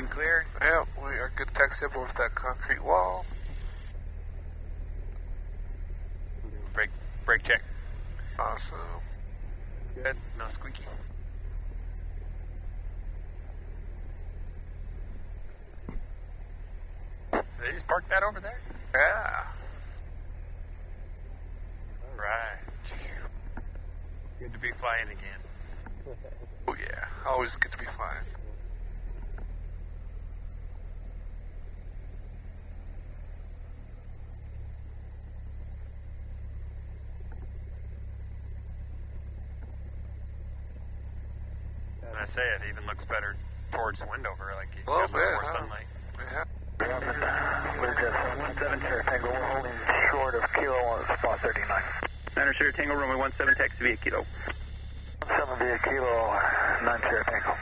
Looking clear? Yep, we are good taxi up over that concrete wall. Brake check. Awesome. Good. No squeaky. Did they just park that over there? Yeah. Alright. Good to be flying again. Oh yeah, always good to be flying. And I say it even looks better towards Wendover, like you Oh, got more sunlight. Yeah. We're just 17 Sierra Tango, we're holding short of Kilo on spot 39. 9 Sierra Tango, runway 17, taxi via Kilo. 17 via Kilo, 9 Sierra Tango.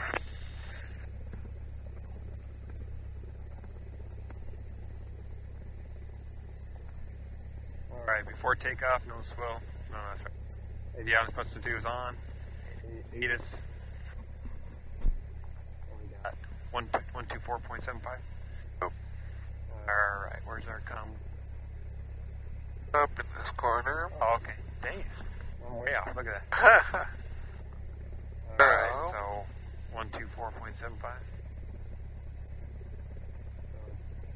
Alright, before takeoff, no swill. No, sorry. The I'm supposed to do is on. ATIS. We got 124.75. Oh. Alright, where's our com? Up in this corner. Oh, okay. Dang. I'm way off. Look at that. Alright, so 124.75.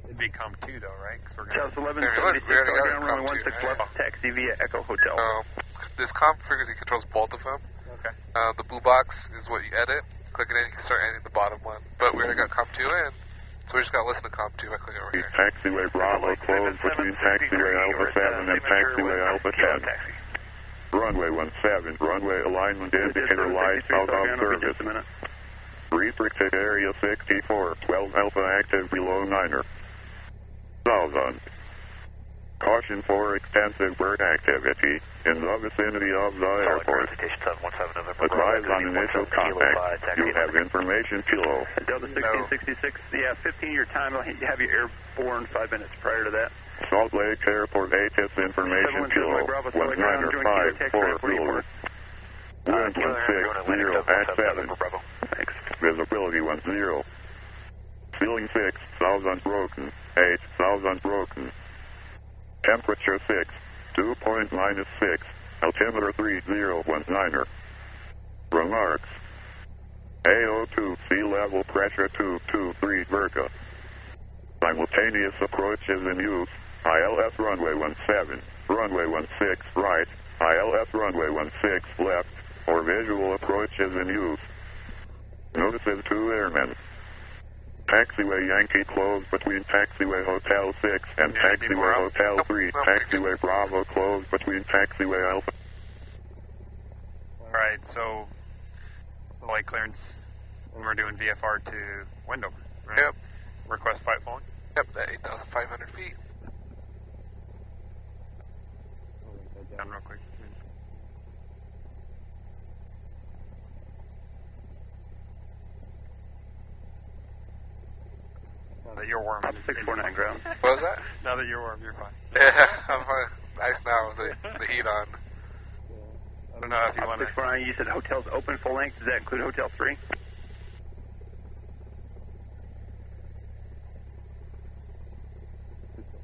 It'd be com 2 though, right? Cause we're gonna... South 1176, ground runway 16 left, taxi via Echo Hotel. This comp figures he controls both of them. Okay. The blue box is what you edit. Click it in, you can start editing the bottom one. But we already got comp 2 in, so we just gotta listen to comp 2 by clicking over here. Taxiway Bravo closed between taxiway Alpha 7 and taxiway Alpha 10. Runway 17, runway alignment indicator light out of service. Restricted area 64, 12 Alpha active below 9er. Southern. Caution for extensive bird activity in the vicinity of the airport. Advise on initial contact. You have information Kilo. Delta 1666, yeah, 15-year time. I'll have you airborne 5 minutes prior to that. Salt Lake Airport ATIS information Kilo. 195 Wheeler. Wind 16, at 7. Thanks. Visibility 10. Ceiling 6, south unbroken. 8, south unbroken. Temperature 6, dew point -6, altimeter 3019er. Remarks. AO2, sea level pressure 223 Verca. Simultaneous approach is in use. ILS runway 17, runway 16 right, ILS runway 16 left, or visual approach is in use. Notices to airmen. Taxiway Yankee closed between taxiway Hotel 6 and taxiway Hotel 3. Taxiway Bravo closed between taxiway Alpha. Alright, so light clearance when we're doing VFR to Wendover, right? Yep. Request flight phone? Yep, at 8,500 feet. Down real quick. Now that you're warm. 649 ground. What was that? Now that you're warm, you're fine. Yeah, I'm fine. Nice now with the heat on. I don't know if you want to... 649, you said hotels open full length. Does that include Hotel 3?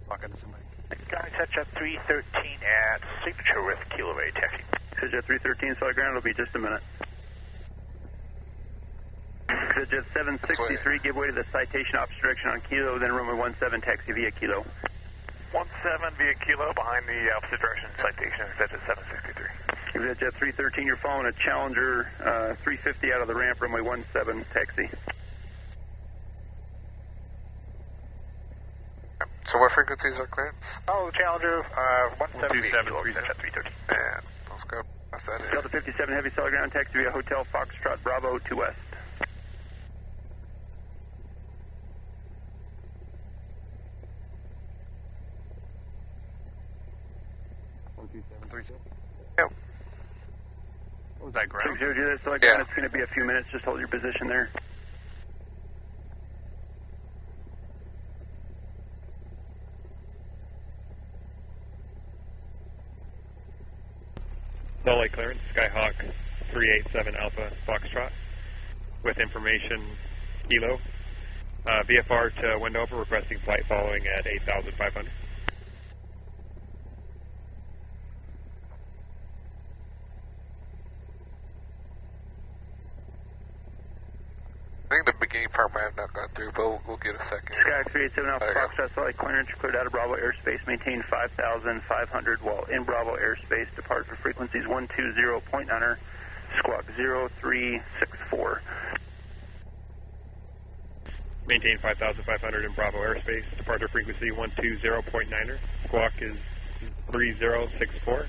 Talking to somebody. Sky touch up 313 at signature with Kilo Ray taxi. Jet 313, solid ground. It'll be just a minute. Jet 763, give way to the citation ops direction on Kilo, then runway 17, taxi via Kilo. 17 via Kilo, behind the opposite direction, citation is at 763. Jet 313, you're following a Challenger 350 out of the ramp, runway 17, taxi. So what frequencies are clearance? Oh, Challenger 17 via Kilo, 2730. that's at 330. And let's go. That's that in. Delta 57, heavy solid ground, taxi via Hotel Foxtrot Bravo to West. Yep. What was that, ground? 600, solid ground. It's going to be a few minutes. Just hold your position there. Solid clearance, Skyhawk 387 Alpha Foxtrot with information Kilo. VFR to Wendover, requesting flight following at 8,500. I think the beginning part might have not gone through, but we'll get a second. Sky 387 Alpha Foxtrot, solid clearance, cleared out of Bravo airspace, maintain 5,500 while in Bravo airspace, depart for frequencies 120.9er, squawk 0364. Maintain 5,500 in Bravo airspace, departure frequency 120.9er, squawk is 3064,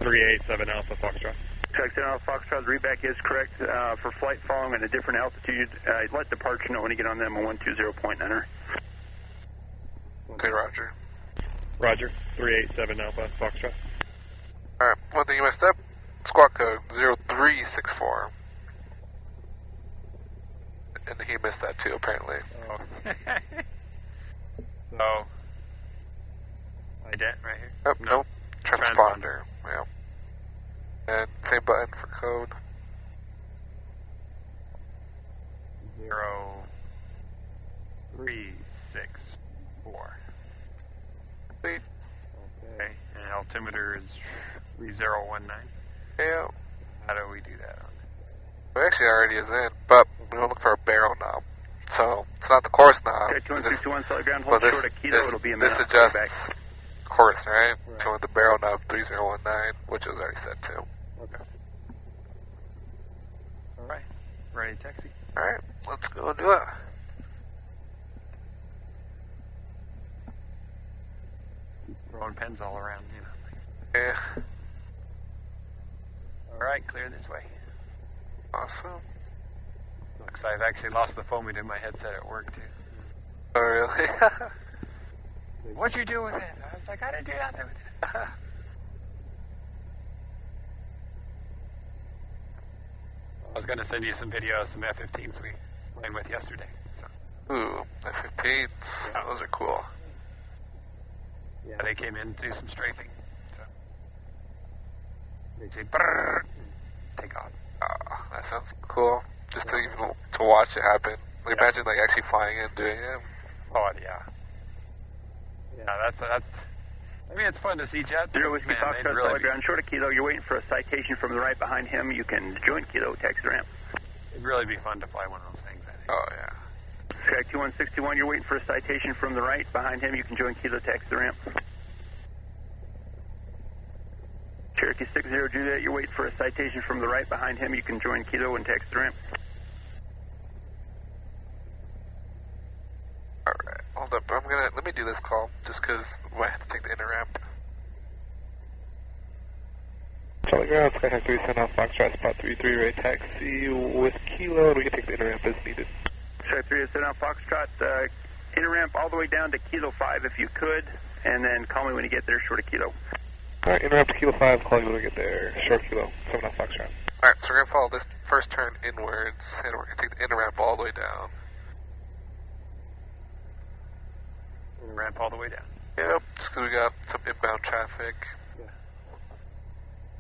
387 Alpha Foxtrot. Sky 7 Alpha Foxtrot, the readback is correct for flight following at a different altitude. Let departure know when you get on them on 120.9er. Okay, roger. Roger, 387 Alpha Foxtrot. Alright, one thing you messed up, squawk code 0364. And he missed that too, apparently. Oh. So, ident right here? Oh, nope. Transponder. Yeah. And same button for code. 0364. Sweet. Okay, and altimeter is 3019. Yeah. How do we do that on It actually already is in, but we don't look for a barrel knob. So, it's not the course knob. Okay, 2161 solid ground, Well, hold short of Kilo, it'll be a minute. this adjusts back. course, right? So with the barrel knob 3019, which was already set to. Okay. Alright, ready to taxi? Alright, let's go and do it. Throwing pens all around, you know. Yeah. Alright, clear this way. Awesome. Looks I've actually lost the foaming in my headset at work, too. Oh, really? What'd you do with it? I was like, I didn't do nothing with it. I was going to send you some video of some F-15s we played with yesterday. So. Ooh, F-15s. Yeah. Those are cool. Yeah, they came in to do some strafing. So. They say, brrrr, take off. Oh, that sounds cool. Just to even to watch it happen. Like, imagine like actually flying in and doing it. Oh, yeah. Yeah, that's. I mean, it's fun to see jets. Zero Whiskey Man, Foxtrot, they'd really solid ground, short of Kilo. You're waiting for a citation from the right behind him. You can join Kilo, taxi the ramp. It'd really be fun to fly one of those things, I think. Oh, yeah. Sky 2161, you're waiting for a citation from the right behind him. You can join Kilo, taxi the ramp. Cherokee 60 Juliet, you're waiting for a citation from the right behind him. You can join Kilo and taxi the ramp. Alright, hold up. Let me do this call, just because I have to take the inner ramp. Charlie ground, Skyhawk 37 Alpha Foxtrot, spot 33, ready taxi with Kilo, and we can take the inner ramp as needed. Sky 387 Alpha Foxtrot, inner ramp all the way down to Kilo 5 if you could, and then call me when you get there, short of Kilo. Alright, inner ramp to Kilo 5, call you when we get there, short Kilo, 7 Alpha Foxtrot. Alright, so we're going to follow this first turn inwards, and we're going to take the inner ramp all the way down. Ramp all the way down. Yep, just because we got some inbound traffic. Yeah.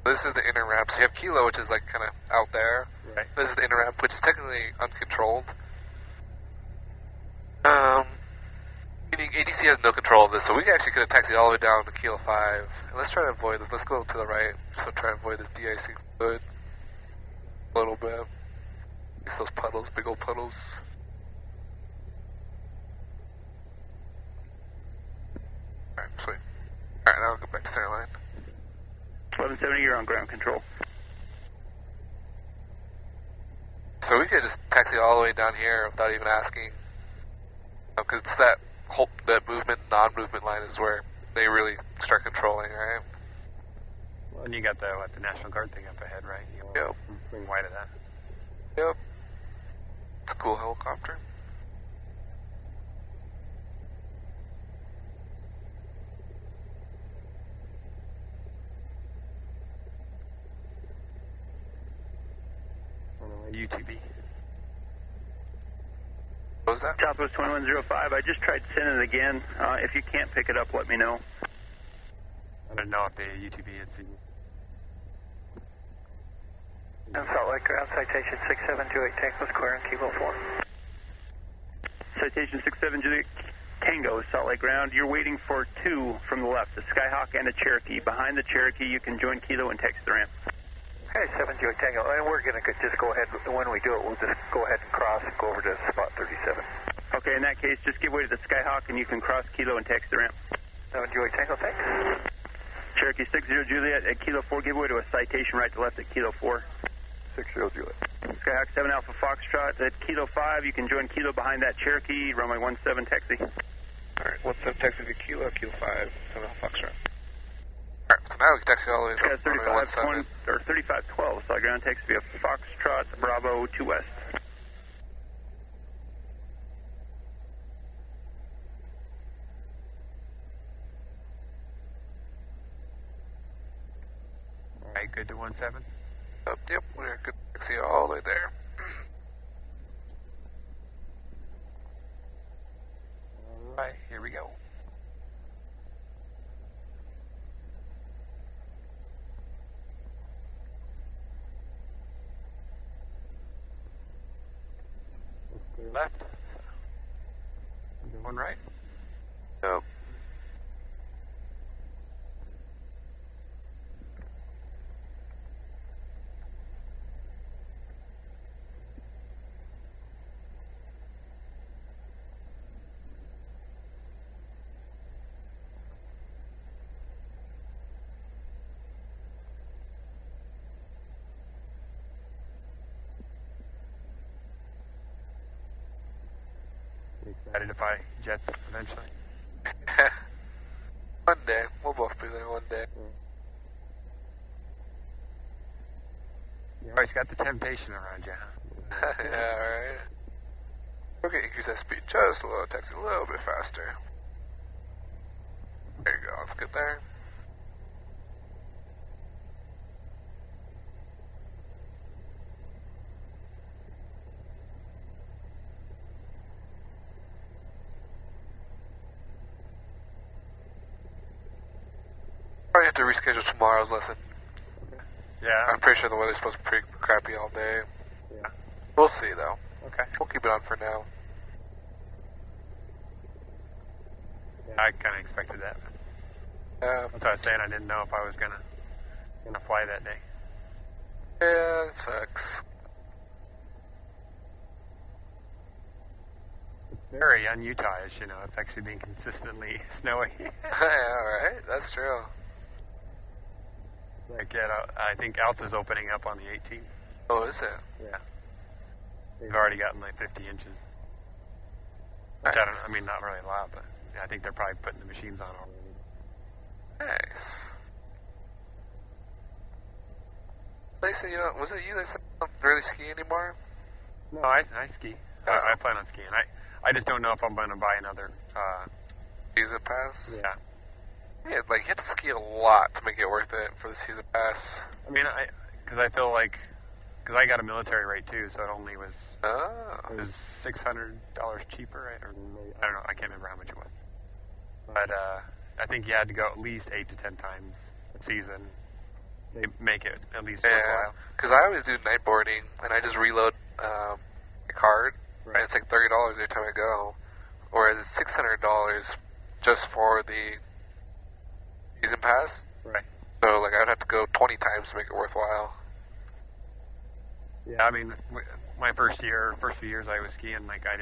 This is the inner ramp. So you have Kilo, which is like kind of out there. Right. This is the inner ramp, which is technically uncontrolled. Meaning ATC has no control of this, so we actually could have taxied all the way down to Kilo 5. And let's try to avoid this. Let's go to the right, so try to avoid this de-icing fluid a little bit. Use those puddles, big old puddles. Alright, sweet. Alright, now I'll go back to center line. 1170, you're on ground control. So we could just taxi all the way down here without even asking. Because it's that movement, non-movement line is where they really start controlling, right? Well, and you got the National Guard thing up ahead, right? Yep. Swing wide of that. Yep. It's a cool helicopter. UTV. What was that? Southwest 2105, I just tried sending it again. If you can't pick it up, let me know. I don't know if the UTV had seen it. Salt Lake ground, citation 6728, tank was clear in Kilo 4. Citation 67 Juliet Tango, Salt Lake ground. You're waiting for 2 from the left, a Skyhawk and a Cherokee. Behind the Cherokee, you can join Kilo and text the ramp. Okay, 7 Juliet Tango, and we're going to just go ahead, when we do it, we'll just go ahead and cross and go over to spot 37. Okay, in that case, just give way to the Skyhawk and you can cross Kilo and text the ramp. 7 Juliet Tango, thanks. Cherokee 60 Juliet at Kilo 4, give way to a citation right to left at Kilo 4. 60 Juliet. Skyhawk 7 Alpha Foxtrot at Kilo 5, you can join Kilo behind that Cherokee, runway 17 taxi. Alright, 17 taxi to Kilo, Kilo 5, 7 Alpha Foxtrot. Alright, so now we can taxi all the way to 3512, solid ground taxi via Foxtrot, Bravo 2 West. Alright, good to 17. Yep, we're good to taxi all the way there. Alright, here we go. Clear left. Going right. Yep. Excited to buy jets eventually. One day. We'll both be there one day. You always got the temptation around you, huh? Yeah, alright. We're going to increase that speed just a little, taxi a little bit faster. There you go, let's get there. Probably have to reschedule tomorrow's lesson. Yeah. I'm pretty sure the weather's supposed to be pretty crappy all day. Yeah. We'll see, though. Okay. We'll keep it on for now. Yeah, I kind of expected that. Yeah. That's what I was saying. I didn't know if I was gonna fly that day. Yeah, it sucks. It's very un-Utah-ish, you know. It's actually being consistently snowy. Yeah, alright, that's true. Like, yeah, I think Alta's opening up on the 18th. Oh, is it? Yeah. They've already gotten like 50 inches. Which I don't. I mean, not really a lot, but I think they're probably putting the machines on already. Nice. They said, you know, was it you that said you don't really ski anymore? No, I ski. I plan on skiing. I just don't know if I'm going to buy another. Season pass? Yeah. Yeah, like, you have to ski a lot to make it worth it for the season pass. I mean, because I feel like, because I got a military rate too, so it only was, it was $600 cheaper, right? Or I don't know, I can't remember how much it was. But I think you had to go at least 8 to 10 times a season. They make it at least worthwhile. Because I always do night boarding, and I just reload my card, and it's like $30 every time I go. Whereas it's $600 just for the season pass. Right. So, like, I would have to go 20 times to make it worthwhile. Yeah, I mean, my first few years I was skiing, like, I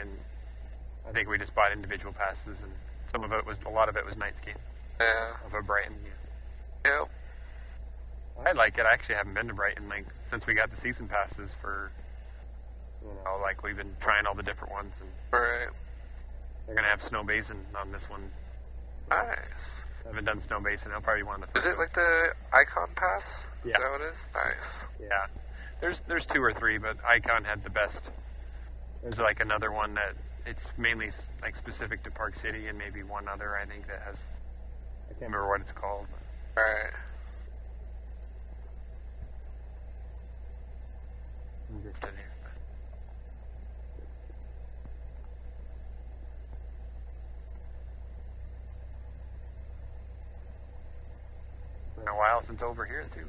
think we just bought individual passes, and a lot of it was night skiing. Yeah. Over Brighton, yeah. Yep. I like it. I actually haven't been to Brighton, like, since we got the season passes for, you know, like, we've been trying all the different ones, and Right. they're going to have Snow Basin on this one. Nice. I haven't done Snow Basin. I'll probably want to. Is it like the Icon Pass? Yeah. Is that what it is? Nice. Yeah. There's 2 or 3, but Icon had the best. There's like another one that it's mainly like specific to Park City, and maybe one other I think that has. I can't remember what it's called. Right. I'm drifting here. Been a while since over here too.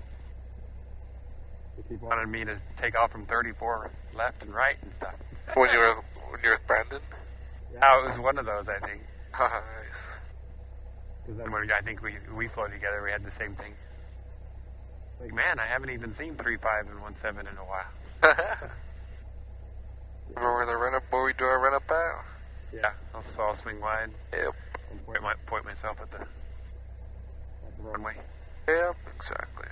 They keep wanting me to take off from 34 left and right and stuff. When you were with Brandon? Yeah, it was one of those, I think. Nice. Because then when I think we flew together, we had the same thing. Like, man, I haven't even seen 3.5 and 1.7 in a while. Remember where we do our run up at? Yeah, so I'll swing wide. Yep. And point myself at the runway. Yep, exactly.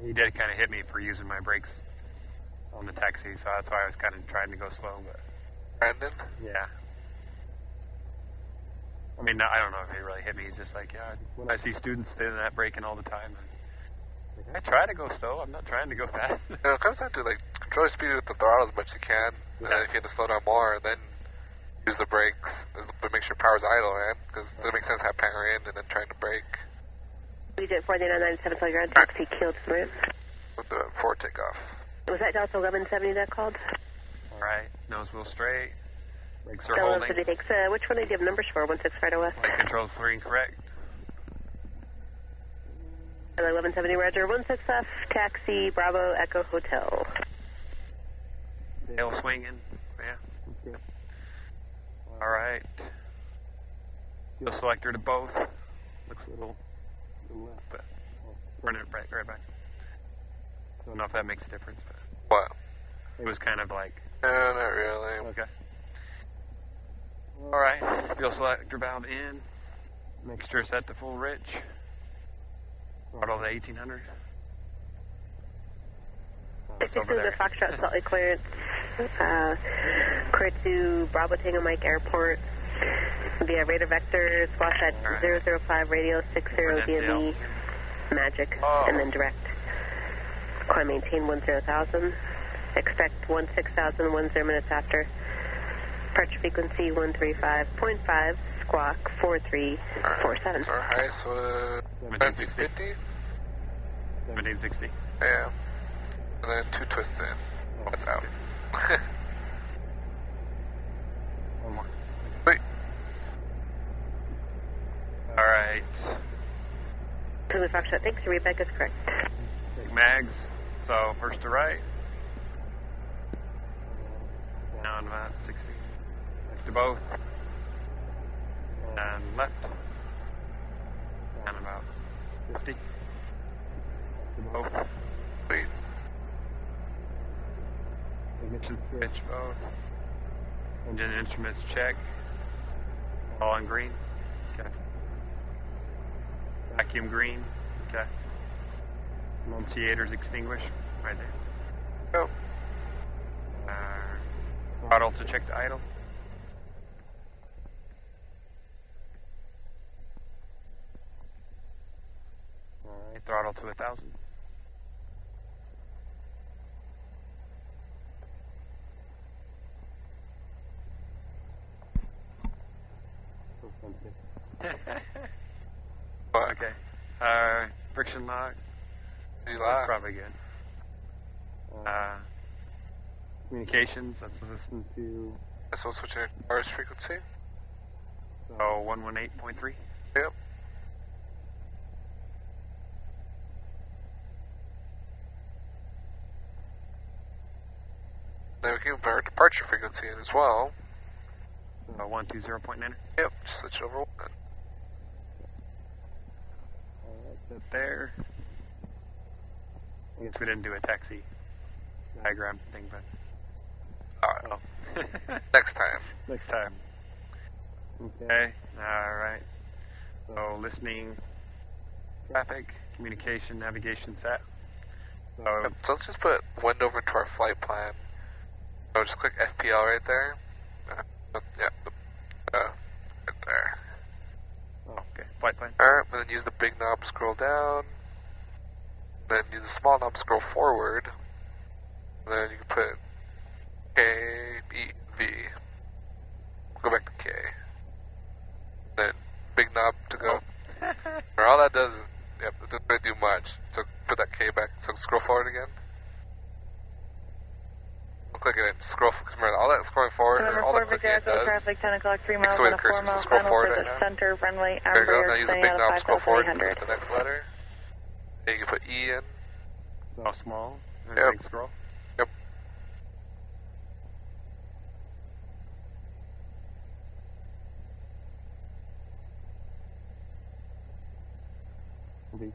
He did kind of hit me for using my brakes on the taxi, so that's why I was kind of trying to go slow. But Brandon? yeah. I mean, I don't know if he really hit me. He's just like, yeah, when I see students doing that braking all the time, I try to go slow. I'm not trying to go fast. You know, it comes down to, like, control your speed with the throttle as much as you can, and then if you have to slow down more, then use the brakes, but make sure power's idle, man, because it doesn't make sense to have power in and then trying to brake. We did 4997, so you're on taxi, killed through. With the forward takeoff. Was that Delta 1170 that called? All right, nose wheel straight. Brakes are Delta holding. 56. Which one did you have numbers for? 16 right away. Flight control's clearing correct. 1170, Roger. 16F, taxi, Bravo, Echo Hotel. Tail swinging. Yeah. Okay. All right. Fuel selector to both. Looks a little left, but run it right back. Don't know if that makes a difference, but What? it was kind of like. No, not really. Okay. All right. Fuel selector valve in. Mixture set to full rich. Throttle to 1800. 62 the Foxtrot Salt Lake clearance. Clear to Bravo Tango Mike Airport via radar vector, squash at 005 radio 60 via Magic, and then direct. Climb maintain 10,000. Expect 16,000 10 minutes after. Departure frequency 135.5, squawk 4347. Our highest was 1750? 1760. Yeah. And then 2 twists in. That's out. One more. Wait. All right. Zulu Foxtrot, thanks. Your readback is correct. Big mags. So first to right. Down about 60. Left to both. And left. Down about 50. Left to both. Wait. Ignition switch both. Engine instruments check. All in green. Okay. Vacuum green. Okay. Annunciators extinguished. Right there. Oh. Throttle to check the idle. Alright, throttle to 1,000. Okay. Friction lock. Easy That's lock. probably good. Communications, let's listen to So switching RS frequency. 118.3. Yep. Then we can put our departure frequency in as well. 120.9. Yep, just switch it over one. Set there. I guess we didn't do a taxi diagram thing, but Alright. Next time. next time. Okay. All right. So listening, traffic, communication, navigation set. So So let's just put Wendover into our flight plan. So just click FPL right there. Right there. okay, flight plan. Alright, and then use the big knob, scroll down. Then use the small knob, scroll forward. And then you can put K, E, V. Go back to K. Then big knob to go. Or all that does is, it doesn't really do much. So put that K back. So scroll forward again. Click it. Scroll. Remember, all that scrolling forward. Number All 4, that clicking it does. traffic 10 o'clock, 3 miles Takes away on the a cursor. 4 mile So scroll final forward for right the now. center runway. There you go. Now use the big knob. Scroll forward. 5,300. Press the next letter. Then you can put E in. So small. And Yep. big scroll. Yep. V.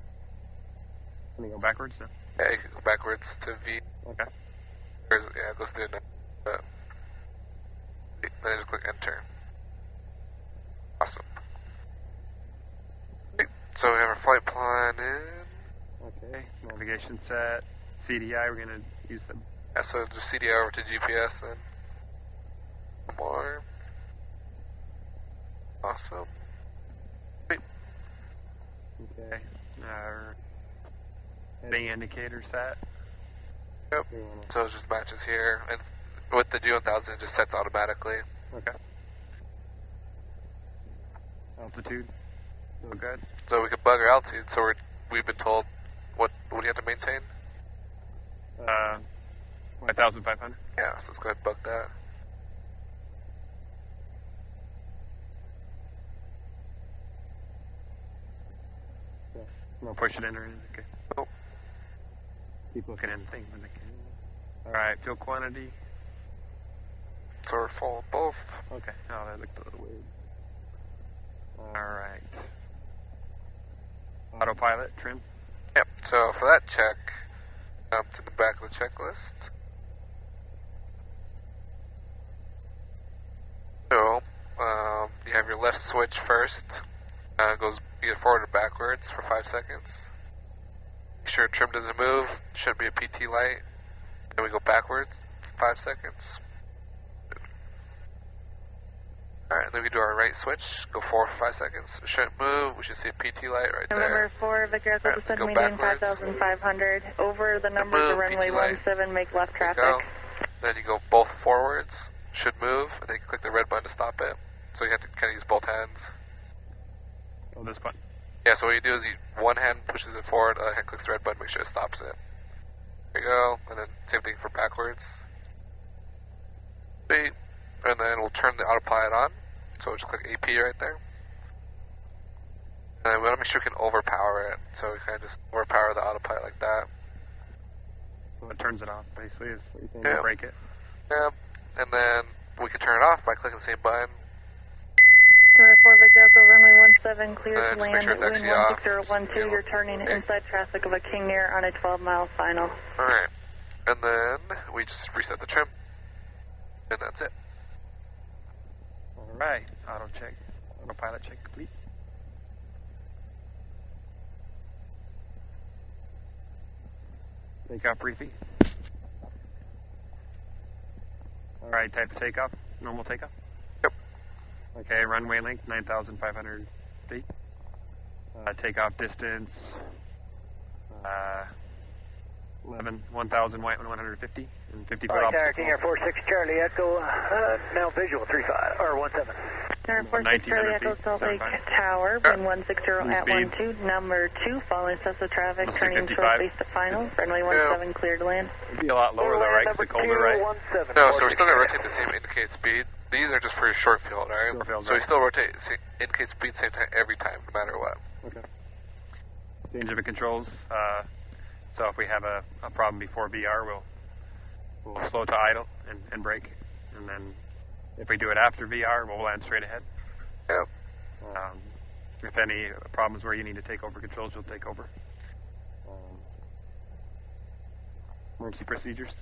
Can you go backwards now? Yeah, you can go backwards to V. Okay. Yeah, it goes through the. Then just click enter. Awesome. Okay, so we have our flight plan in. Okay. Navigation set. CDI, we're going to use the... Yeah, so just CDI over to GPS then. More. Awesome. Sweet. Okay. Heading indicator set. Yep. So it just matches here. And with the G1000, it just sets automatically. Okay. Altitude. Still good. So we can bug our altitude. So we've been told what do you have to maintain? 5,500. Yeah, so let's go ahead and bug that. Yeah. We'll push it in or anything. Okay. Oh. Keep looking at the thing when they can. Alright, fuel quantity. So we're full of both. Okay. Oh, that looked a little weird. Alright. Autopilot trim. Yep, so for that check, to the back of the checklist. So, you have your left switch first. Goes either forward or backwards for 5 seconds. Make sure trim doesn't move. Should be a PT light. Then we go backwards for 5 seconds. Alright, then we do our right switch. Go forward for 5 seconds. It shouldn't move. We should see a PT light right there. Number 4, Victor Echo, descend maintain 5,500. Over the numbers of runway 17, make left traffic. Then you go both forwards. Should move. And then you click the red button to stop it. So you have to kind of use both hands. Oh, this button. Yeah, so what you do is one hand pushes it forward, other hand clicks the red button, make sure it stops it. There you go. And then same thing for backwards. Sweet. And then we'll turn the autopilot on. So we'll just click AP right there. And we want to make sure we can overpower it. So we kind of just overpower the autopilot like that. So it turns it off, basically, is what you're saying. Yeah. Break it. Yep. And then we can turn it off by clicking the same button. Number 4, Victor Echo, runway 17, clear to land. Make sure it's Wind actually off. 16012, you're turning inside traffic of a King Air on a 12-mile final. Alright. And then we just reset the trim. And that's it. Alright. Autopilot check complete. Takeoff briefing. Alright, type of takeoff. Normal takeoff. Yep. Okay, runway length 9,500 feet. Takeoff distance 1,150 and 50 foot Tower obstacle. King Air 46 Charlie Echo, now visual 35 or 17. Number 46 Charlie Echo, Salt Lake Tower, wind 160 at 12. Number 2, following Cessna traffic, turning short base to final. Runway 17, cleared to land. It'd be a lot lower though, right? Because it's colder, right? No, so we're still going to rotate the same indicated speed. These are just for your short field, right? Short field, so right. we still rotate indicate speed same time every time, no matter what. Okay. Change of the controls. So if we have a problem before VR, we'll slow to idle and brake. And then if we do it after VR, we'll land straight ahead. Yep. If any problems where you need to take over controls, you'll take over. Emergency procedures.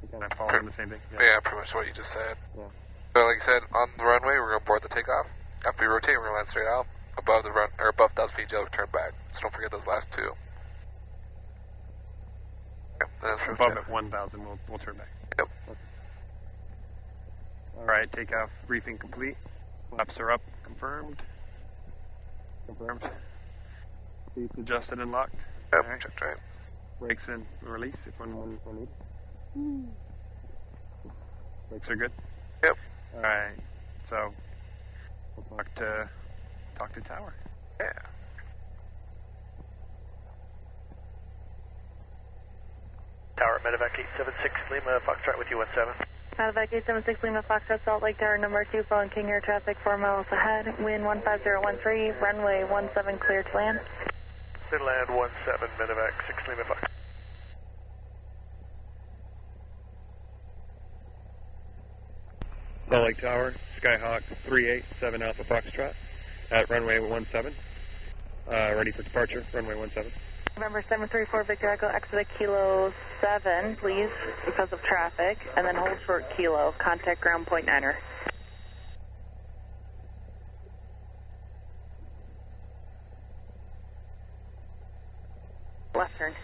We kind of follow the same thing. Yeah, pretty much what you just said. Yeah. So like you said, on the runway, we're going to board the takeoff. After we rotate, we're going to land straight out. Above the run, or above 1,000 feet, you'll turn back. So don't forget those last two. Yep, that's Above at 1,000, we'll turn back. Yep. Okay. All right, takeoff briefing complete. Flaps are up, confirmed. Confirmed. Seats adjusted and locked. Yep, All right. checked right. Brakes in release if one needed. Brakes are good. Yep. All right, so we'll talk to tower. Yeah. Tower Medevac 876 Lima Foxtrot with you 17. Medevac 876 Lima Foxtrot, Salt Lake Tower, number 2, following King Air traffic 4 miles ahead. Wind 15013, runway 17, clear to land. Clear to land 17 Medevac 6 Lima Foxtrot. Salt Lake Tower, Skyhawk 387 Alpha Foxtrot at runway 17. Ready for departure, runway 17. November 734 Victor Echo, exit Kilo 7, please, because of traffic, and then hold short Kilo. Contact ground point 9er. Left turn.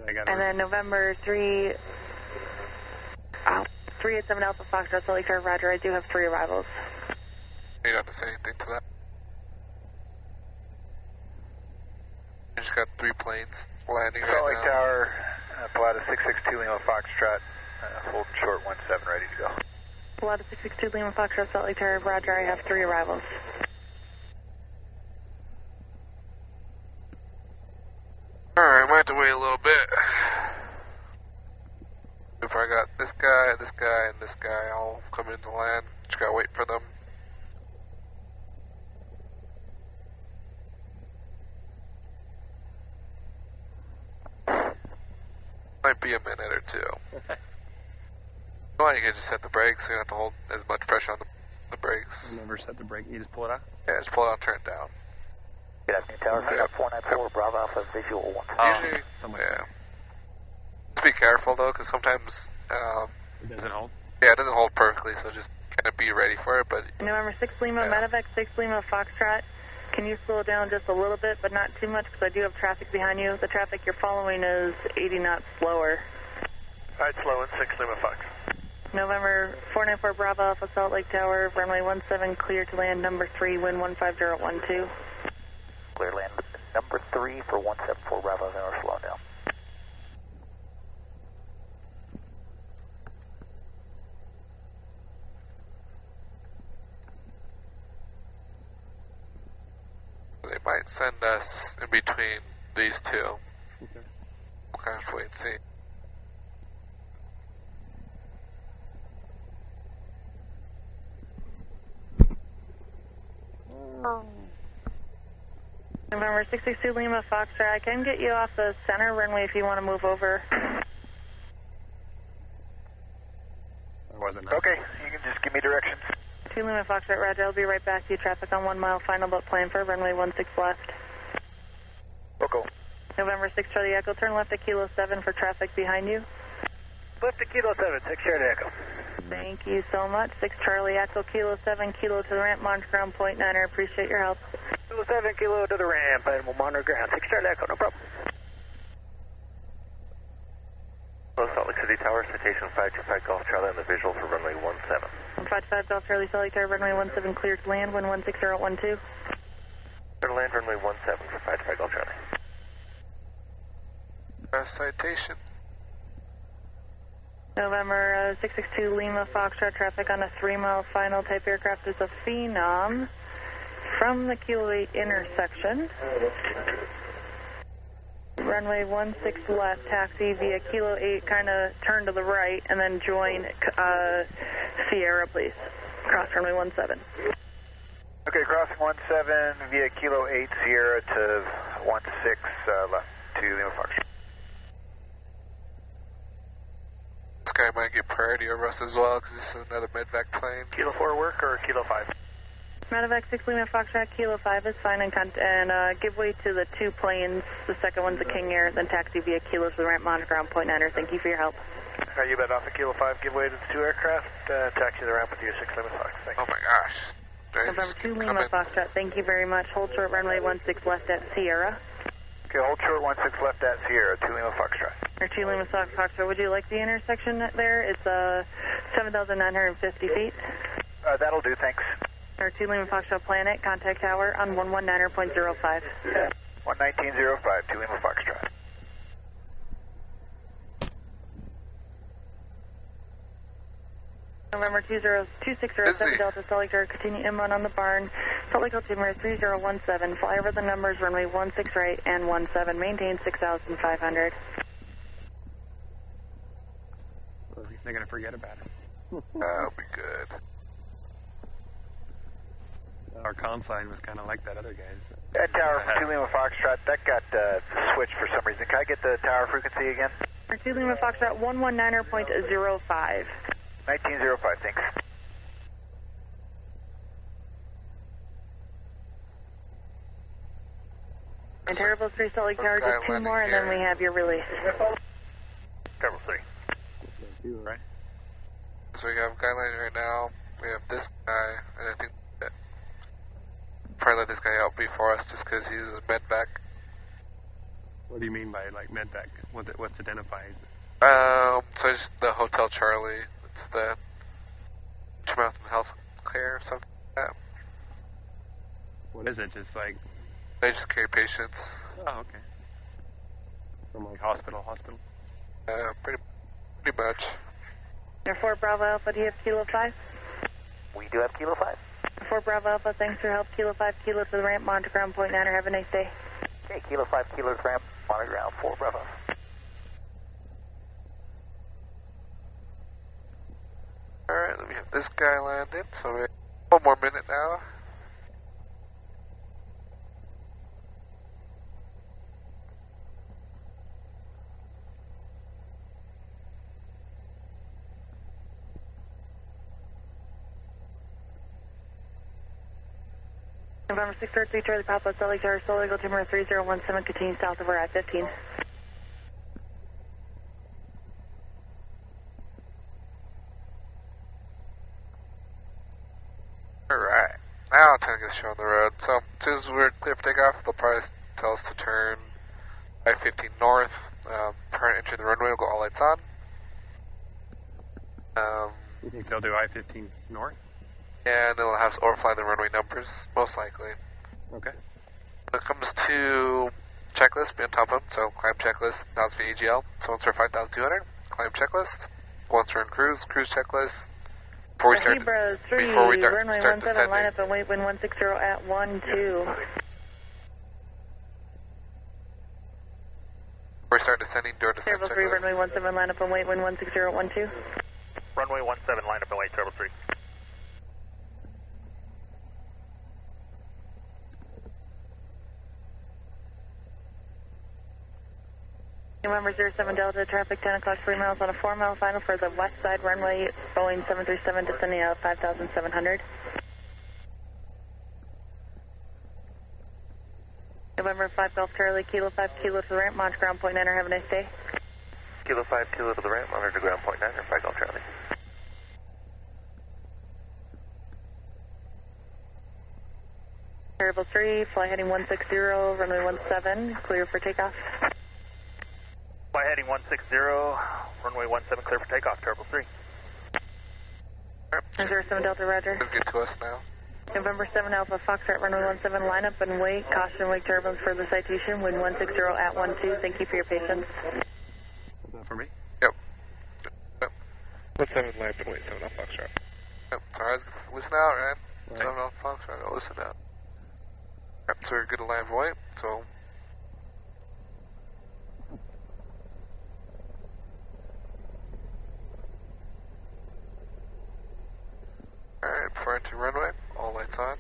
And then November 387 Alpha Foxtrot, Salt Lake Tower, Roger. I do have 3 arrivals. You don't have to say anything to that. I just got 3 planes landing right now. Salt Lake Tower, Pilata 662 Lima Foxtrot, hold short 17, ready to go. Pilata 662 Lima Foxtrot, Salt Lake Tower, Roger. I have 3 arrivals. Alright, I might have to wait a little bit. If I got this guy, and this guy all coming into land, just gotta wait for them. Might be a minute or 2. Well, you can just set the brakes, so you don't have to hold as much pressure on the brakes. You never set the brake, you just pull it out? Yeah, just pull it out and turn it down. Good afternoon, Tower. 494 Bravo Alpha Visual 1. Usually, yeah. Just be careful though, because sometimes it doesn't hold? Yeah, it doesn't hold perfectly, so just kind of be ready for it. But November 6 Lima, Medevac 6 Lima Foxtrot. Can you slow down just a little bit, but not too much, because I do have traffic behind you. The traffic you're following is 80 knots slower. Alright, slow in 6 Lima Fox. November 494 Bravo Alpha Salt Lake Tower, runway 17, clear to land number 3, wind 15012. Clear land number 3 for 174 Bravo, then we're slowing down. they might send us in between these 2. Okay. We'll kind of wait and see. November 662 Lima Foxtrot, I can get you off the center runway if you want to move over. Okay, you can just give me directions. 2 Lima Foxtrot, Roger, I'll be right back to you. Traffic on 1 mile, final but plan for runway 16 left. Local. November 6 Charlie Echo, turn left at Kilo 7 for traffic behind you. Left at Kilo 7, 6 Charlie Echo. Thank you so much. 6 Charlie Echo, Kilo 7, Kilo to the ramp, monitor ground point 9er. Appreciate your help. Kilo 7, Kilo to the ramp, and we'll monitor ground. 6 Charlie Echo, no problem. Hello, Salt Lake City Tower, citation 525 Golf Charlie on the visual for runway 17. 525 Golf Charlie, Salt Lake Tower, runway 17, clear to land, wind 16012. Clear to land, runway 17 for 525 Golf Charlie. Citation. November 662 Lima Foxtrot, traffic on a 3-mile final. Type aircraft is a Phenom from the Kilo 8 intersection. Runway 16 left, taxi via Kilo 8, kind of turn to the right, and then join Sierra, please. Cross runway 17. Okay, crossing 17 via Kilo 8 Sierra to 16 left to Lima Foxtrot. This guy might get priority over us as well, because this is another Medvac plane. Kilo 4 work or Kilo 5? Medevac 6 Lima Foxtrot, Kilo 5 is fine, and give way to the 2 planes. The second one's a King Air, then taxi via Kilo to the ramp, monitor ground point 9er. Thank you for your help. Alright, you bet off at Kilo 5, give way to the 2 aircraft, taxi to the ramp with your 6 Lima Fox. Thanks. Oh my gosh. November 2 Lima Foxtrot, thank you very much. Hold short runway 16 left at Sierra. Okay, hold short 16 left at Sierra, 2 Lima Foxtrot. Or 2 Lima Foxtrot, would you like the intersection there? It's 7,950 feet. That'll do, thanks. Or 2 Lima Foxtrot Planet, contact tower on 119.05. 119.05, 2 Lima Foxtrot. November 2607 Delta, Salt Lake Tower, continue inbound on the barn. Salt Lake altimeter 3017, fly over the numbers, runway 16 right and 17, maintain 6,500. They're going to forget about it. That'll be good. Our consign was kind of like that other guy's. That tower for 2 Lima Foxtrot, that got switched for some reason. Can I get the tower frequency again? For 2 Lima Foxtrot, 119.05. 1905, thanks. And Terrible 3, Salt Lake Tower, just 2 more, and then we have your release. Terrible 3. Right. So we have guidelines right now. We have this guy, and I think that probably let this guy out before us just because he's a medvac. What do you mean by like medvac? What's identified? So it's the Hotel Charlie. It's the Intermountain Health Care or something like that. What is it? Just like they just carry patients. Oh, okay. From like hospital. Pretty much. Air 4 Bravo Alpha, do you have Kilo 5? We do have Kilo 5. 4 Bravo Alpha, thanks for help. Kilo 5, Kilo to the ramp, monitor ground point 9, have a nice day. Okay, Kilo 5, Kilo to the ramp, monitor ground 4 Bravo. Alright, let me have this guy landed. So we have 1 more minute now. November 633 Charlie Papa, Salt Lake Tower, Solar Eagle Timber 3017, continue south of I-15. Alright, now time to get the show on the road. So, as soon as we're clear for takeoff, they'll probably tell us to turn I-15 north. Prior to entering the runway, we'll go all lights on. You think they'll do I-15 north? Yeah, and then we'll have us overfly the runway numbers, most likely. Okay. When it comes to checklist, be on top of them. So, climb checklist, 1,000 feet AGL. So, once we're 5,200, climb checklist. Once we're in cruise checklist. Before we start, Hebrews 3, before we runway start 17, descending. line up and wait, wind 160 at 12. Before we start descending, door descent Terrible 3, checklist. runway 17, line up and wait, wind 160 at 12. Runway 17, line up and wait, Terrible 3. November 07 Delta, traffic 10 o'clock, 3 miles on a 4 mile final for the west side runway, Boeing 737 descending out of 5,700. November 5 Golf Charlie, Kilo 5, Kilo to the ramp, monitor ground point 9, have a nice day. Kilo 5, Kilo to the ramp, monitor ground point 9, 5 Golf Charlie. Variable 3, fly heading 160, runway 17, clear for takeoff. Fly heading 160, runway 17, clear for takeoff, Terrible 3. 07 Delta, roger. It'll get to us now. November 7 Alpha Foxtrot, runway 17, line up and wait. Caution, wake turbulence for the citation. Wind 160 at 12. Thank you for your patience. Is that for me? Yep. 17, line up and wait, 7 Alpha Foxtrot. Yep, sorry, listen out, right? 7 Alpha Foxtrot, go listen out. Yep, so we're good to land wait, so... Alright, before I enter runway, all lights on.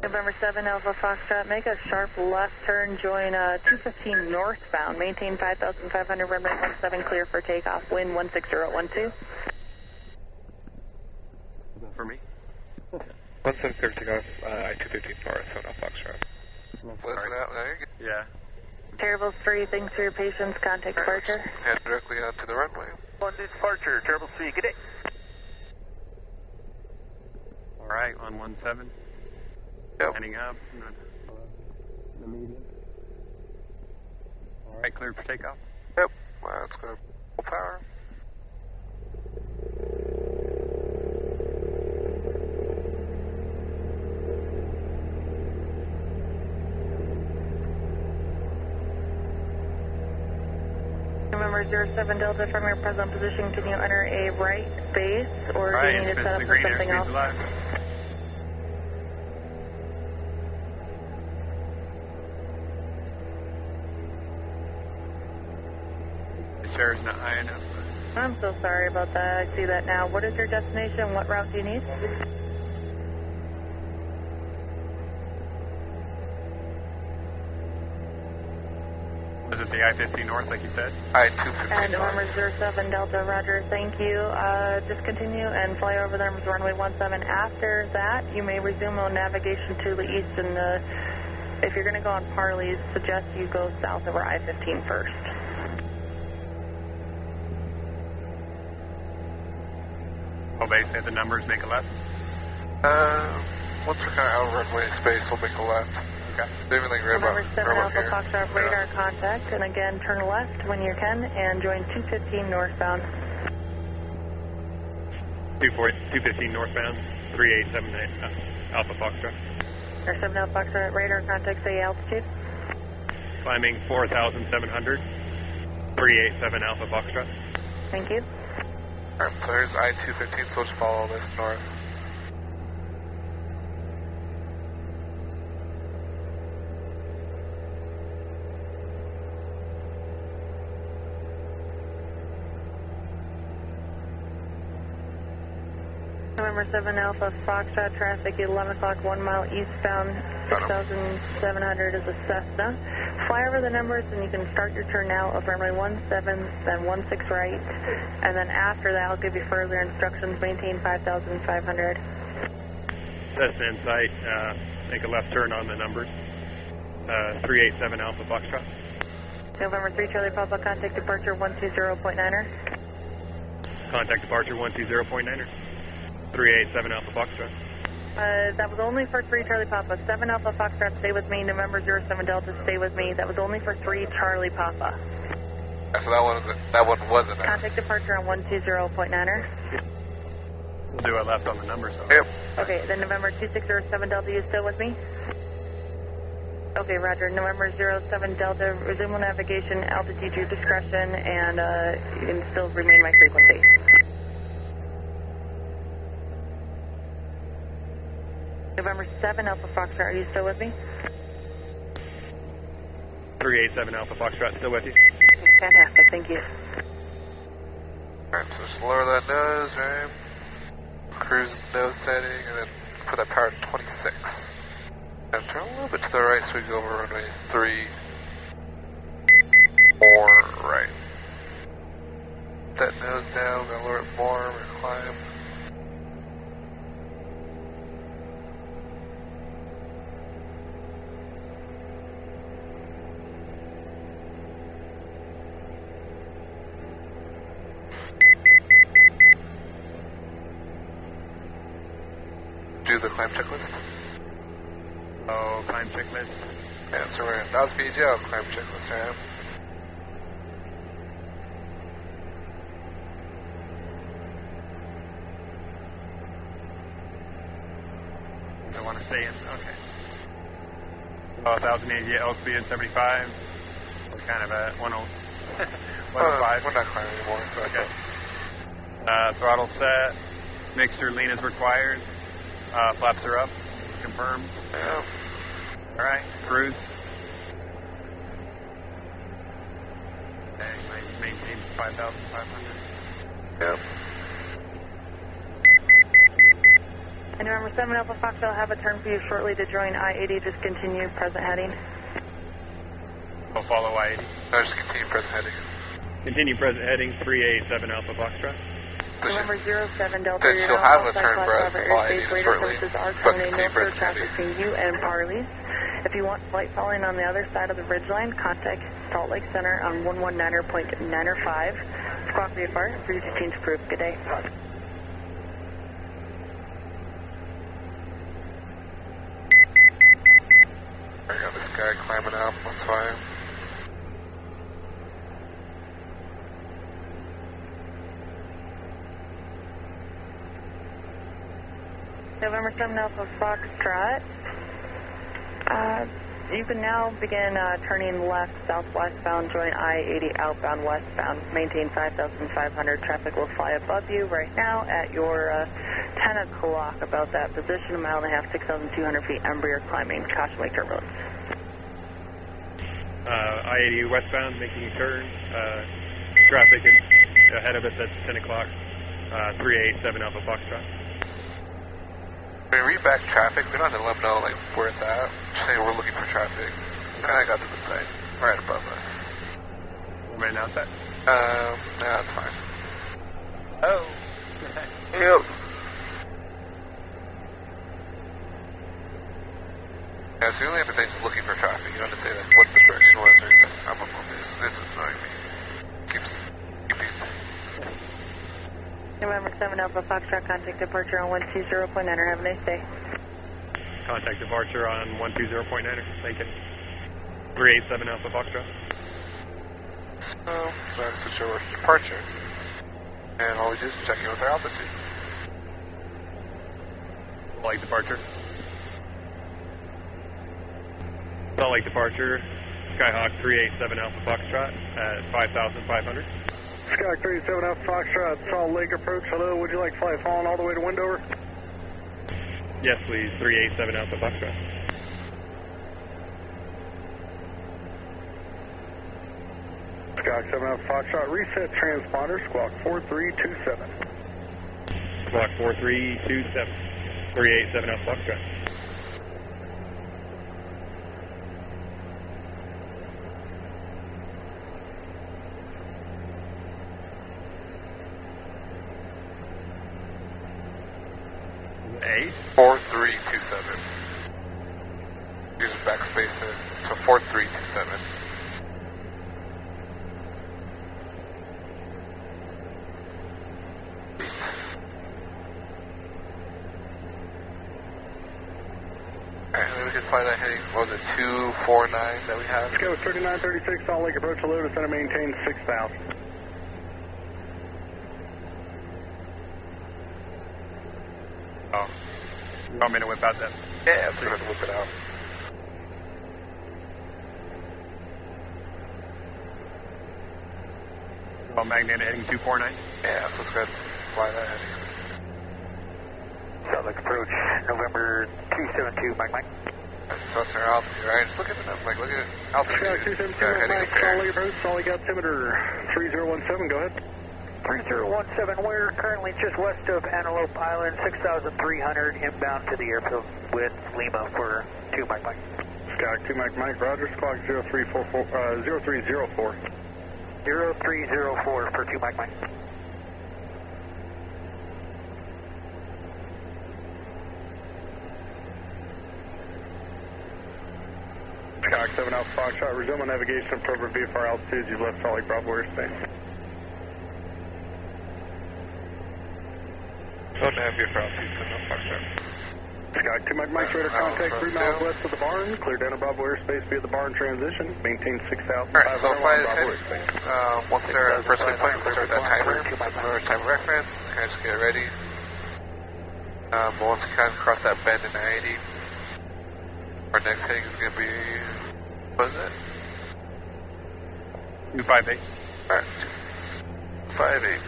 November 7 Alpha Foxtrot, make a sharp left turn, join 215 northbound, maintain 5,500, runway 17, clear for takeoff, wind 160 at 12. Is that for me? 17 clear to takeoff, I-215 north, 7 Alpha Foxtrot. Listen out, now you're good. Yeah. Terrible 3, thanks for your patience, contact departure. Head directly onto the runway. One departure, Terrible 3, good day. Alright, on 17. Yep. Heading up. The medium. Alright, clear for takeoff. Yep. Well, let's go full power. November 07 Delta, from your present position, can you enter a right base, or do you need to set up for something else? The chair's not high enough. I'm so sorry about that. I see that now. What is your destination? What route do you need? Was was it the I-15 North, like you said? I-215 November 07 Delta, roger, thank you. Just continue and fly over there with runway 17. After that, you may resume on navigation to the east, and if you're going to go on Parley's, suggest you go south over I-15 first. Oh, basically the numbers make a left? Once we're kind of out of runway space, we'll make a left. Okay. Everything right November about 7 Alpha here. Foxtrot radar contact, and again, turn left when you can, and join 215 northbound. 215 northbound, 3878 Alpha Foxtrot. Or 7 Alpha Foxtrot radar contact, say altitude. Climbing 4,700, 387 Alpha Foxtrot. Thank you. Alright, so here's I-215, so let's follow this north. November 7 Alpha Foxtrot, traffic 11 o'clock, 1 mile eastbound, 6,700 is a Cessna. Fly over the numbers and you can start your turn now of runway 17, then 16 right, and then after that I'll give you further instructions. Maintain 5,500. Cessna in sight, make a left turn on the numbers, 387 Alpha Foxtrot. November 3 Charlie Papa, contact departure 120.9er. Contact departure 120.9er. 387 Alpha Foxtrot. That was only for 3 Charlie Papa. 7 Alpha Foxtrot, stay with me. November 07 Delta, stay with me. That was only for 3 Charlie Papa. Yeah, so that one wasn't. Contact departure on 120.9er. We'll do a left on the numbers. So. Yep. Okay, then November 2607 Delta, you still with me? Okay, roger. November 07 Delta, resume navigation, altitude your discretion, and you can still remain my frequency. November 7 Alpha Foxtrot, are you still with me? 387 Alpha Foxtrot, still with you? Fantastic, thank you. Alright, so just lower that nose, right? Cruise nose setting, and then put that power at 26. And turn a little bit to the right so we go over runways 3, 4, right. That nose down, we're gonna lower it more, we're gonna climb. Do the climb checklist. Oh, climb checklist. Yeah, so we're in VGL climb checklist, right? I want to stay in. Okay. 1,080 L speed and 75. We're kind of at 105. We're not climbing anymore, so okay. Throttle set. Mixture lean is required. Flaps are up. Confirmed. Yeah. All right. Cruise. Okay. Maintain 5,500. Yep. And November 7 Alpha Fox, I'll have a turn for you shortly to join I-80. Just continue present heading. I'll follow I-80. No, just continue present heading. Continue present heading. 387 Alpha Foxtrot. November 07 Delta, then she'll have a turn for us to fly shortly, but continue present heading. Between you and Parley's. If you want flight following on the other side of the ridgeline, contact Salt Lake Center on 119.905. Squawk VFR, 315 approved. Good day. I got this guy climbing up, that's fine. November 7 Alpha Foxtrot. You can now begin turning left southwestbound, join I-80 outbound westbound. Maintain 5,500. Traffic will fly above you right now at your 10 o'clock, about that position, 1.5 miles, 6,200 feet, Embraer climbing, caution wake turbulence. I-80 westbound, making a turn. Traffic is ahead of us at 10 o'clock. 387 Alpha Foxtrot. When we read back traffic, we don't have to let them know like where it's at. Just say we're looking for traffic. I got to the site, right above us. Want me to announce that? No, that's fine. Oh. Yep. Yeah, so you only have to say just looking for traffic. You don't have to say like what the direction was or anything. I'm on this. This is annoying me. Keeps keeping. November 7 Alpha Foxtrot, contact departure on 120.9. Have a nice day. Contact departure on 120.9. Thank you. 387 Alpha Foxtrot. So I have to switch over to departure. And all we do is check in with our altitude. Salt Lake departure. Salt Lake departure. Skyhawk 387 Alpha Foxtrot at 5,500. Skyhawk 387 Alpha Foxtrot, Salt Lake approach. Hello, would you like to fly falling all the way to Wendover? Yes, please. 387 Alpha Foxtrot. Skyhawk 7 Alpha Foxtrot, reset transponder, squawk 4327. Squawk 4327. 387 Alpha Foxtrot. Eight? 4327. Use backspace it. So 4327. Alright, then we can find that heading. What was it, 249 that we have? Let's go 3936 Salt Lake approach. Hello, descend and maintain 6,000. Oh. You want me to whip out that? Yeah, let's go ahead and whip it out. Oh, magnetic heading 249? Yeah, so let's go ahead and fly that heading. Salt Lake approach, November 272, Mike. So it's our altitude, right? Just look at the number, like, look at altitude. Skyhawk 272 Mike, Salt Lake approach, Salt Lake altimeter 3017, go ahead. 3017, we're currently just west of Antelope Island, 6,300 inbound to the airfield with Lima for 2 Mike. Skyhawk 2 Mike, Roger, squawk 0304. 0304 for 2 Mike. Skyhawk 7 Alpha Foxtrot, resume on navigation appropriate VFR altitudes. You've left Salt Lake Bravo airspace. Don't have VFR altitudes, no Foxtrot. Skyhawk 2 Mike, radar contact 3 miles west of the barn. Clear down to Bravo airspace via the barn transition. Maintain 6,500 Alright, so fly this Bravo heading. airspace. Once they're at first waypoint, we'll start that timer. Set another time reference. Kind of just get it ready. Once we kind of cross that bend in 90, our next heading is going to be, what is it? 258. Alright, 258.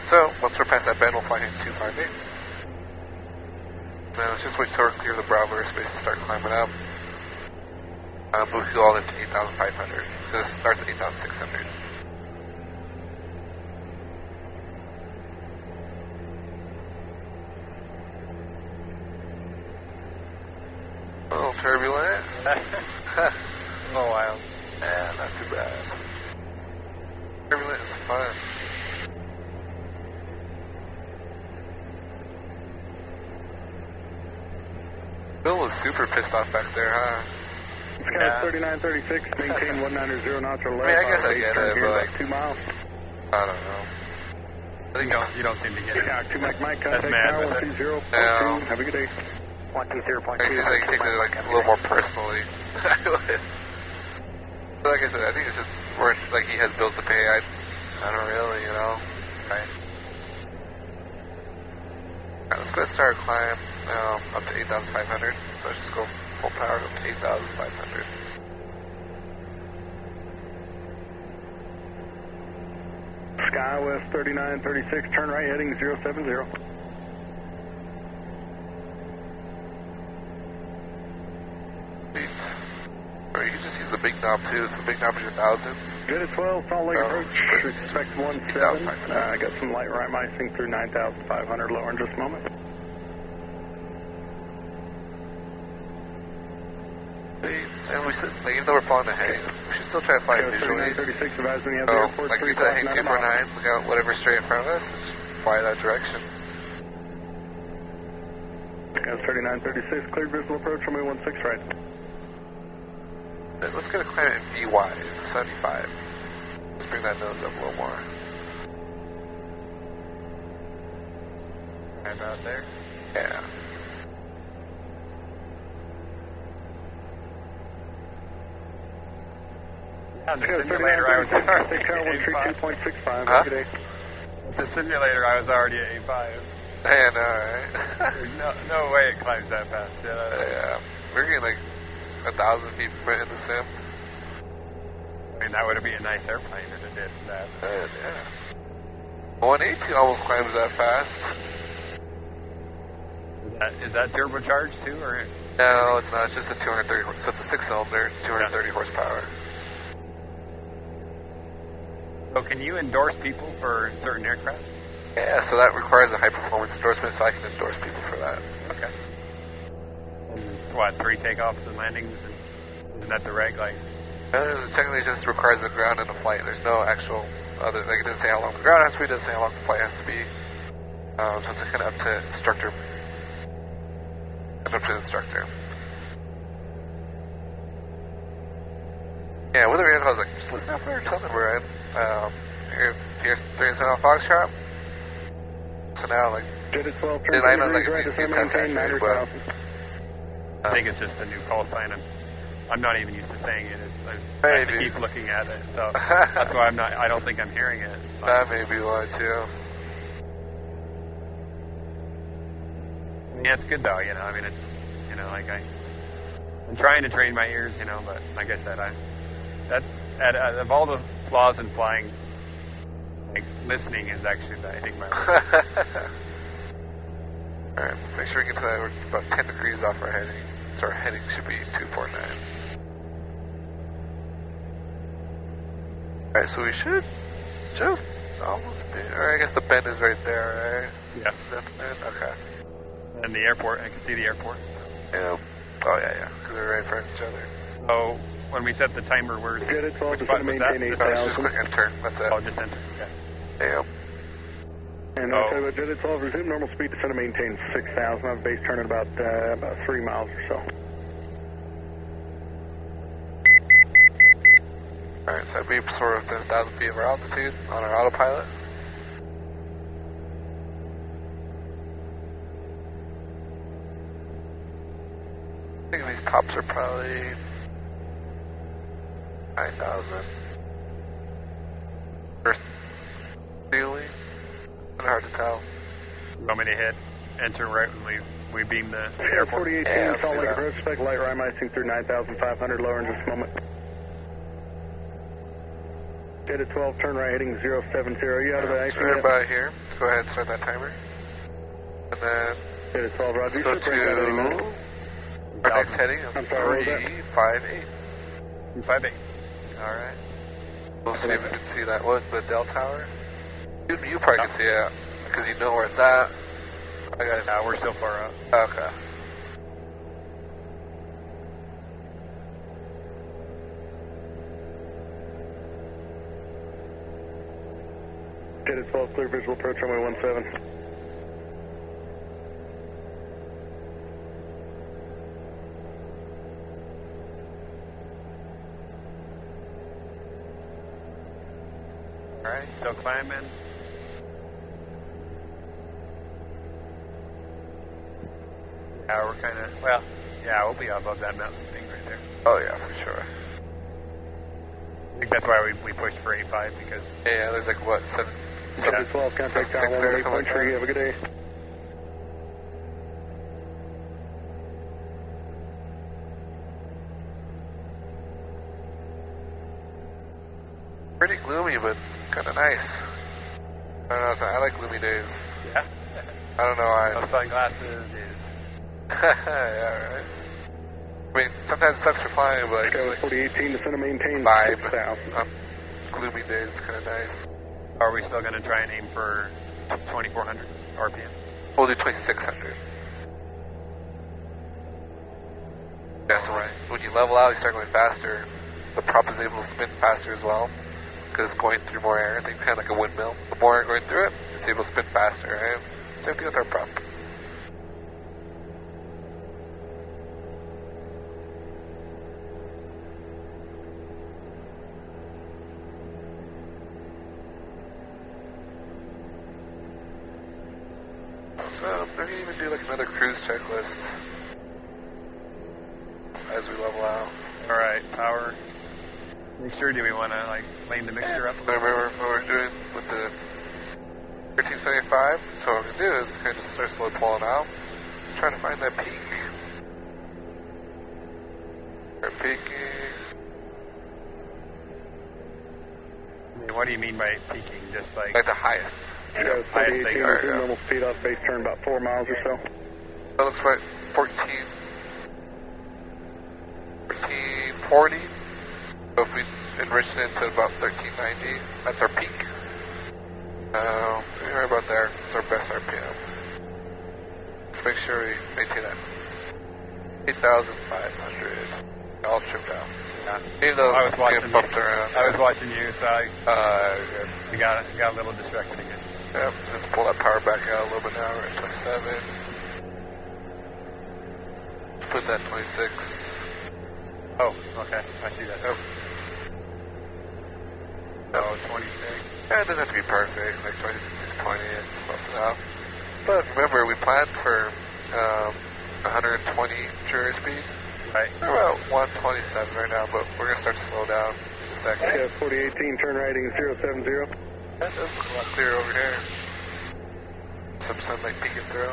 So, once we're past that bend, we'll fly in 258. Now, let's just wait till we're clear the Bravo airspace and start climbing up. But we can go all the way to 8,500. This starts at 8,600. A little turbulent. A little wild. Yeah, not too bad. Turbulent is fun. Bill was super pissed off back there, huh? Skyhawk 3936, maintain 190 knots or less. I mean, I guess I get it, but like, 2 miles. I don't know. I think You don't seem to get it. Skyhawk 2 Mike, contact mad, now, but 120.2. Yeah. Have a good day. 120.2. I think he takes it like a little more personally. But like I said, I think it's just where like he has bills to pay. I don't really, you know. Right. Alright, let's go ahead and start our climb up to 8,500. So let's just go full power up to 8,500. Skywest 3936, turn right heading 070. Or you can just use the big knob too. So the big knob is your thousands. Good at 12, Salt Lake approach. Expect 17. I got some light right icing through 9,500 lower in just a moment. And we still, like, even though we're following the heading, we should still try to fly it visually. 36 advise when you have So, the airport. like, get to hang 249, look out whatever's straight in front of us, and just fly that direction. Gas 3936, cleared visual approach, runway 16 right. Let's get a climb at VY, so 75. Let's bring that nose up a little more. Right about there? Yeah. On the simulator, I was already at 132.65. Huh? The simulator, I was already at 85. Yeah, no, right? There's no way it climbs that fast. Yeah. We're getting like 1,000 feet per minute in the sim. I mean, that would be a nice airplane if it did that. Yeah. 118 almost climbs that fast. Is that turbocharged too, or? No, it's not. It's just a 230 horse. So it's a 6-cylinder, 230 horsepower. So can you endorse people for certain aircraft? Yeah, so that requires a high-performance endorsement, so I can endorse people for that. Okay. And what, 3 takeoffs and landings? Isn't that the reg? Like, technically, it just requires a ground and a flight. There's no actual other. Like, it doesn't say how long the ground has to be. It doesn't say how long the flight has to be. So it's kind of up to instructor. Up to the instructor. Yeah, with the vehicle, I was like, just listen up there, tell them we're in. Here's 3 Foxtrot. So now, like, Did it 12, they line up like it's easy to test saturated, but I think it's just a new call sign. I'm not even used to saying it. I have to keep looking at it, so that's why I don't think I'm hearing it. That may be why, too. Yeah, it's good though, you know. I mean, it's, you know, like I'm trying to train my ears, you know, but like I said, that's of all the flaws in flying, like listening is actually, I think, my Alright, make sure we get to that. We're about 10 degrees off our heading. So our heading should be 249. Alright, so we should just almost be. Or I guess the bend is right there, right? Yeah. That's the bend? Okay. And the airport, I can see the airport. Yeah. Oh, yeah. Because they're right in front of each other. So when we set the timer, which button was that? Just click enter. That's it. Oh, just enter. Okay. Yeah. And I'll tell you what, Jet 12, resume normal speed, descend to maintain 6,000. I have a base turn at about 3 miles or so. Alright, so we sort of within 1,000 feet of our altitude on our autopilot. I think these tops are probably 9,000. Or ceiling. Kind of hard to tell. You want me to hit enter right when we beam the airport? 4018, Salt Lake approach, spec light rime icing through 9,500, lower in just a moment. Jet at 12, turn right heading 070. You out of the icing We're yet? about here. Let's go ahead and start that timer. And then Jet at 12, Roger. let's go to our next heading of 358. 358. Alright. We'll see if we can see that. What, the Dell Tower? You probably can see it, because you know where it's at. I got it. No, we're still far up. Okay. Jet at 12, clear visual approach, runway 17. Alright, still climbing. Yeah, we're kind of, well, yeah, we'll be above that mountain thing right there. Oh, yeah, for sure. I think that's why we pushed for 85, because... Yeah, there's like, what, 7... Jet at 12, contact tower 118.3, have a good day. Pretty gloomy, but kind of nice. I don't know, I like gloomy days. Yeah. I don't know why. No sunglasses, dude. Yeah, right. I mean, sometimes it sucks for flying, but it's like 4018, descend to maintain vibe. 6,000. On gloomy days, it's kind of nice. Are we still going to try and aim for 2,400 RPM? We'll do 2,600. Yeah, so when you level out, you start going faster. The prop is able to spin faster as well, because it's going through more air. Think kind of like a windmill. The more air going through it, it's able to spin faster, right? Same thing with our prop. So maybe even do like another cruise checklist as we level out. All right, power. Make sure, do we want to like lane the mixture up? I remember what we're doing with the 1375. So what we're going to do is kind of just start slowly pulling out, trying to find that peak. Start peaking. I mean, what do you mean by peaking? Just like the highest. Yeah, 48 normal speed off base turn about 4 miles or so. That looks like 1440. So if we enrich it to about 1390, that's our peak. Right about there. It's our best RPM. Let's make sure we maintain that. 8,500. All trimmed out. Yeah. Even though I was watching bumped around. I was watching you, so I got a little distracted again. Yep, let's pull that power back out a little bit now. We're at 27. Put that 26. Oh, okay. I see that. Yep. Oh, 26. Yeah, it doesn't have to be perfect. Like 2620 is close enough. But remember, we planned for 120 jury speed. Right. We're about 127 right now, but we're going to start to slow down in a second. Yeah, 4018, turn rating 070. That does look a lot clearer over here. Some sunlight peeking through.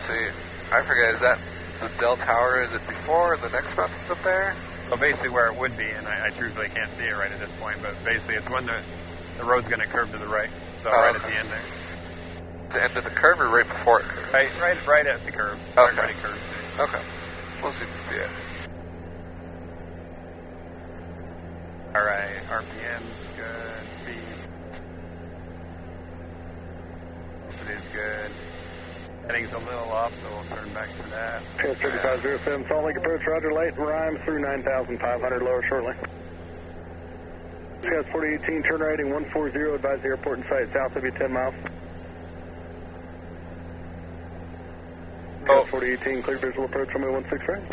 See, I forget, is that the Dell Tower? Is it before the next mountain's up there? Well, basically where it would be, and I truthfully can't see it right at this point, but basically it's when the road's going to curve to the right. So right at the end there. The end of the curve or right before it curves? Right at the curve. Okay. Right curve. Okay. We'll see if we can see it. Alright, RPM's good, speed. It is good. Heading's a little off, so we'll turn back to that. 3507, Salt Lake approach, roger, light, rhymes through 9,500, lower shortly. Scouts 4018, turn rating 140, advise the airport in sight, south of you 10 miles. Scouts 4018, clear visual approach, runway 16 right.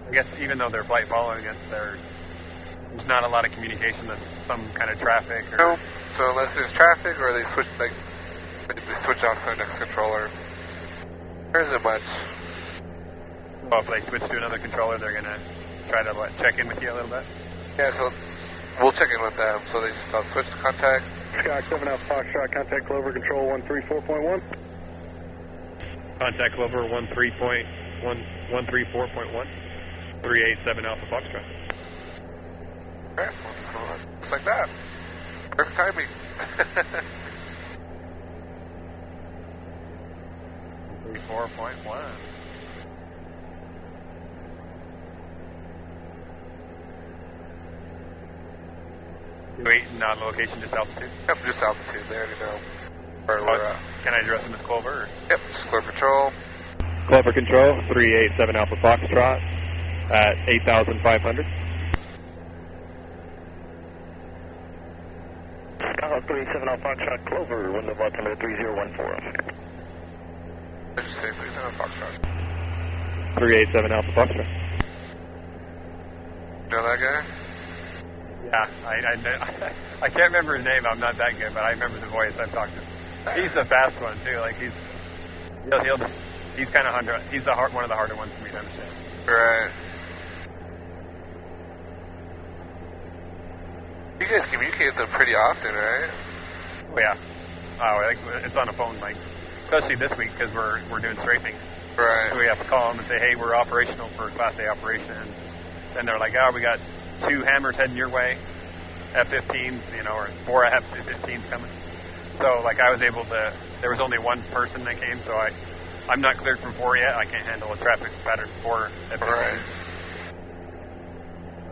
I guess even though they're flight following us, there's not a lot of communication with some kind of traffic. Or... No. So unless there's traffic or they switch off to their next controller, there isn't much. Well, if they switch to another controller, they're going to try to check in with you a little bit? Yeah, so we'll check in with them. So they just switch to contact. Sky 7 Alpha Foxtrot, contact Clover Control 134.1. Contact Clover 134.1. 387 Alpha Foxtrot. Okay, just like that. Perfect timing. 34.1. Waiting on location, just altitude? Yep, just altitude. They already know where we're at. Can I address them as Clover? Or? Yep, just Clover Control. Clover Control, 387 Alpha Foxtrot at 8,500. 37 Alpha Foxtrot, Clover, window altimeter 3014. I just say 37 Foxtrot. 387 Alpha Foxtrot. You know that guy? Yeah, I can't remember his name. I'm not that good, but I remember the voice. I've talked to him. He's the fast one too. Like he's kind of hard. He's one of the harder ones for me to understand. Right. You guys communicate with them pretty often, right? Oh yeah. Like it's on a phone, like especially this week because we're doing strafing. Right. So we have to call them and say, hey, we're operational for Class A operation. And they're like, we got 2 hammers heading your way, F-15s, or 4 F-15s coming. So, like, I was able to, there was only one person that came, so I'm not cleared from 4 yet. I can't handle a traffic pattern 4 F-15s. Right.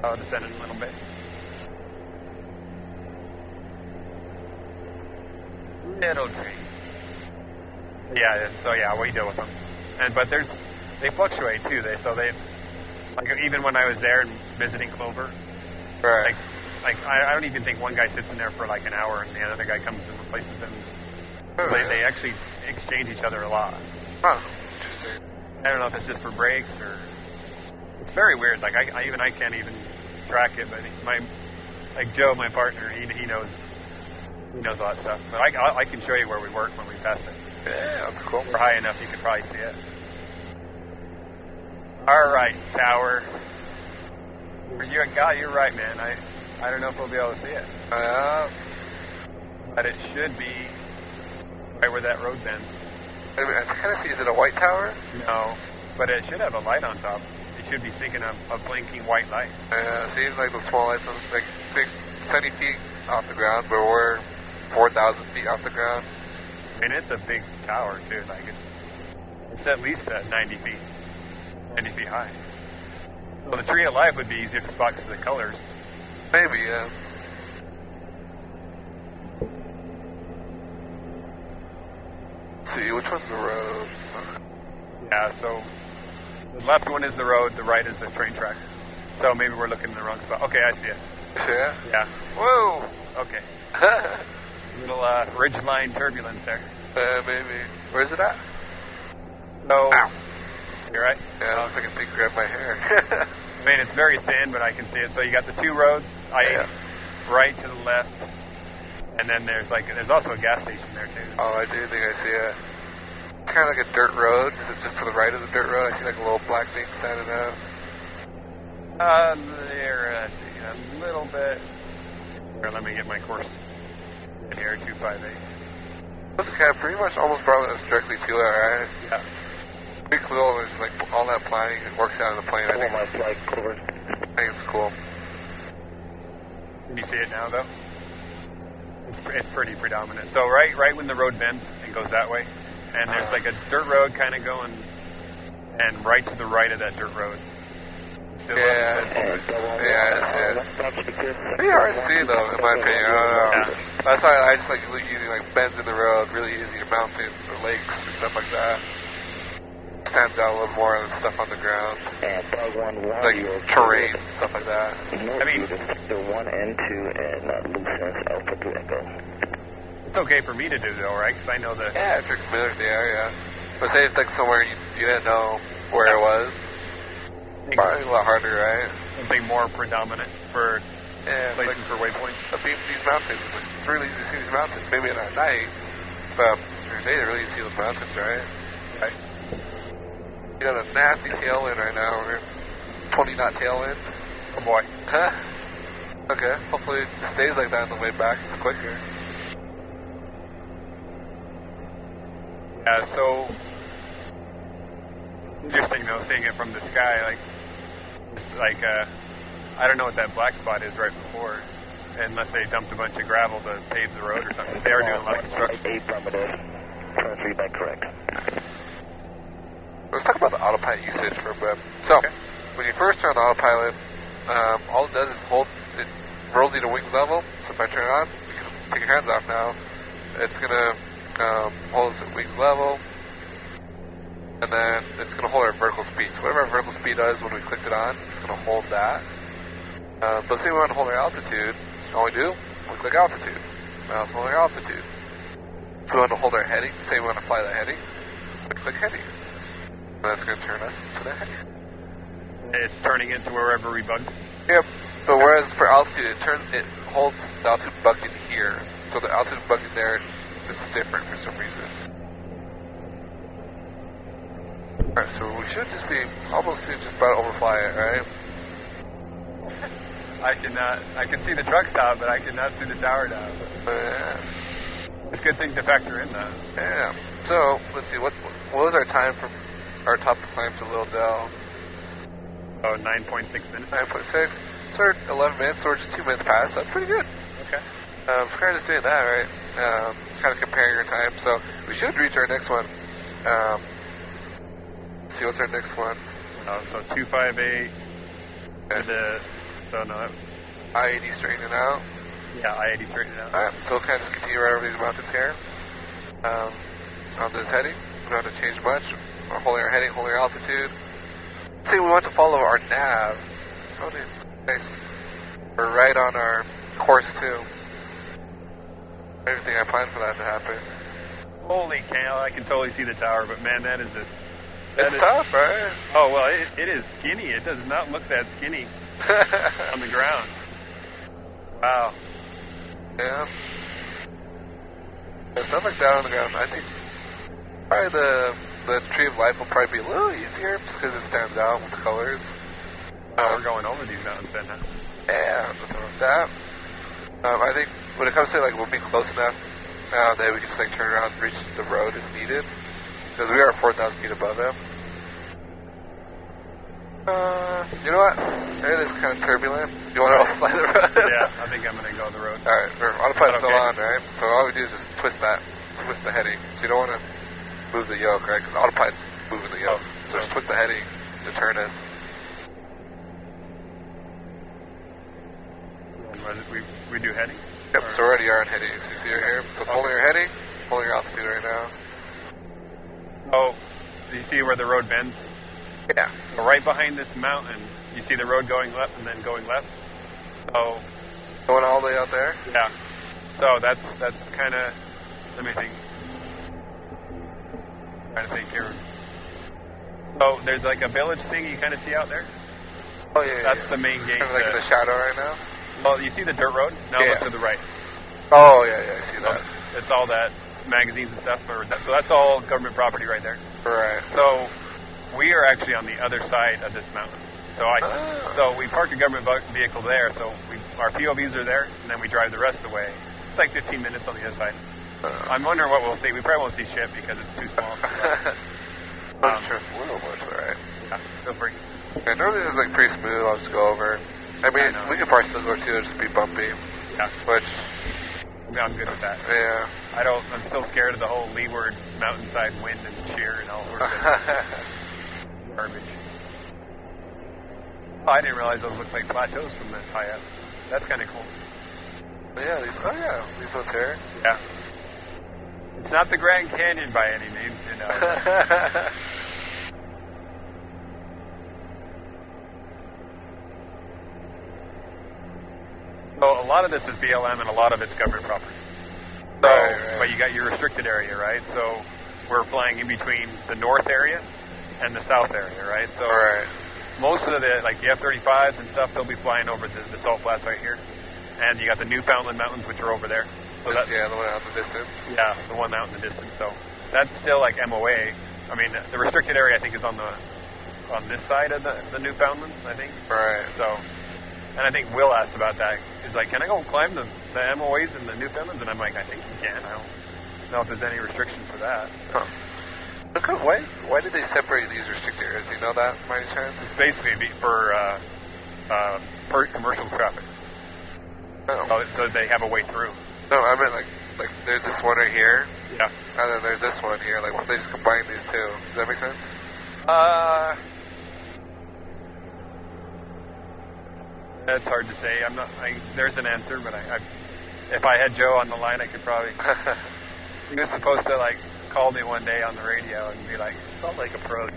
I'll descend it a little bit. little tree. Yeah, so yeah, we deal with them. But they fluctuate too. Like even when I was there and visiting Clover, right? Like I don't even think one guy sits in there for like an hour and the other guy comes and replaces them. They actually exchange each other a lot. Huh. Interesting. I don't know if it's just for breaks or it's very weird. Like I can't even track it, but like Joe, my partner, he knows all that stuff. But I can show you where we work when we pass it. Yeah, that's cool. We're high enough you can probably see it. All right, tower. You're right, man. I don't know if we'll be able to see it. But it should be right where that road bends. I kind of see. Is it a white tower? No, but it should have a light on top. It should be sinking a blinking white light. See, like the small lights on, like big 70 feet off the ground, but we're 4,000 feet off the ground. I mean, it's a big tower too. Like it's at least 90 feet high. So the tree of life would be easier to spot because of the colors. Maybe, yeah. Let's see, which one's the road? Yeah, so the left one is the road, the right is the train track. So maybe we're looking in the wrong spot. Okay, I see it. You see it? Yeah. Whoa! Okay. Little ridgeline turbulence there. Maybe. Where's it at? So, ow. You're right? Yeah, I don't think I can grab my hair. I mean, it's very thin, but I can see it. So you got the two roads, right to the left, and then there's also a gas station there too. Oh, I do think I see it. It's kind of like a dirt road. Is it just to the right of the dirt road? I see like a little black thing standing out. There, a little bit. Here, let me get my course. Here, 258. Those are pretty much almost brought us directly to it, right? Yeah. Pretty cool. It's like all that planning, it works out in the plane. I think. My flight cover. I think it's cool. Can you see it now, though? It's pretty predominant. So right when the road bends and goes that way, and there's like a dirt road kind of going, and right to the right of that dirt road. Yeah, it's pretty hard to see though, in my opinion. I don't know. Yeah. That's why I just like using like bends in the road, really easy, or mountains or lakes or stuff like that. Stands out a little more than stuff on the ground. Like terrain, stuff like that. I mean, the 1 and 2 and Lucen's Alpha to Echo. It's okay for me to do though, right? Because I know the. Yeah, if you're familiar with the area. But say it's like somewhere you didn't know where it was. Probably a lot harder, right? Something more predominant for places for waypoints. These mountains, it's really easy to see these mountains. Maybe at night, but during the day, they really see those mountains, right? Right. You got a nasty tailwind right now. We're 20 knot tailwind. Oh boy. Huh? Okay. Hopefully it stays like that on the way back. It's quicker. Yeah. So interesting though, seeing it from the sky, I don't know what that black spot is right before, unless they dumped a bunch of gravel to pave the road or something. They are doing a lot of construction. Affirmative. Turn 3 back correct. Let's talk about the autopilot usage for a bit. So, when you first turn on autopilot, all it does is it rolls you to wings level. So if I turn it on, you can take your hands off now. It's going to hold us at wings level. And then it's going to hold our vertical speed. So whatever our vertical speed does when we clicked it on, it's going to hold that. But say we want to hold our altitude, all we do, we click altitude. Now it's holding our altitude. If we want to hold our heading, say we want to fly that heading, we click heading. And that's going to turn us to the heading. It's turning into wherever we bug. Yep. But whereas for altitude, it holds the altitude bucket here. So the altitude bucket there, it's different for some reason. Alright, so we should just be almost just about to overfly it, right? I can see the truck stop, but I cannot see the tower now. Yeah. It's a good thing to factor in though. Yeah. So, let's see, what was our time from our top climb to Little Dell? Oh, 9.6 minutes. 9.6. So we're 11 minutes, so we're just 2 minutes past. That's pretty good. Okay. We're kind of just doing that, right? Kind of comparing our time. So we should reach our next one. Let's see, what's our next one? So 258. Okay. I-80 straightening out. Yeah, I-80 straightening out. Alright, so we'll kind of just continue right over these mountains here. on this heading. We don't have to change much. We're holding our heading, holding our altitude. Let's see, we want to follow our nav. Oh, nice. We're right on our course, too. Everything I planned for that to happen. Holy cow, I can totally see the tower, but man, that is just... It's tough, right? Oh, well, it is skinny. It does not look that skinny on the ground. Wow. Yeah. There's stuff like that on the ground. I think probably the Tree of Life will probably be a little easier just because it stands out with the colors. We're going over these mountains then, huh? Yeah, nothing with that. I think when it comes to like we'll be close enough now that we can just like turn around and reach the road if needed. Because we are 4,000 feet above them. You know what? It is kind of turbulent. You want to fly the road? Yeah, I think I'm going to go the road. Alright, autopilot's still on, right? So all we do is just twist the heading. So you don't want to move the yoke, right? Because autopilot's moving the yoke. So just twist the heading to turn us. We do heading? Yep, so we already are on heading. So you see right here? So it's holding your heading, holding your altitude right now. Oh, do you see where the road bends? Yeah. So right behind this mountain, you see the road going left and then going left. So going all the way out there? Yeah. So that's kind of, let me think. Trying to think here. So there's like a village thing you kind of see out there. Oh yeah. That's the main gate. Kind of like in the shadow right now. Well, you see the dirt road? Now look to the right. Oh yeah, I see that. It's all that magazines and stuff. So that's all government property right there. Right. So we are actually on the other side of this mountain. So we parked a government vehicle there. So our POVs are there, and then we drive the rest of the way. It's like 15 minutes on the other side. I'm wondering what we'll see. We probably won't see shit because it's too small. I'm sure it's a little much, right? Yeah, feel free. And normally it's like pretty smooth. I'll just go over. I mean, we could probably still go too. It'll just be bumpy. Yeah. Which. Yeah, I'm good with that. Yeah. I'm still scared of the whole leeward mountainside wind and shear and all sorts of garbage. Oh, I didn't realize those look like plateaus from this high up. That's kind of cool. Yeah, these ones here. Yeah. It's not the Grand Canyon by any means, you know. So a lot of this is BLM and a lot of it's government property. So, right. But you got your restricted area, right? So we're flying in between the north area and the south area, right? So most of the F-35s and stuff, they'll be flying over the salt flats right here. And you got the Newfoundland Mountains, which are over there. So that's, the one out in the distance. Yeah, the one out in the distance. So that's still like MOA. I mean, the restricted area, I think, is on this side of the Newfoundlands, I think. Right. So, and I think Will asked about that. He's like, can I go climb the MOAs in the Newfoundlands? And I'm like, I think you can. I don't know if there's any restriction for that. Huh. Why did they separate these restricted areas? Do you know that by any chance? It's basically for commercial traffic. Oh. So they have a way through. No, I meant like there's this one right here. Yeah. And then there's this one here. Like, what if they just combine these two? Does that make sense? That's hard to say. There's an answer, but if I had Joe on the line, I could probably. He was supposed to call me one day on the radio and be like, Salt Lake approach,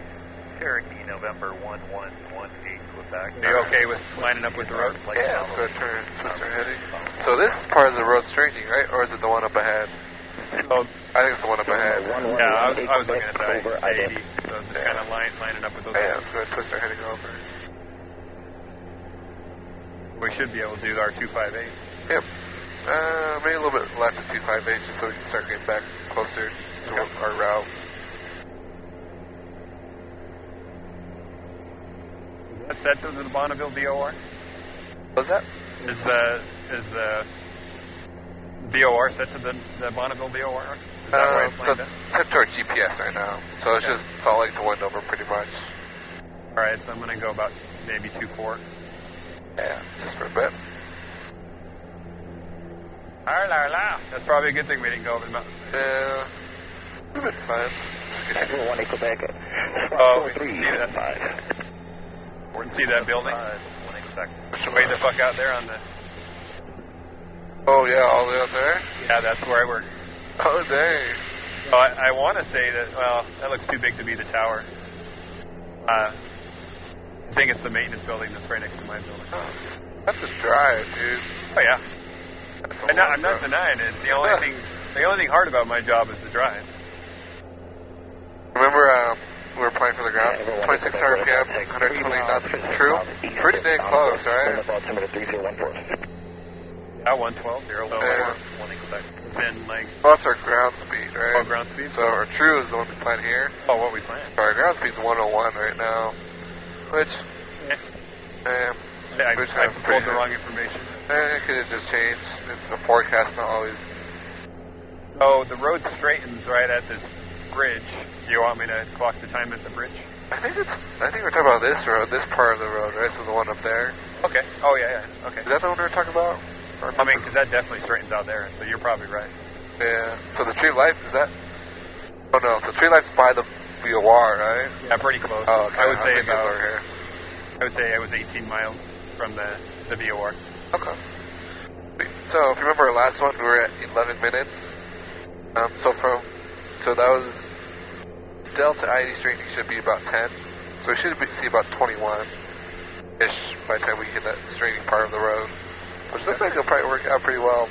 Cherokee, November 1118, Quebec. Are you okay with lining up with the road? Yeah, let's go turn, twist our heading. So this part of the road straightening, right? Or is it the one up ahead? So, I think it's the one up ahead. Yeah, I was looking at that. 80, so just kind of lining up with those. Yeah, let's go ahead and twist our heading over. We should be able to do our 258. Yep. Maybe a little bit left of 258 just so we can start getting back closer to our route. Is that set to the Bonneville VOR? What's that? Is the VOR set to the Bonneville VOR? Is that why it's lined up? It's set to our GPS right now. So it's just Salt Lake to Wendover pretty much. Alright, so I'm going to go about maybe 2-4. Yeah, just for a bit. That's probably a good thing we didn't go over the mountain. Yeah. It's been fun. One Quebec. Oh, we see that. See that building? Way the fuck out there on the... Oh, yeah, all the way out there? Yeah, that's where I work. Oh, dang. So I want to say that, well, that looks too big to be the tower. I think it's the maintenance building that's right next to my building. That's a drive, dude. Oh, yeah. I'm not denying it. The only thing hard about my job is the drive. Remember, we were playing for the ground, 2600 RPM, 120 knots true. Pretty dang close, right? Yeah, 112, 0, within like... Well, that's our ground speed, right? Oh, ground speed? So our true is the one we plan here. Oh, what we plan? Our ground speed's 101 right now, which... I pulled the wrong information. It could have just changed. It's a forecast, not always... Oh, the road straightens right at this bridge. Do you want me to clock the time at the bridge? I think we're talking about this road, this part of the road, right? So the one up there. Okay. Oh, yeah. Okay. Is that the one we were talking about? I mean, because that definitely straightens out there, so you're probably right. Yeah. So the tree light, is that... Oh, no. So the tree light's by the VOR, right? Yeah, pretty close. Oh, okay. I would say about over here. I would say it was 18 miles from the VOR. Okay. So if you remember our last one, we were at 11 minutes. So that was Delta ID straightening should be about 10. So we should see about 21-ish by the time we hit that straightening part of the road, which looks like it'll probably work out pretty well.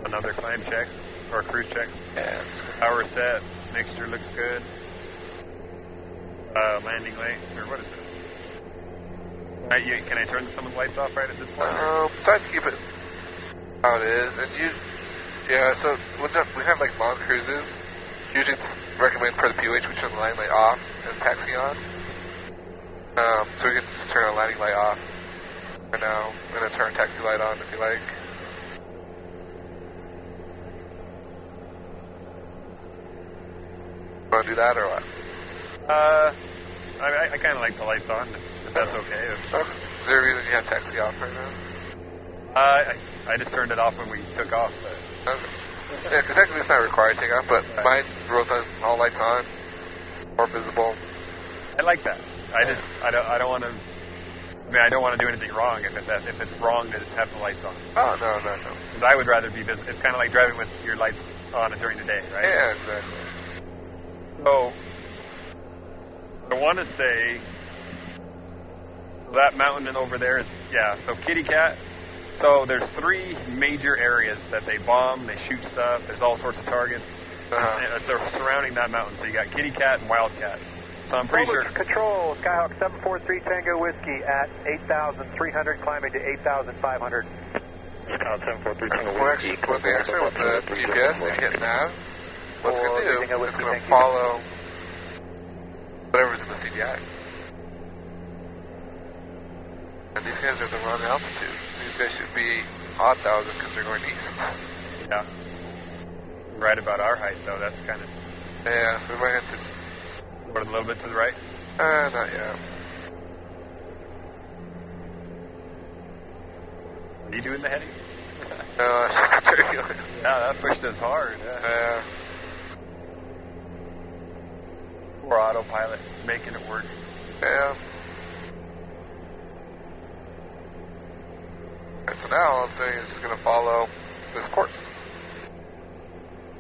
Another climb check or cruise check. Yeah. Power set. Mixture looks good. Landing light, or what is it? Can I turn some of the lights off right at this point? Try to keep it how it is. And so when we have like long cruises, usually it's recommended for the POH we turn the landing light off and taxi on. So we can just turn our landing light off for now, and then turn taxi light on if you like. Want to do that or what? I kind of like the lights on, if that's okay. Is there a reason you have taxi off right now? I just turned it off when we took off. But... Okay. Yeah, because technically it's not required to take off, but mine road has all lights on, more visible. I like that. I don't want to. I mean, I don't want to do anything wrong if it's wrong to have the lights on. Oh no. Because I would rather be visible. It's kind of like driving with your lights on during the day, right? Yeah, exactly. So, I want to say that mountain over there is, so Kitty Cat. So there's 3 major areas that they bomb, they shoot stuff, there's all sorts of targets surrounding that mountain. So you got Kitty Cat and Wildcat. So I'm pretty sure... Control, Skyhawk 743 Tango Whiskey at 8,300, climbing to 8,500. Skyhawk 743 Tango Whiskey. With the GPS, and you hit nav, what's going to do? It's going to follow whatever's in the CDI. And these guys are the wrong altitude. These guys should be odd 1,000 because they're going east. Yeah. Right about our height, though. That's kind of... Yeah, so we might have to... Go a little bit to the right? Not yet. Are you doing the heading? No, it's just a turbulence. Yeah, that pushed us hard. Yeah. Poor autopilot, making it work. Yeah. And so now, let's say it's just going to follow this course.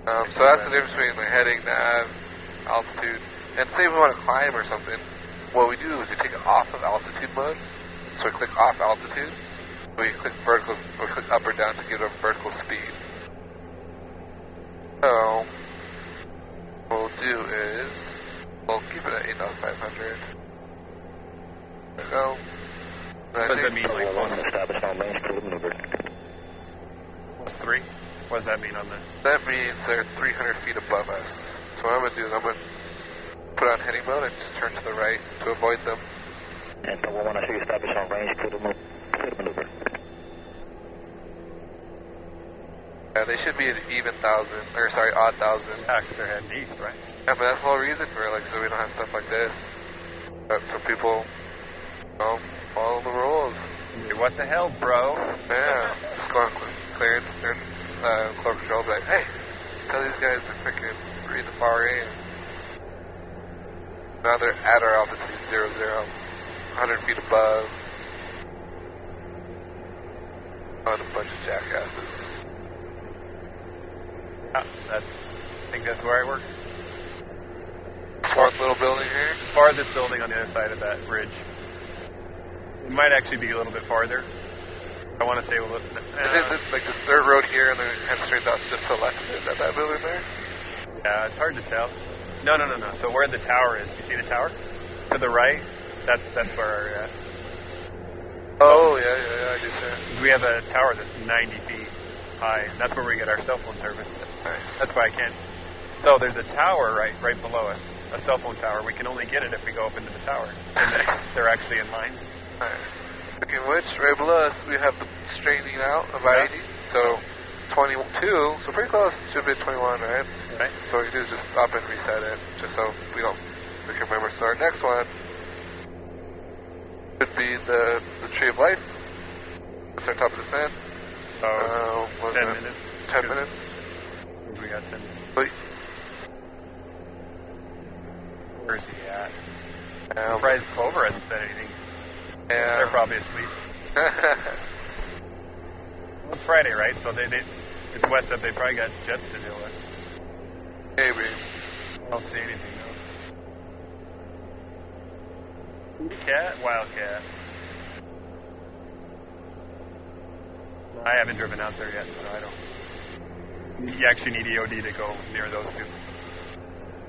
So that's the difference between the heading, nav, altitude. And say we want to climb or something, what we do is we take it off of altitude mode. So we click off altitude. We click vertical, or click up or down to get a vertical speed. So what we'll do is we'll keep it at 8,500. There we go. What does that mean, like plus 3? What does that mean on this? That means they're 300 feet above us. So what I'm going to do is I'm going to put on heading mode and just turn to the right to avoid them. And we want to see you establish on range, clear the maneuver. Yeah, they should be at even 1,000, or sorry, odd 1,000. Yeah, because they're heading east, right? Yeah, but that's the whole reason for it, like, so we don't have stuff like this. So people, follow the rules. Hey, what the hell, bro? Yeah, just go on clearance, turn cloak control, be like, hey, tell these guys to freaking read the FAR aim. Now they're at our altitude, 00, 100 feet above. On a bunch of jackasses. I think that's where I work. Fourth little building here. Farthest building on the other side of that bridge. It might actually be a little bit farther. I want to say, well, is it like this third road here and then it kind of straightens out just to the left of it? Is that building there? Yeah, it's hard to tell. No. So where the tower is, you see the tower? To the right, that's where we're at. Oh, yeah, I do see it. We have a tower that's 90 feet high, and that's where we get our cell phone service. Nice. That's why I can't. So there's a tower right below us, a cell phone tower. We can only get it if we go up into the tower. And they're actually in line. Nice. Speaking of which, right below us, we have the straightening out of I-80. So 22, so pretty close. Should be 21, right? Right. So what we do is just up and reset it, just so we can remember. So our next one should be the Tree of Life. That's our top of descent. So 10 minutes. 10 minutes. We got 10 minutes. Wait. Where's he at? I'm surprised Clover hasn't said anything. Yeah. They're probably asleep. Well, it's Friday, right? So it's west up. They probably got jets to deal with. Maybe. I don't see anything, though. Cat? Wildcat. I haven't driven out there yet, so I don't. You actually need EOD to go near those two.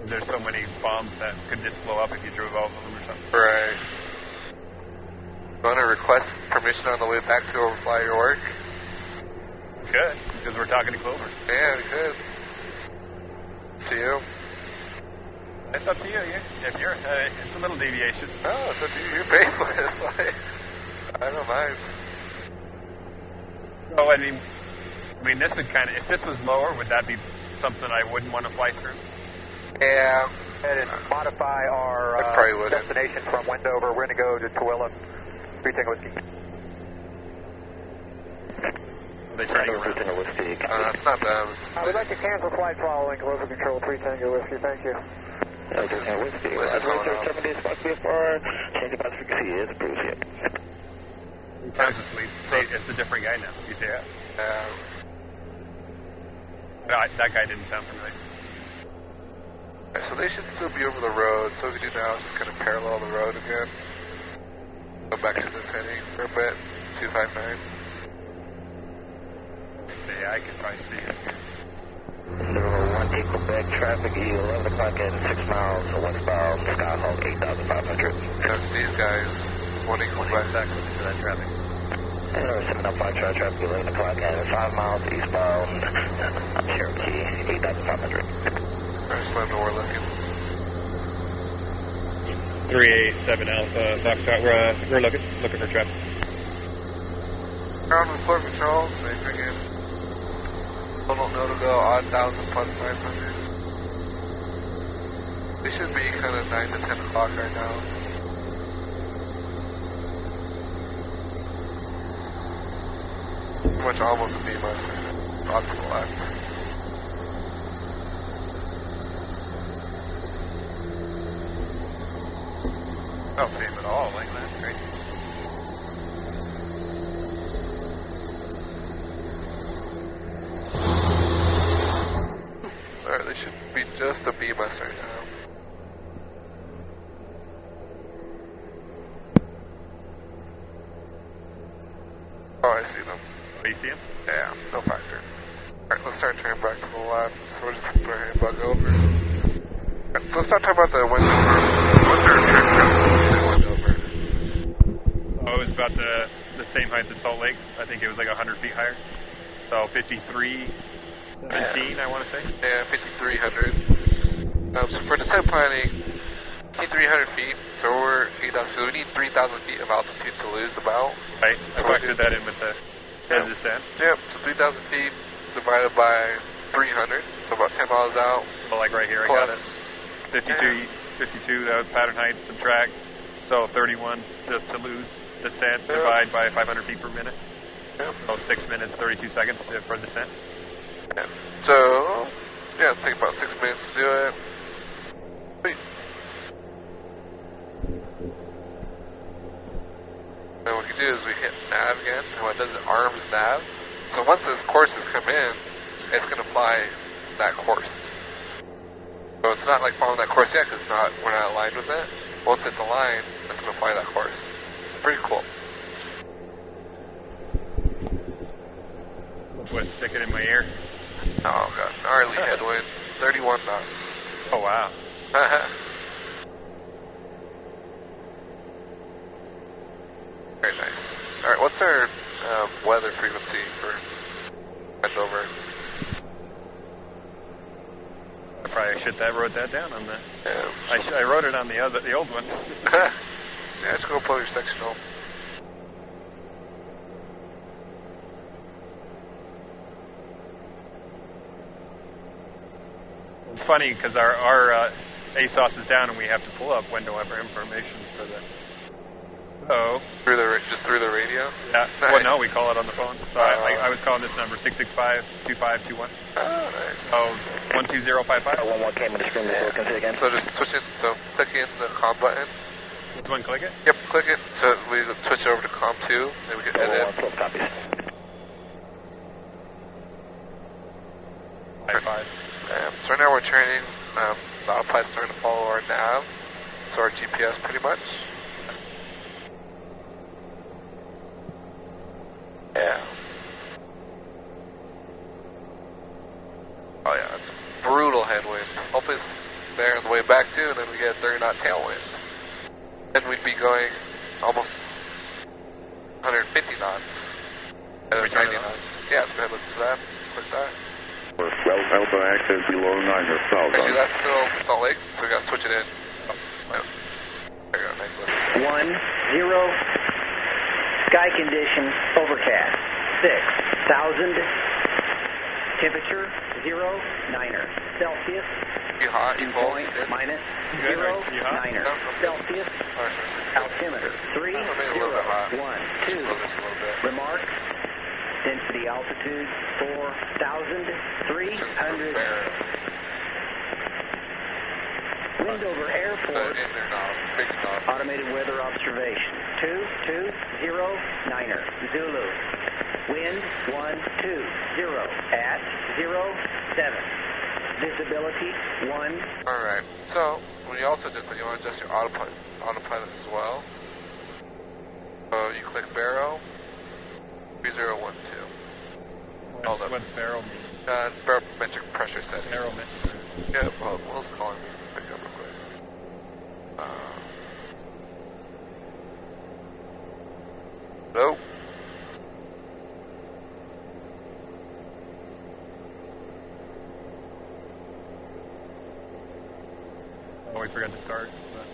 There's so many bombs that could just blow up if you drove all of them or something. Right. You want to request permission on the way back to overfly your work? Could, because we're talking to Clover. Yeah, we could. To you. It's up to you. If you're, it's a little deviation. No, it's up to you. You're paying for it. I don't mind. So I mean, this would kind of, if this was lower, would that be something I wouldn't want to fly through? Yeah. And modify our destination from Wendover. We're going to go to Tooele. 3 Tango Whiskey. They turning around. It's not them. I would like to cancel flight following Global Control 3 Tango Whiskey. Thank you. This is someone else. Change about the frequency is approved here. Sounds asleep. So it's a different guy now. You see that? That guy didn't sound familiar. So they should still be over the road. So what we do now is just kind of parallel the road again. Go back to this heading for a bit. 259. Yeah, I can probably see it. 01 Quebec traffic, 11 o'clock and 6 miles westbound, Skyhawk 8,500. These guys, 1 Quebec to that traffic. And 705 traffic, 11 o'clock and 5 miles eastbound, Cherokee 8,500. Alright, so I know we're looking. 387 Alpha Foxtrot, we're looking for traffic. Ground report control, they bring in total no to go, odd 1,000 plus 500. They should be kind of 9 to 10 o'clock right now. Pretty much almost a B minus right now. Off to the left. I don't see him at all, like that's crazy. Sorry, they should be just a B minus right now. Oh, I see them. Oh, you see him? Yeah, no factor. Alright, let's start turning back to the left. So we're just going to bug over. Right, so let's start talking about the Wendover. What's our turn Wendover? Oh, it was about the same height as Salt Lake. I think it was like 100 feet higher. So 5317, I want to say. Yeah, 5,300. So for descent planning, 5,300 feet. So we're 8,000. So we need 3,000 feet of altitude to lose about. Right. I factored that in with the descent. Yep. So 3,000 feet divided by 300. So about 10 miles out. So like right here, I got it. 52. That was pattern height. Subtract. So 31 just to lose descent. Divide by 500 feet per minute. Yep. So 6 minutes, 32 seconds for descent. Yeah. So, yeah, it'll take about 6 minutes to do it. Sweet. And what we can do is we hit nav again, and what it does is it arms nav. So once this course has come in, it's going to fly that course. So it's not like following that course yet, because we're not aligned with it. Once it's aligned, it's going to fly that course. It's pretty cool. What, stick it in my ear? Oh god, gnarly headwind, 31 knots. Oh wow. Very nice. Alright, what's our weather frequency for Wendover? I probably wrote that down on the... Yeah, I wrote it on the old one. Yeah, just go pull your sectional. It's funny because our ASOS is down and we have to pull up Wendover information for the... So... Just through the radio? Yeah. Nice. Well, no, we call it on the phone. So I was calling this number 665-2521. Oh, nice. So 12055. 11 came in the screen before again. So just switch it, so click in the COM button. Which one, click it? Yep, click it. So we switch over to COM 2, and we can edit. 12 copies. 55. So right now we're training, the autopilot's starting to follow our nav, so our GPS pretty much. Yeah. Oh yeah, it's brutal headwind. Hopefully it's there on the way back too, and then we get a 30-knot tailwind. Then we'd be going almost 150 knots. 90 knots. Yeah, let's go ahead and listen to that. Click that. Alpha access below 9 or south. Actually, that's still Salt Lake, so we gotta switch it in. Oh, there you go, nice listen. 1-0. Sky condition overcast. 6,000. Temperature 0-9er. Celsius. You hot? You cold? Minus Good. 0-9er. No. Celsius. Alright, Altimeter 3 maybe a little bit hot. 1 2. Close this a little bit. Remark. Density altitude 4,300. Wendover Airport. In there now. Big knob. Automated weather observation. 2-2-0-9er. Zulu. Wind 120 at 07. Visibility 1. Alright, so when you also just you want to adjust your autopilot as well. So you click Barrow 3012. Hold up. What's barrel mean? Barometric pressure setting. Barometric. Yeah, well, Will's calling me. Pick up real quick. Nope. Oh, we forgot to start. But...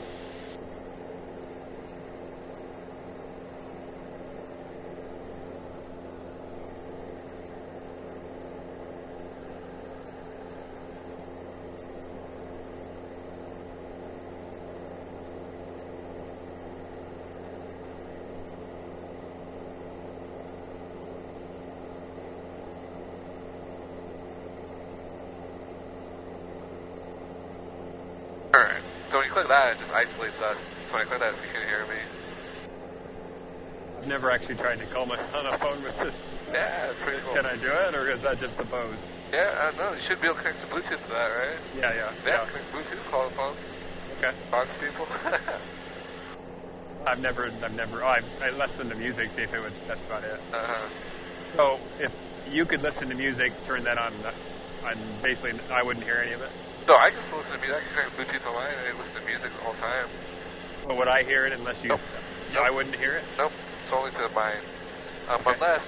Alright, so when you click that, it just isolates us. So when I click that, so you can hear me. I've never actually tried to call on a phone with this. Yeah, it's pretty cool. Can I do it, or is that just the pose? Yeah, no, you should be able to connect to Bluetooth to that, right? Yeah. Connect Bluetooth, call the phone. Okay. Talk to people. I listened to music, see if it would, that's about it. Uh-huh. So, if you could listen to music, turn that on, basically, I wouldn't hear any of it. No, I can still listen to music. I can connect Bluetooth on mine. I listen to music all the time. But would I hear it unless you... Nope. I wouldn't hear it? Nope. It's only to mine. Okay. Unless,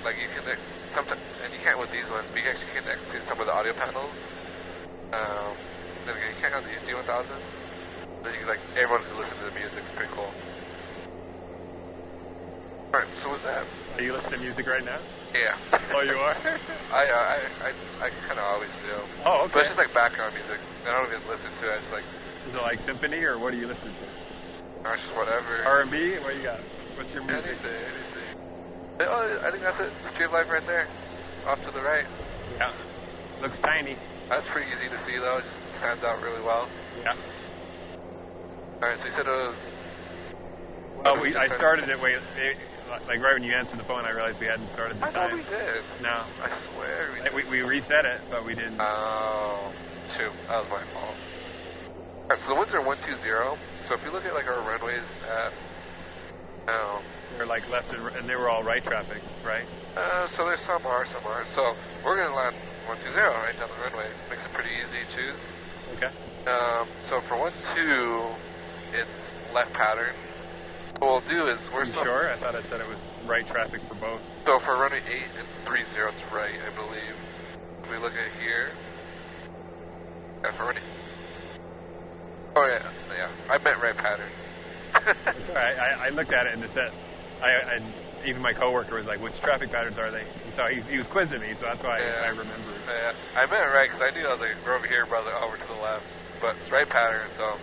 like, you can... Sometimes, and you can't with these ones, but you can actually connect to some of the audio panels. Then again, you can't on these D1000s. Then you can, like, everyone can listen to the music. It's pretty cool. Alright, so what's that? Are you listening to music right now? Yeah. Oh, you are? I kind of always do. Oh, okay. But it's just like background music. I don't even listen to it. I just like... Is it like symphony, or what do you listen to? Or just whatever. R&B? What you got? What's your music? Anything. Oh, I think that's it. Street light right there. Off to the right. Yeah. Looks tiny. That's pretty easy to see, though. It just stands out really well. Yeah. Alright, so you said it was Well, I started it like right when you answered the phone, I realized we hadn't started the I time. thought we did. No. I swear we reset it, but we didn't. Oh, shoot. That was my fault. Alright, so the winds are 120. So if you look at like our runways at... they're like left and they were all right traffic, right? So there's some are. So we're going to land 120 right down the runway. Makes it pretty easy to choose. Okay. So for 12, it's left pattern. What we'll do is we're sure? I thought it said it was right traffic for both. So for runway 8 and 30, it's right, I believe. If we look at here. Yeah, for runway... Oh yeah. I meant right pattern. I looked at it and it said, even my coworker was like, which traffic patterns are they? So he was quizzing me, so that's why I remember. Yeah, I meant right because I knew I was like, we're over here, brother, over to the left. But it's right pattern, so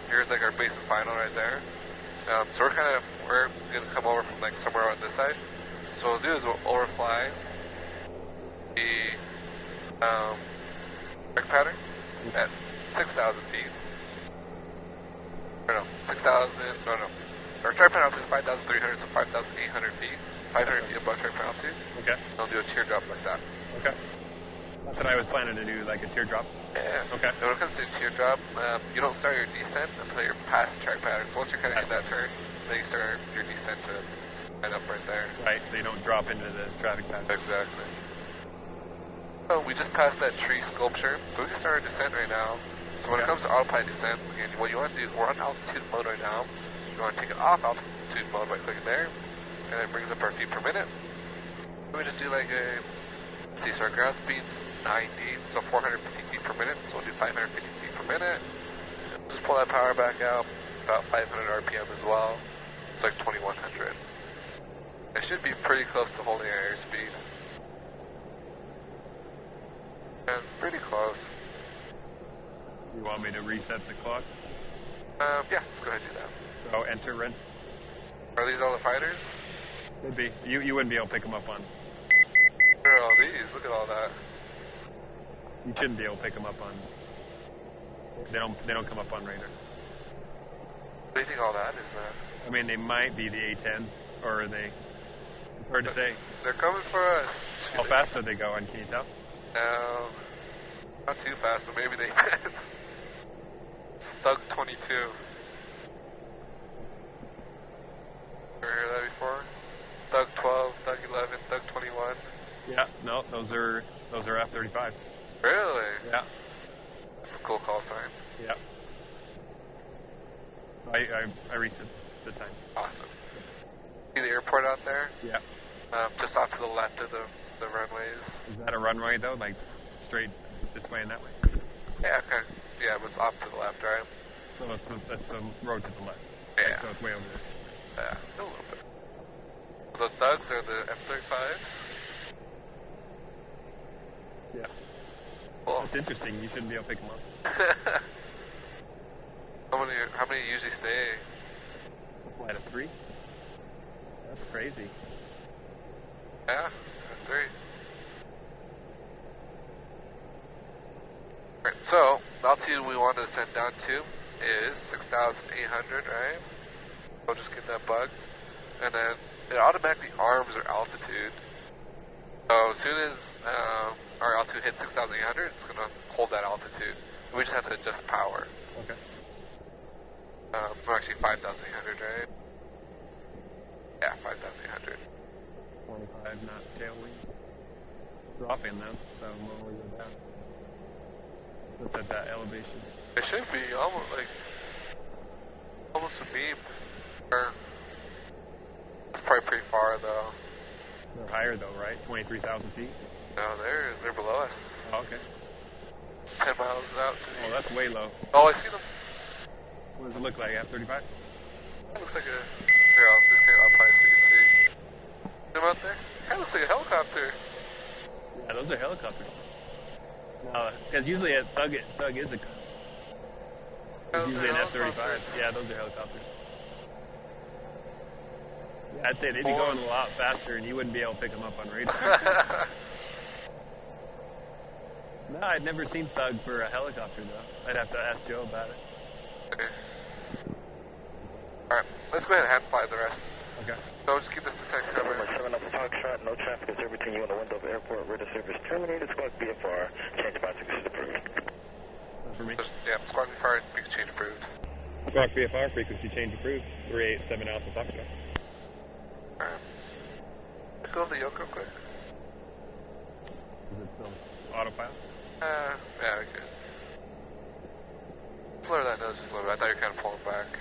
here's like our base and final right there. So we're going to come over from like somewhere on this side. So what we'll do is we'll overfly the track pattern at 6,000 feet. Or no, 6,000, no. Our track pattern altitude is 5,300, so 5,800 feet. 500 feet above track pattern altitude. Okay. And I'll do a teardrop like that. Okay. That's what I was planning to do, like a teardrop. Yeah. Okay. And when it comes to teardrop, you don't start your descent until you're past the track pattern. So once you're kind of in that turn, then you start your descent to line up right there. Right, so you don't drop into the traffic pattern. Exactly. So we just passed that tree sculpture, so we can start our descent right now. So when it comes to autopilot descent, again, what you want to do, we're on altitude mode right now. You want to take it off altitude mode by clicking there, and it brings up our feet per minute. So we just do like so our ground speed's 90, so 450 feet per minute, so we'll do 550 feet per minute. Just pull that power back out, about 500 RPM as well. It's like 2100. It should be pretty close to holding our airspeed. And pretty close. You want me to reset the clock? Yeah, let's go ahead and do that. So enter Ren. Are these all the fighters? Could be. You wouldn't be able to pick them up on. Where are all these? Look at all that. You shouldn't be able to pick them up on. They don't come up on radar. What do you think all that is then? I mean, they might be the A-10, or are they? It's hard to say. They're coming for us. How fast are they going? Can you tell? No, not too fast. So maybe they did. It's Thug 22. Ever heard that before? Thug 12, Thug 11, Thug 21. Yeah. No, those are F-35s. Really? Yeah. That's a cool call sign. Yeah. I reset the time. Awesome. See the airport out there? Yeah. Just off to the left of the runways. Is that a runway though? Like straight this way and that way? Yeah, okay. Yeah, but it's off to the left, right? So that's the road to the left. Yeah. Right, so it's way over there. Yeah, a little bit. The Thugs are the F-35s? Yeah. Cool. It's interesting. You shouldn't be able to pick them up. How many usually stay? Flight of 3? That's crazy. Yeah, 3. Alright, so the altitude we want to descend down to is 6,800, right? We'll just get that bugged. And then it automatically arms our altitude. So as soon as our altitude hits 6,800, it's going to hold that altitude. We just have to adjust power. Okay. We're actually 5,800, right? Yeah, 5,800. 25 knot tailwind. Dropping them, so when we go down. What's at that elevation? It should be almost a beam. Or it's probably pretty far though. They're higher though, right? 23,000 feet? No, they're below us. Oh, okay. 10 miles out to the Oh, that's way low. Oh, I see them. What does it look like? F-35? It looks like a... Here, I'll just get up high so you can see. Them out there? Kind of looks like a helicopter. Yeah, those are helicopters. No, because usually a Thug is a... It's usually an F-35. Yeah, those are helicopters. Yeah, I'd say they'd be going a lot faster and you wouldn't be able to pick them up on radar. No, I'd never seen Thug for a helicopter though. I'd have to ask Joe about it. Okay. Alright, let's go ahead and hand fly the rest. Okay. So just keep this descent covered. 7 Alpha Foxtrot, no traffic is over between you and the Wendover Airport. Radio service terminated. Squawk BFR. Change of frequency approved. For me. Yeah, squawk BFR, frequency change approved. Squawk BFR, frequency change approved. 387 Alpha Foxtrot. Alright. Let's go over the yoke real quick. Is it still autopilot? Yeah, we good. Let's lower that nose just a little bit. I thought you were kind of pulling back.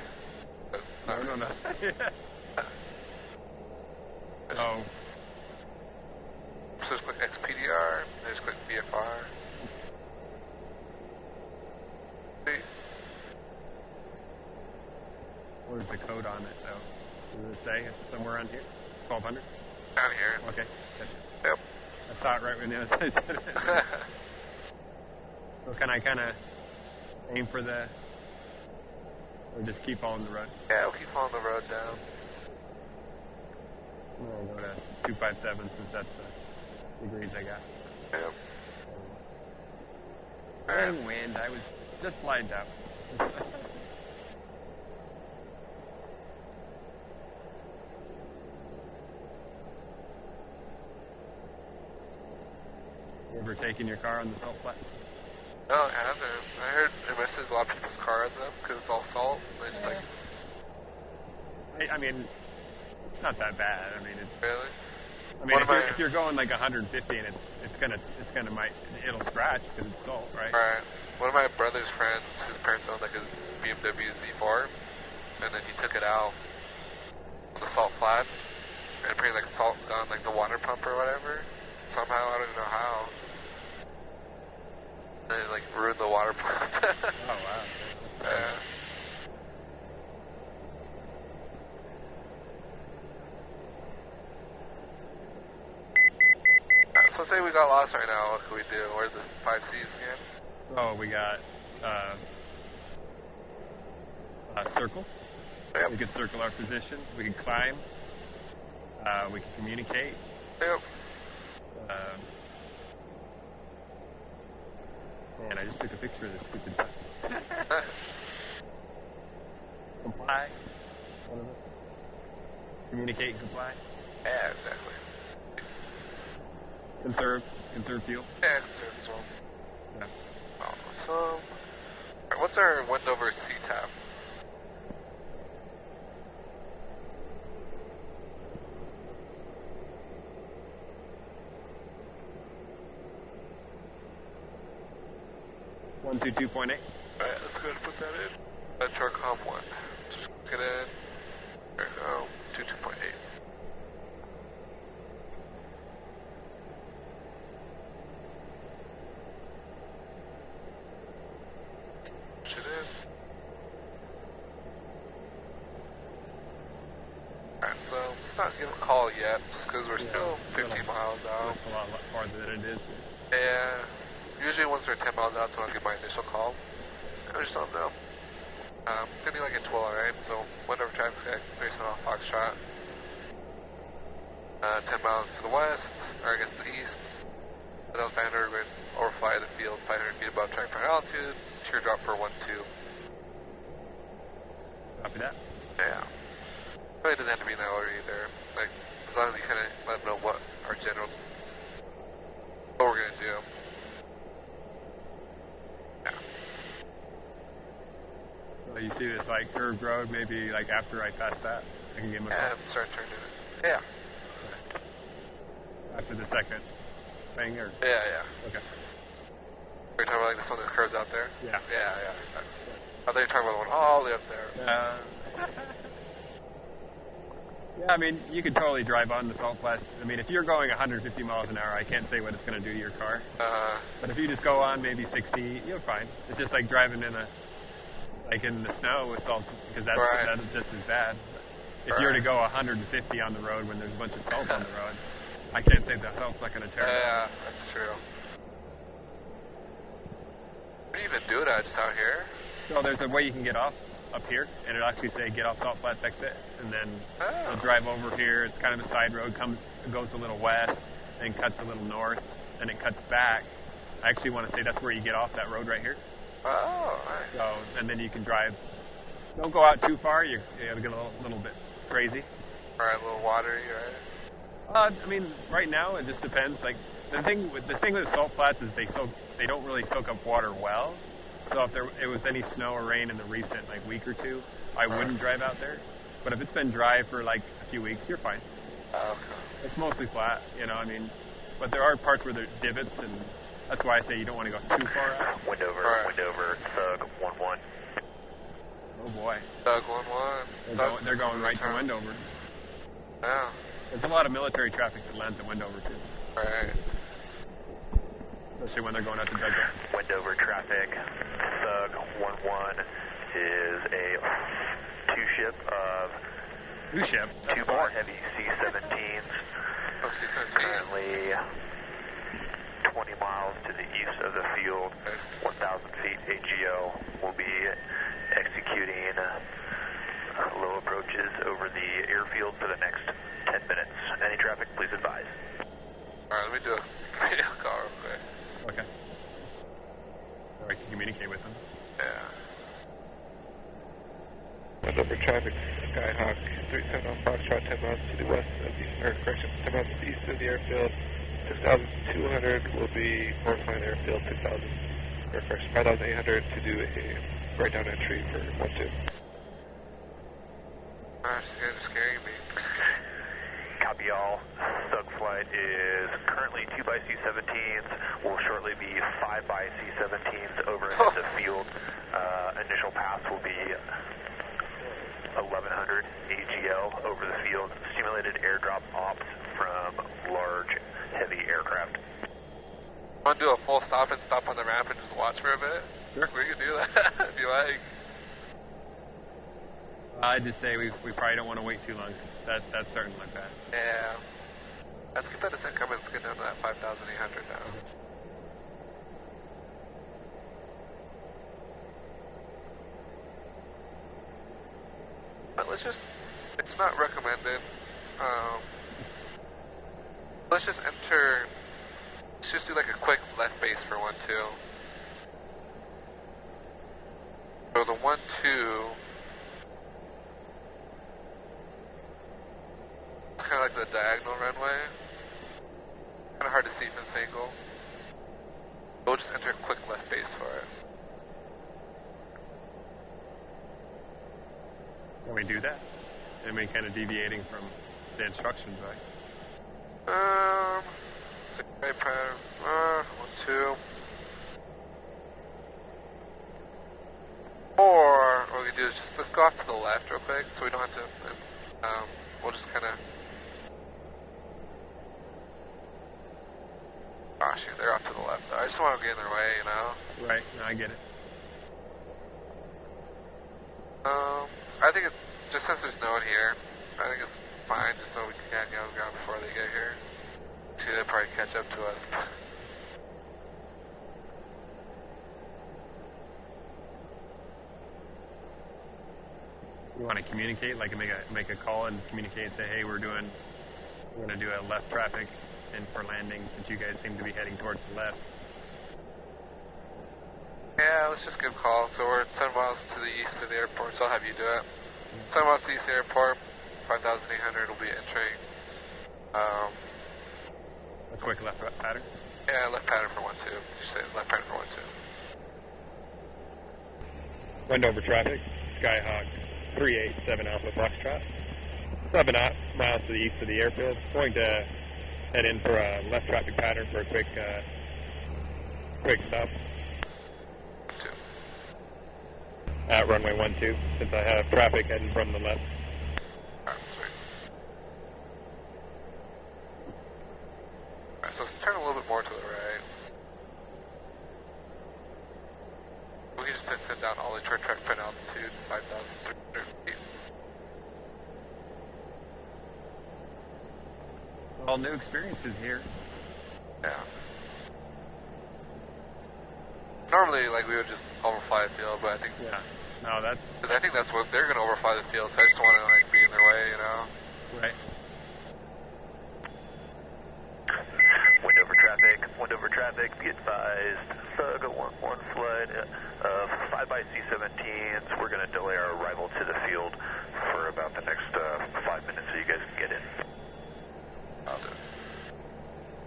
But No. Oh. So just click XPDR, then just click BFR. See? Where's the code on it, though? Does it say it's somewhere around here? 1200? Down here. Okay. Gotcha. Yep. I saw it right when I said it. So can I kind of aim for the... Or just keep following the road? Yeah, we'll keep following the road down. We'll go to 257 since that's the degrees I got. Yep. And wind, I was just lined up. You ever taken your car on the salt flat? No, I haven't. I heard it messes a lot of people's cars up because it's all salt. They just like... I mean, it's not that bad. I mean, it's... Really? I mean, if you're going like 150 and it'll scratch because it's salt, right? Right. One of my brother's friends, his parents owned like his BMW Z4, and then he took it out on the salt flats and pretty like salt on like the water pump or whatever. Somehow, I don't even know how. And it like ruined the water pump. Oh wow. Yeah. So say we got lost right now, what can we do? Where's the 5 C's again? Oh, we got circle. Yep. We can circle our position. We can climb. We can communicate. Yep. Man, I just took a picture of this stupid button. Comply. One of them. Communicate and comply. Yeah, exactly. Conserve fuel. Yeah, conserve as well. Yeah. Awesome. Alright, what's our Wendover C-tab? $122.8. Alright, let's go ahead and put that in. That's our COM 1. Just click it in. There we go. 22.8. Push it in. Alright, so let's not give a call yet, just because we're still 15 miles out. That's a lot farther than it is. Yeah. Usually once we're 10 miles out, so I'll give my initial call. I just don't know. It's gonna be like at 12, right? So Wendover traffic sky, based on Foxtrot. 10 miles to the west, or I guess the east. Then 500, we're going to overfly the field 500 feet above track per altitude. Shear drop for 1-2. Copy that. Yeah. Really doesn't have to be in that order either. Like, as long as you kind of let them know what our general, what we're gonna do. Yeah. So you see this like curved road, maybe like after I pass that, I can give him a call. Start turning it. Yeah. After the second thing, or? Yeah. Okay. Are you talking about like this one that curves out there? Yeah. Yeah. I thought you were talking about the one all the way up there. Yeah, I mean, you could totally drive on the salt flats. I mean, if you're going 150 miles an hour, I can't say what it's going to do to your car. But if you just go on maybe 60, you're fine. It's just like driving in the snow with salt, because that's just as bad. If you were to go 150 on the road when there's a bunch of salt on the road, I can't say the salt's not going to tear it. Yeah, that's true. Where do you even do it at? Just out here? So there's a way you can get off up here, and it'll actually say get off salt flats exit, and then you'll drive over here. It's kind of a side road, goes a little west, then cuts a little north, then it cuts back. I actually want to say that's where you get off that road right here. Oh, nice. So, and then you can drive Don't go out too far. You're going to get a little bit crazy. All right, a little watery, right? I mean, right now it just depends. Like the thing with salt flats is they don't really soak up water well. So if it was any snow or rain in the recent week or two, I wouldn't drive out there. But if it's been dry for a few weeks, you're fine. Okay. It's mostly flat, I mean, but there are parts where there's divots, and that's why I say you don't want to go too far out. Wendover, Thug 1-1. Oh boy. Thug 1-1. They're going right to Wendover. Yeah. There's a lot of military traffic that lands at Wendover too. All right. Especially when they're going out to Douglas. Wendover traffic, Thug 1-1 is a two-ship of... Two-ship? Two-bar heavy C-17s. Oh, C-17s. Currently 20 miles to the east of the field, 1,000 feet AGO. Will be executing low approaches over the airfield for the next 10 minutes. Any traffic, please advise. All right, let me do a radio call real quick. Okay. So I can communicate with them. Yeah. Wendover traffic, Skyhawk 37 Foxtrot, 10 miles to the west of the, 10 miles to the east of the airfield. 6,200 will be Northline Airfield, 5,800 to do a right down entry for 1-2. Gosh, you guys are scaring me. Copy all. Thug flight is currently 2x-C-17s. Will shortly be 5x-C-17s over into the field. Initial pass will be 1,100 AGL over the field. Simulated airdrop ops from large, heavy aircraft. Want to do a full stop and stop on the ramp and just watch for a bit? Sure. We can do that if you like. I'd just say we probably don't want to wait too long. That's starting to look bad. Yeah. Let's get that descent coming. Let's get down to that 5,800 now. But let's just, it's not recommended. Let's just enter, let's just do like a quick left base for 1-2. So the 1-2, it's kind of like the diagonal runway. Kind of hard to see from this angle. We'll just enter a quick left base for it. Can we do that? And we kind of deviating from the instructions, right? It's a great pattern. 1-2. Or what we can do is just, let's go off to the left real quick so we don't have to, we'll just kind of, oh shoot, they're off to the left. I just don't want to get in their way, you know? Right, no, I get it. I think it's, just since there's no one here, I think it's fine just so we can get on the ground before they get here. See, they'll probably catch up to us. You want to communicate, like make a call and communicate and say, hey, we're going to do a left traffic and for landing since you guys seem to be heading towards the left. Yeah, let's just give a call. So we're 7 miles to the east of the airport, so I'll have you do it. 7 miles to the east of the airport, 5,800 will be entering. A quick left pattern? Yeah, left pattern for 1-2. You say left pattern for 1-2. Wendover traffic, Skyhawk 387 Alpha Foxtrot. 7 miles to the east of the airfield. Going to head in for a left traffic pattern for a quick stop. 2. At runway 12, since I have traffic heading from the left. Alright, sweet. Alright, so let's turn a little bit more to the right. We can just descend down all the track pin altitude, 5,300 feet. All new experiences here. Yeah. Normally, like, we would just overfly the field, but I think... Yeah. No, that's... Because I think that's what... They're going to overfly the field, so I just don't want to, like, be in their way, you know? Right. Wendover traffic, traffic, be advised, Thug 1 flight of 5x C-17s. We're going to delay our arrival to the field for about the next 5 minutes so you guys can get in.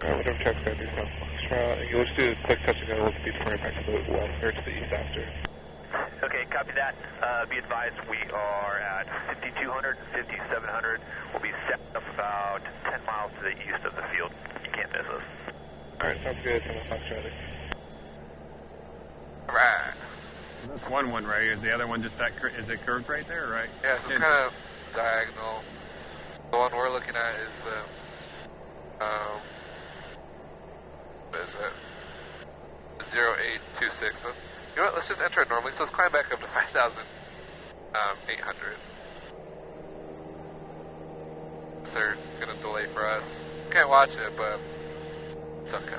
Whatever traffic's going to do South Foxtrot. We'll just do a quick touch and go. We'll speed point back to the west or to the east after. Okay, copy that. Be advised, we are at 5200 and 5700. We'll be set up about 10 miles to the east of the field. You can't miss us. Alright, sounds good. South Foxtrot. Alright. That's one, right? Is the other one just that, is it curved right there, right? Yeah, so it's kind of diagonal. The one we're looking at is the, what is it? 0826. You know what, let's just enter it normally. So let's climb back up to 5,800. They're going to delay for us. Can't watch it, but it's okay.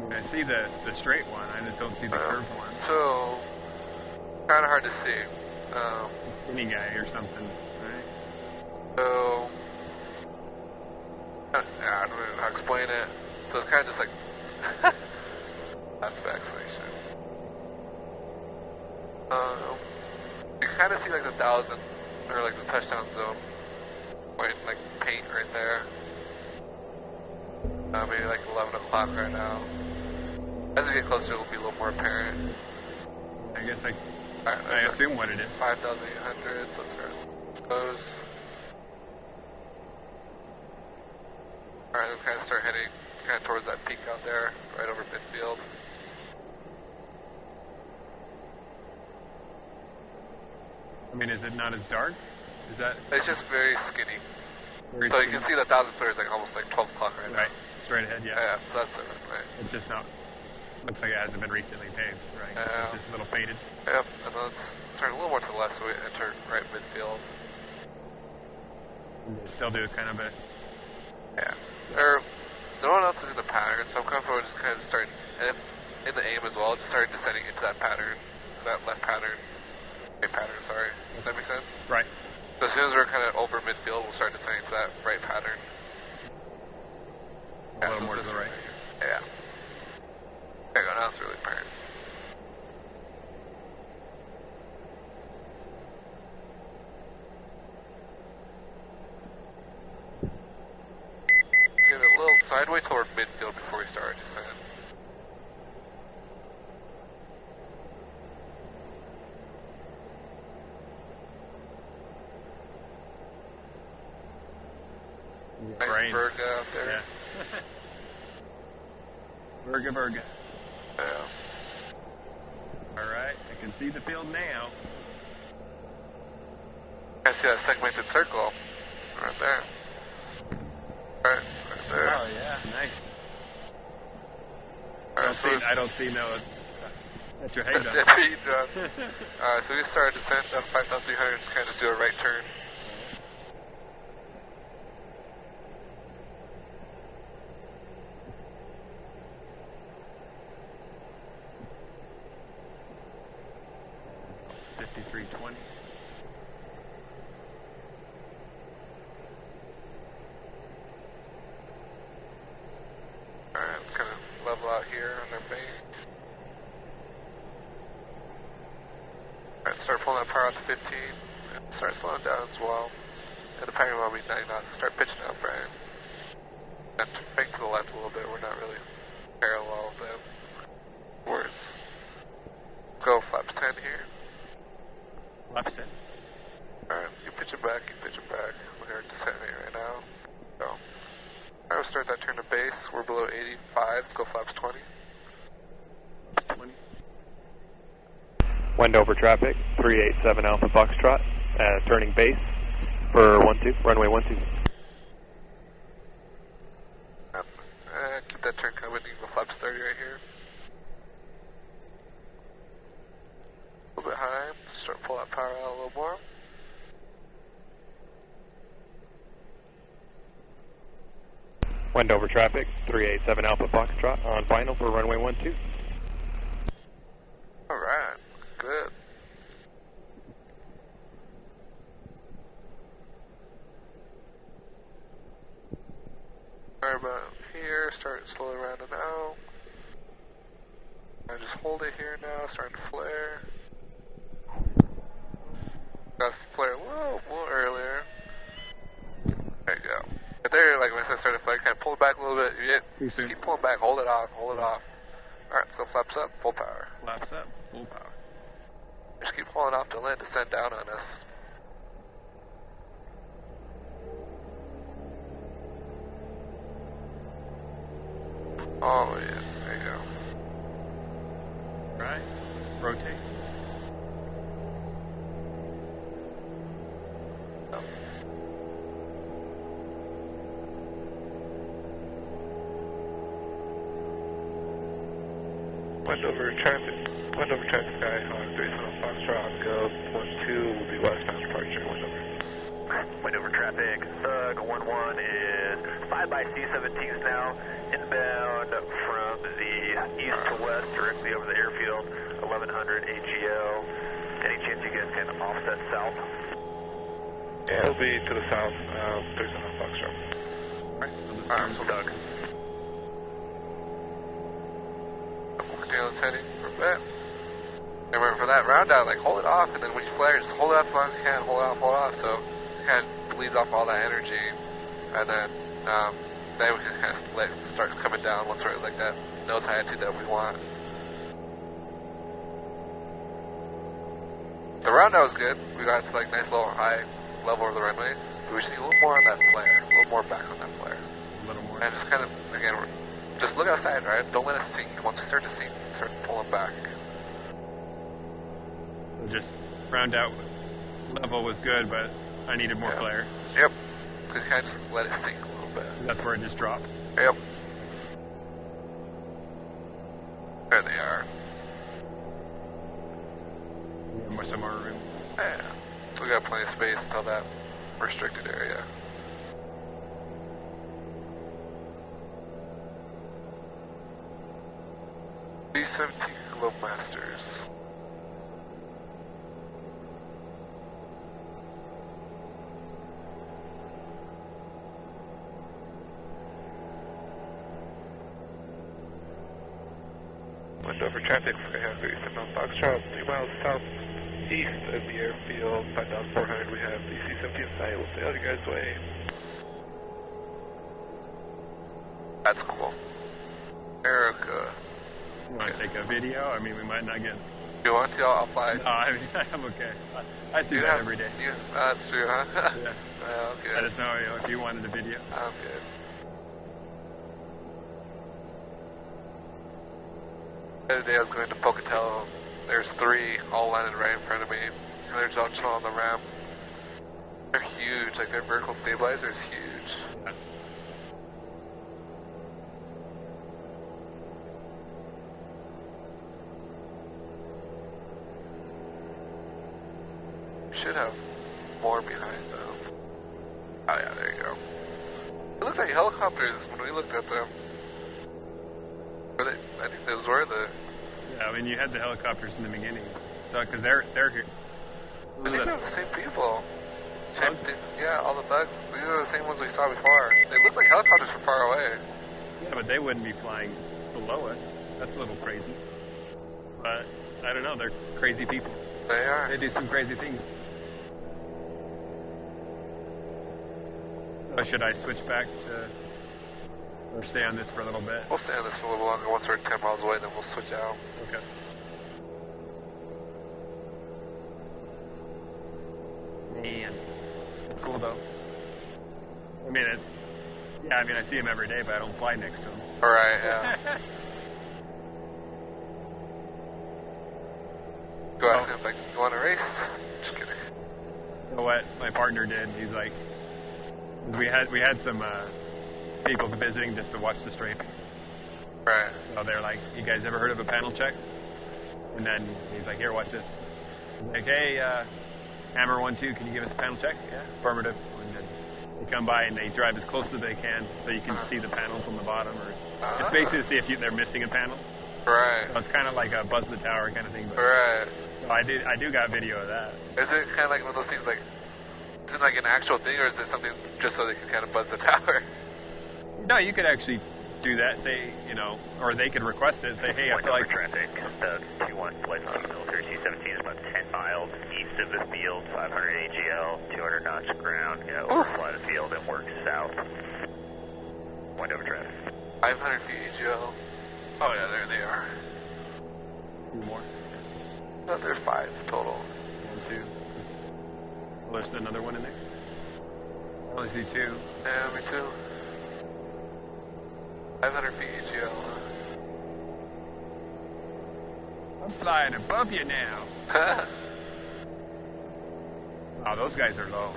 I see the straight one. I just don't see the curved one. So, kind of hard to see. Skinny guy or something, right? So, I don't know how to explain it. So it's kind of just like, that's the explanation. You can kind of see like the 1,000, or like the touchdown zone, point like paint right there. Maybe like 11 o'clock right now. As we get closer, it'll be a little more apparent. I guess I assume what it is. 5,800, so let's start. Close. Alright, we'll kind of start heading kind of towards that peak out there, right over midfield. I mean, is it not as dark? Is that? It's just very skinny. Very so skinny. you can see the 1,000 footers like almost like 12 o'clock right now. Right, straight ahead, yeah. Yeah, so that's different, right? It's just not, looks like it hasn't been recently paved, right? Yeah. It's just a little faded. Yep, and then let's turn a little more to the left so we enter right midfield. Still do kind of a... Yeah. No one else is in the pattern, so I'm comfortable just kind of starting, and it's in the aim as well, just starting descending into that pattern, that left pattern, right pattern, sorry. Does that make sense? Right. So as soon as we're kind of over midfield, we'll start descending to that right pattern. A little more to the right. Yeah. There you go, now it's really apparent. Get a little, so I'd wait toward midfield before we start our descent. Nice Virga out there. Yeah. Virga. Yeah. Alright, I can see the field now. I see that segmented circle right there. Right there. Oh yeah, nice. I don't see no. That's your head. That's your heat drop. Alright, so we started descent up 5,300 and kind of just do a right turn. Out here on their base. Alright, start pulling that power out to 15 and start slowing down as well. And the power will be 90 knots, so start pitching up, right? And make to the left a little bit, we're not really parallel with them. Words. Go flaps 10 here. Flaps 10. Alright, you pitch it back, We're descending right now. So. Alright, we'll start that turn to base. We're below 85. Let's go flaps 20. 20. Wendover traffic, 387 Alpha Foxtrot, turning base for 12, runway 12. Keep that turn coming, you can go flaps 30 right here. A little bit high, start pull that power out a little more. Wendover traffic, 387 Alpha Foxtrot, on final for runway 12. Alright, good. start slowly rounding out. I just hold it here now, starting to flare. Got to flare a little earlier. There you go. Right there, like when I started to flare, kind of pull it back a little bit. Just keep pulling back, hold it off, hold it off. Alright, let's go flaps up, full power. Flaps up, full power. Just keep pulling off to land, descend down on us. Oh yeah, there you go. Right, rotate. Wendover traffic Skyhawk, 37 Foxtrot, go 12 will be westbound departure, Wendover. Wendover traffic, Thug 11 is 5 by C-17s now, inbound from the east to west, directly over the airfield, 1100 AGO. Any chance you guys can offset south? Yeah, it'll be to the south, 37 Foxtrot. Alright, so Doug. Continuous heading for a bit. And remember, for that round out, like, hold it off, and then when you flare, just hold it off as long as you can, hold it off, so it kind of bleeds off all that energy, and then we can kind of let it start coming down once we're at, like, that nose high attitude that we want. The round out was good. We got to, like, nice little high level of the runway, but we just need a little more on that flare, a little more back on that flare. A little more. And just kind of, again, just look outside, right? Don't let us sink. Once we start to sink, start pulling back. Just round out level was good, but I needed more flare. Yep. Just kind of just let it sink a little bit. That's where it just dropped. Yep. There they are. Some more room. Yeah. So we got plenty of space until that restricted area. B-17 Globemasters. Wendover traffic, Skyhawk 37 Foxtrot, 3 miles southeast of the airfield, 5,400. We have the C-17 site. We'll stay out of you guys' way. That's cool. Erica. You want to take a video? I mean, we might not get... You want to? I'll fly. No, I mean, I'm okay. I see that every day. That's true, huh? Yeah. Well, good. I just know if you wanted a video. I'm good. The other day I was going to Pocatello. There's 3 all landed right in front of me. And they're all chilling on the ramp. They're huge. Like, their vertical stabilizer is huge. Yeah. Should have more behind them. Oh yeah, there you go. It looked like helicopters when we looked at them. But I think those were the... Yeah, I mean, you had the helicopters in the beginning. So, because they're here. I think they're the same people. Yeah, all the thugs. These are the same ones we saw before. They look like helicopters from far away. Yeah, but they wouldn't be flying below us. That's a little crazy. But, I don't know, they're crazy people. They are. They do some crazy things. So should I switch back to, or stay on this for a little bit? We'll stay on this for a little longer. Once we're 10 miles away, then we'll switch out. Okay. Man, cool though. I mean, I see him every day, but I don't fly next to him. All right, yeah. Go ask him if you want to race. Just kidding. So what my partner did, he's like, we had some people visiting just to watch the strafing. Right. So they're like, you guys ever heard of a panel check? And then he's like, here, watch this. He's like, hey, Hammer 1-2, can you give us a panel check? Yeah, affirmative. And then they come by and they drive as close as they can so you can see the panels on the bottom. Or it's basically to see if they're missing a panel. Right. So it's kind of like a buzz the tower kind of thing. But right. So I do got video of that. Is it kind of like one of those things like, is it like an actual thing, or is it something just so they can kind of buzz the tower? No, you could actually do that, say, you know, or they could request it, say, hey, I feel like... traffic, the 2-1 flight on military C-17 is about 10 miles east of the field, 500 AGL, 200 knots ground, overfly the field and work south. Wendover traffic. 500 feet AGL. Oh yeah, there they are. 2 more. No, there's 5 total. 1, 2. Oh, there's another one in there? I only see 2. Yeah, me too. 500 feet AGL. I'm flying above you now. Wow, those guys are low.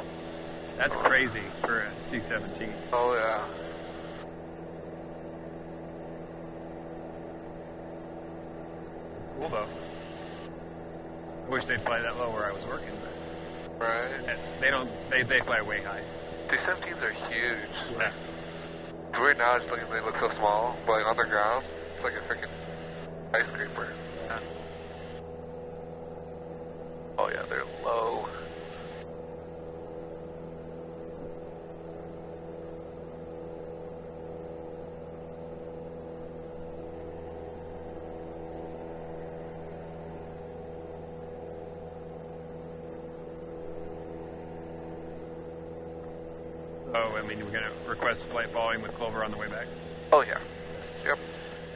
That's crazy for a C-17. Oh yeah. Cool though. I wish they'd fly that low where I was working, but right. They don't. They fly way high. C-17s are huge. Yeah. It's weird now, just looking, they look so small, but like on the ground, it's like a freaking skyscraper. Yeah. Oh yeah, they're low. Oh, I mean, we're going to request flight following with Clover on the way back? Oh, yeah. Yep.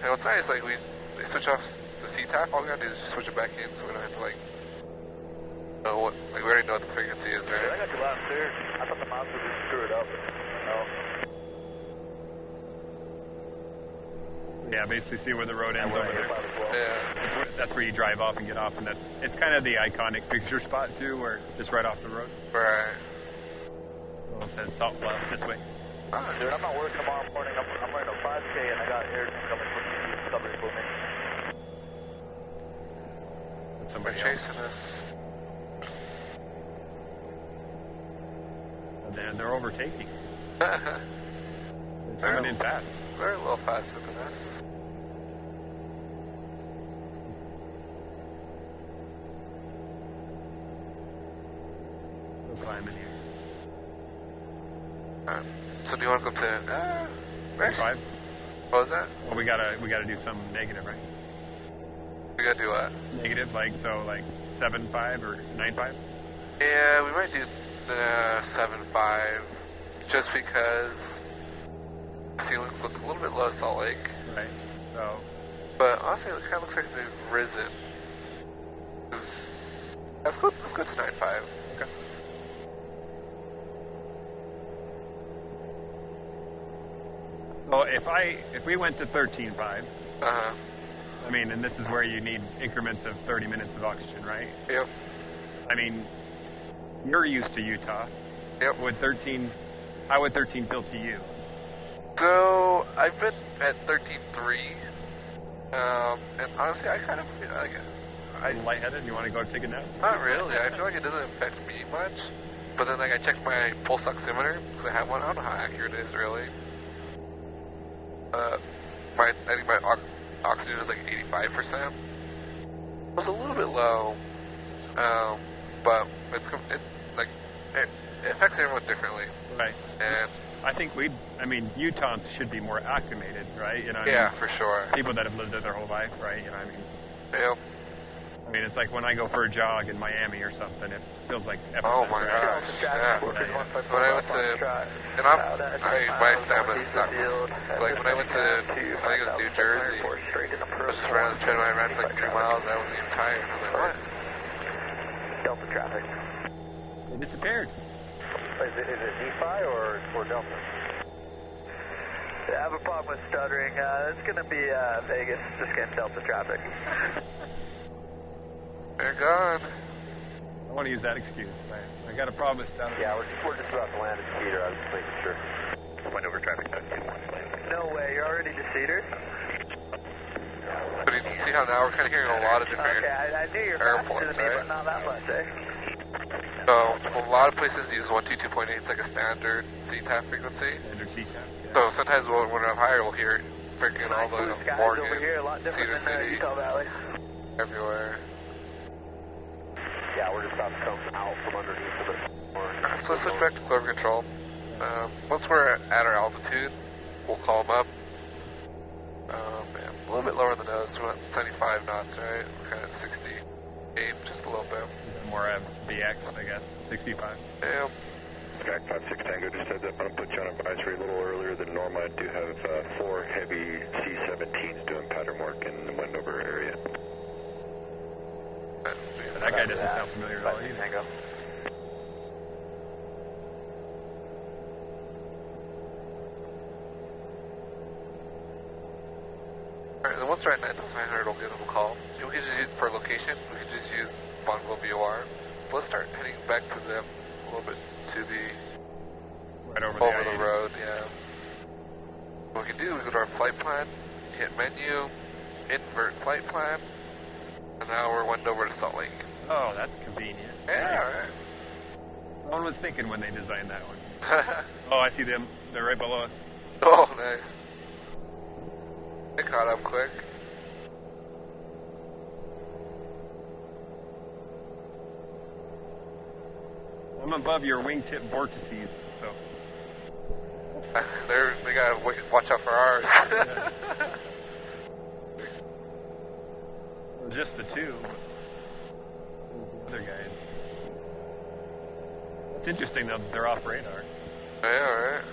And what's nice, like, they switch off the CTAF, all we gotta do is just switch it back in so we don't have to, like, know what, like, we already know what the frequency is, right? I got you last clear. I thought the mouse would just screw it up. No. Yeah, basically see where the road ends over there. Yeah. That's where you drive off and get off, and it's kind of the iconic picture spot, too, where it's right off the road. Right. So it says Salt Bluff this way. Dude, I'm not working tomorrow morning. I'm running a 5K and I got air coming from somebody for me. Somebody chasing us. And they're overtaking. They're coming in fast. They're a little faster than us. We'll climb in here. So do you want to go to 5? What was that? Well, we gotta do some negative, right? We gotta do what? Negative, like 7.5 or 9.5? Yeah, we might do 7.5, just because ceilings look a little bit low at Salt Lake. Right. So. But honestly, it kind of looks like they've risen. Let's go to 9.5. Okay. Well, if we went to 13.5, I mean, and this is where you need increments of 30 minutes of oxygen, right? Yep. I mean, you're used to Utah. Yep. How would 13 feel to you? So I've been at 13.3, and honestly, I kind of feel like lightheaded. You want to go take a nap? Not really. I feel like it doesn't affect me much. But then, like, I checked my pulse oximeter because I have one. I don't know how accurate it is really. I think my oxygen is like 85%. It was a little bit low, but it affects everyone differently. Right. And I think Utahns should be more acclimated, right? You know. For sure. People that have lived there their whole life, right? You know what I mean? Yep. I mean, it's like when I go for a jog in Miami or something, it feels like... Oh my gosh, yeah. When I went to... And my stamina sucks. Like, when I went to, I think it was New Jersey, I was just around the treadmill, I ran for like 3 miles, and I wasn't even tired. I was like, what? Delta traffic. It disappeared. Is it DeFi or Delta? I have a problem with stuttering. It's going to be Vegas, just getting Delta traffic. They're gone. I want to use that excuse. I got a problem with stuff. Yeah, we're just about to land at Cedar. I was just making sure. Wendover traffic, 2-1. No way, you're already to Cedar? But you see how now we're kind of hearing a lot of different I knew you were airports, faster than me, but not that much, eh? So, a lot of places use 122.8. It's like a standard CTAF frequency. Standard CTAF, yeah. So sometimes when we're up higher, we'll hear freaking all the Morgan, over here, a lot Cedar than City, Utah Valley. everywhere. Yeah, we're just about to come out from underneath of it. So let's switch back to Clover Control. Once we're at our altitude, we'll call them up, Oh man, a little bit lower on the nose. We're at 75 knots, right? We're kind of 68, just a little bit. More BX, I guess. 65. Yeah. Sky 56 Tango, just heads up. I'm going to put you on advisory a little earlier than normal. I do have 4 heavy C-17s doing pattern work in the Wendover area. That guy doesn't sound familiar at all either. Tango. Alright, then once we're at 9,500, we'll give them a call. We can just use, for location, we can just use Bonneville VOR. We'll start heading back to them a little bit to the... Right over the road, yeah. What we can do, we go to our flight plan, hit menu, invert flight plan, and now we're Wendover to Salt Lake. Oh, that's convenient. Yeah, alright. One was thinking when they designed that one. Oh, I see them. They're right below us. Oh, nice. They caught up quick. I'm above your wingtip vortices, so. They gotta watch out for ours. Yeah. Just the two. The other guys. It's interesting though, they're off radar. Yeah, alright.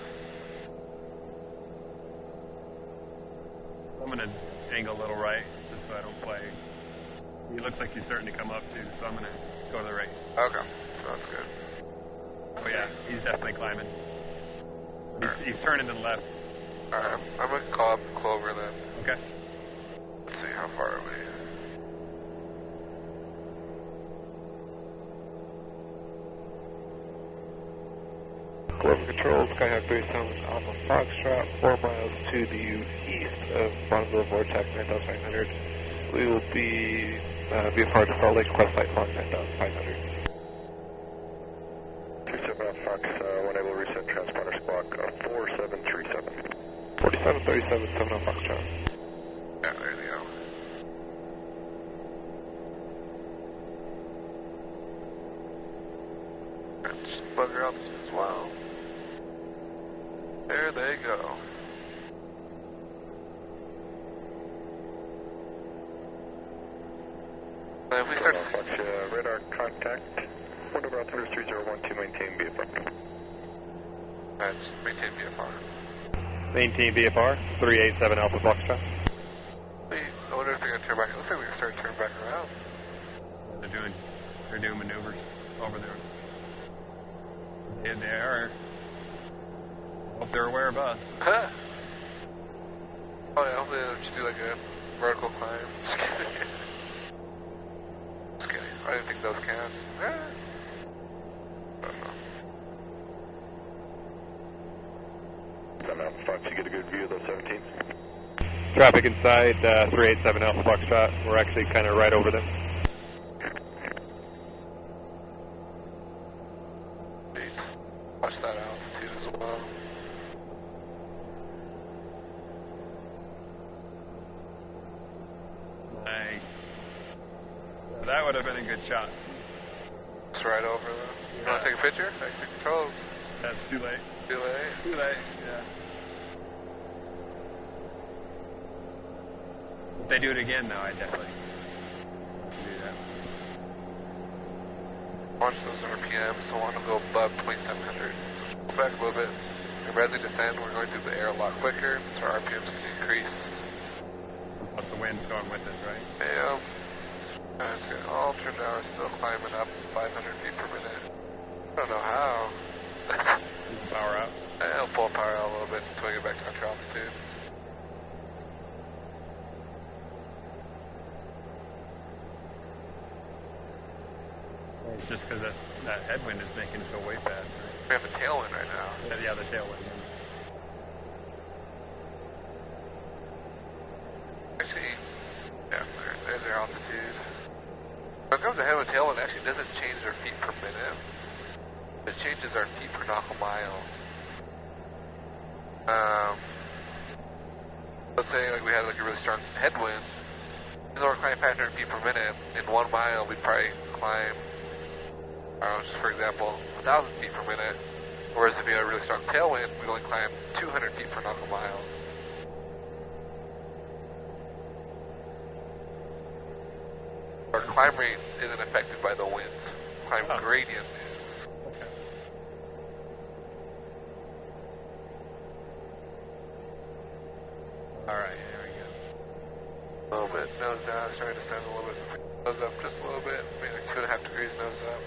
I'm gonna angle a little right, just so I don't play. He looks like he's starting to come up too, so I'm gonna go to the right. Okay, sounds good. Oh yeah, he's definitely climbing. He's turning to the left. Alright, I'm gonna call up Clover then. Okay. Let's see, how far are we? Clover Control, Skyhawk 37 Alpha Foxtrot, 4 miles to the east of Bonneville Vortex, 9,500. We will be VFR to Salt Lake, Quest Flight Clock 9,500. 27 Alpha Fox, when able to reset transponder squawk 4737. 4737, 7 Alpha Foxtrot. Yeah, there you go. And just bugger out as well. There they go. If we start... radar contact. Wendover altimeter 3012, maintain VFR. Just maintain VFR. Maintain VFR, 387 Alpha Foxtrot. I wonder if they're going to turn back. It looks like they're going to start turning back around. They're doing maneuvers over there. And they are. Hope they're aware of us. Huh? Oh yeah, hopefully they'll just do like a vertical climb. Just kidding. Just kidding. I didn't think those can. I don't know. 7 Alpha Fox, you get a good view of those 17s? Traffic inside 387 Alpha Foxtrot. We're actually kind of right over them. Watch that altitude as well. Nice. That would have been a good shot. It's right over them. You want to take a picture? Back to controls. That's too late. Too late? Too late, yeah. If they do it again, though, I definitely do that. Watch those RPMs, so I want to go above 2,700. So go back a little bit. And as we descend, we're going through the air a lot quicker, so our RPMs can increase. Plus the wind's going with us, right? Yeah. It's good. All trimmed now, we're still climbing up 500 feet per minute. I don't know how. Power out. I'll pull power out a little bit until we get back to our altitude. It's just because that headwind is making us go way fast. Right? We have a tailwind right now. Yeah, the tailwind. Actually, yeah, there's our altitude. When it comes to headwind tailwind, it actually doesn't change our feet per minute. It changes our feet per nautical mile. Let's say like we had like a really strong headwind. Even though we're climbing 500 feet per minute, in 1 mile we'd probably climb, just for example, 1,000 feet per minute. Whereas if we had a really strong tailwind, we'd only climb 200 feet per nautical mile. Our climb rate isn't affected by the winds. Climb gradient is. Okay. Alright, here we go. A little bit nose down, starting to descend a little bit. Nose up just a little bit, maybe like 2.5 degrees nose up.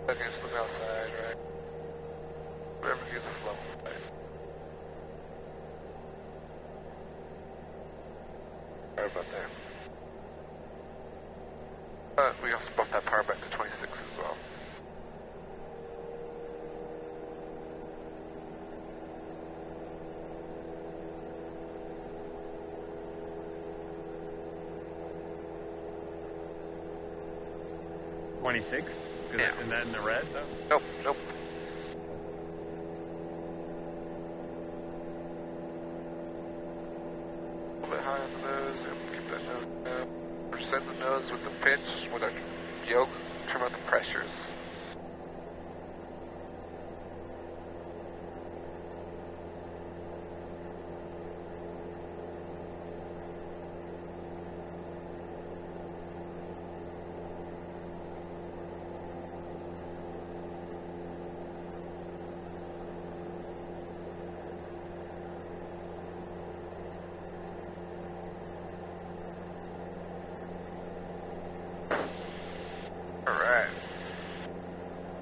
Again, just look outside, right? Whatever gives us level, right? Sorry about that. But we also bumped that power back to 26 as well. Yeah. Isn't that in the red, though? Nope, nope. A little bit high on the nose, and keep that nose down. We're setting the nose with the pinch, with our yoke, trim out the pressures.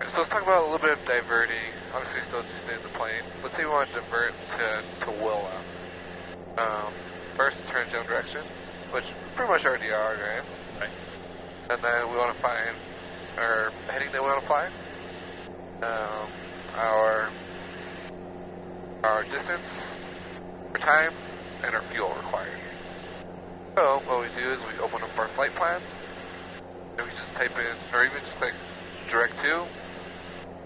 So let's talk about a little bit of diverting. Obviously, still just stay in the plane. Let's say we want to divert to Willa. First, turn general direction, which we pretty much already are, right? Right. And then we want to find our heading that we want to fly, our distance, our time, and our fuel required. So what we do is we open up our flight plan, and we just type in, or even just click direct to.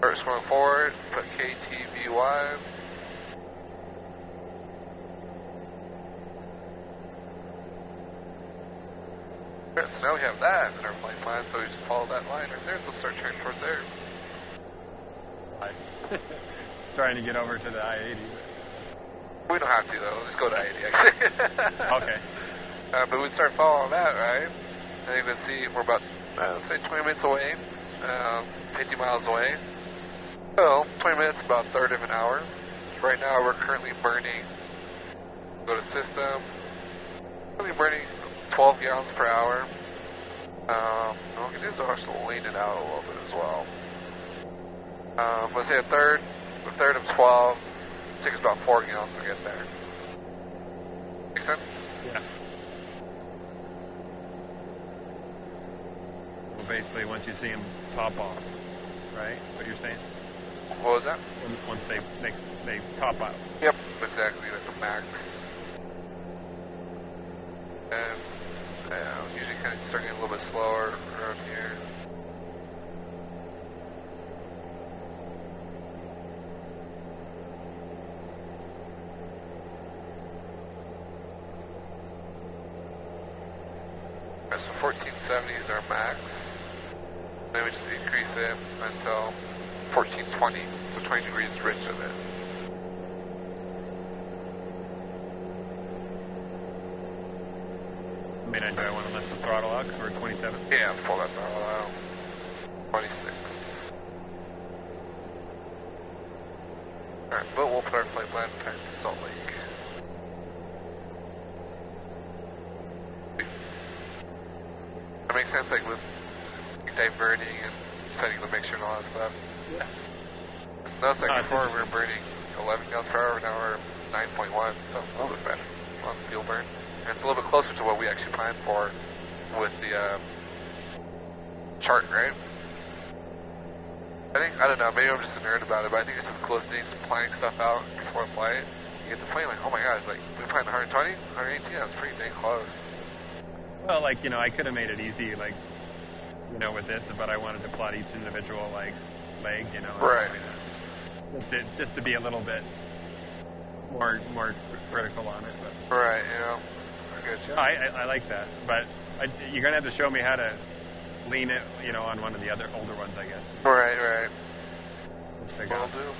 Or scrolling forward, put KTVY. So now we have that in our flight plan, so we just follow that line right there, so start turning towards there. Trying to get over to the I-80. We don't have to, though. We'll just go to I-80, actually. Okay. But we start following that, right? And you can see we're about, let's say, 20 minutes away, 50 miles away. So, 20 minutes, about a third of an hour. Right now, we're currently burning, go to system, currently burning 12 gallons per hour. What we can do is actually lean it out a little bit as well. Let's say a third of 12, takes about 4 gallons to get there. Make sense? Yeah. Well, basically, once you see them top off, right? What you're saying? What was that? Once they top out. Yep, exactly, like a max. And usually kind of start getting a little bit slower around here. Alright, so 1470 is our max. Then we just increase it until 1420, so 20 degrees rich of it. I mean, do I want to let the throttle out because we're 27? Yeah, let's pull that throttle out. 26. Alright, but we'll put our flight plan back to Salt Lake. That makes sense, like with diverting and setting the mixture and all that stuff. Yeah. Notice like before we were burning 11 gallons per hour, now we're 9.1, so a little bit better on the fuel burn. And it's a little bit closer to what we actually planned for with the chart, right? I don't know, maybe I'm just a nerd about it, but I think it's the coolest thing, just planning stuff out before a flight. You get the plane like, oh my gosh, like, we planned 120, 118, that's pretty dang close. Well, like, I could have made it easy, like, with this, but I wanted to plot each individual, like, leg, Right. Just to be a little bit more critical on it. But. Right, I get you. I like that, but you're going to have to show me how to lean it, on one of the other older ones, I guess. Right. Will do.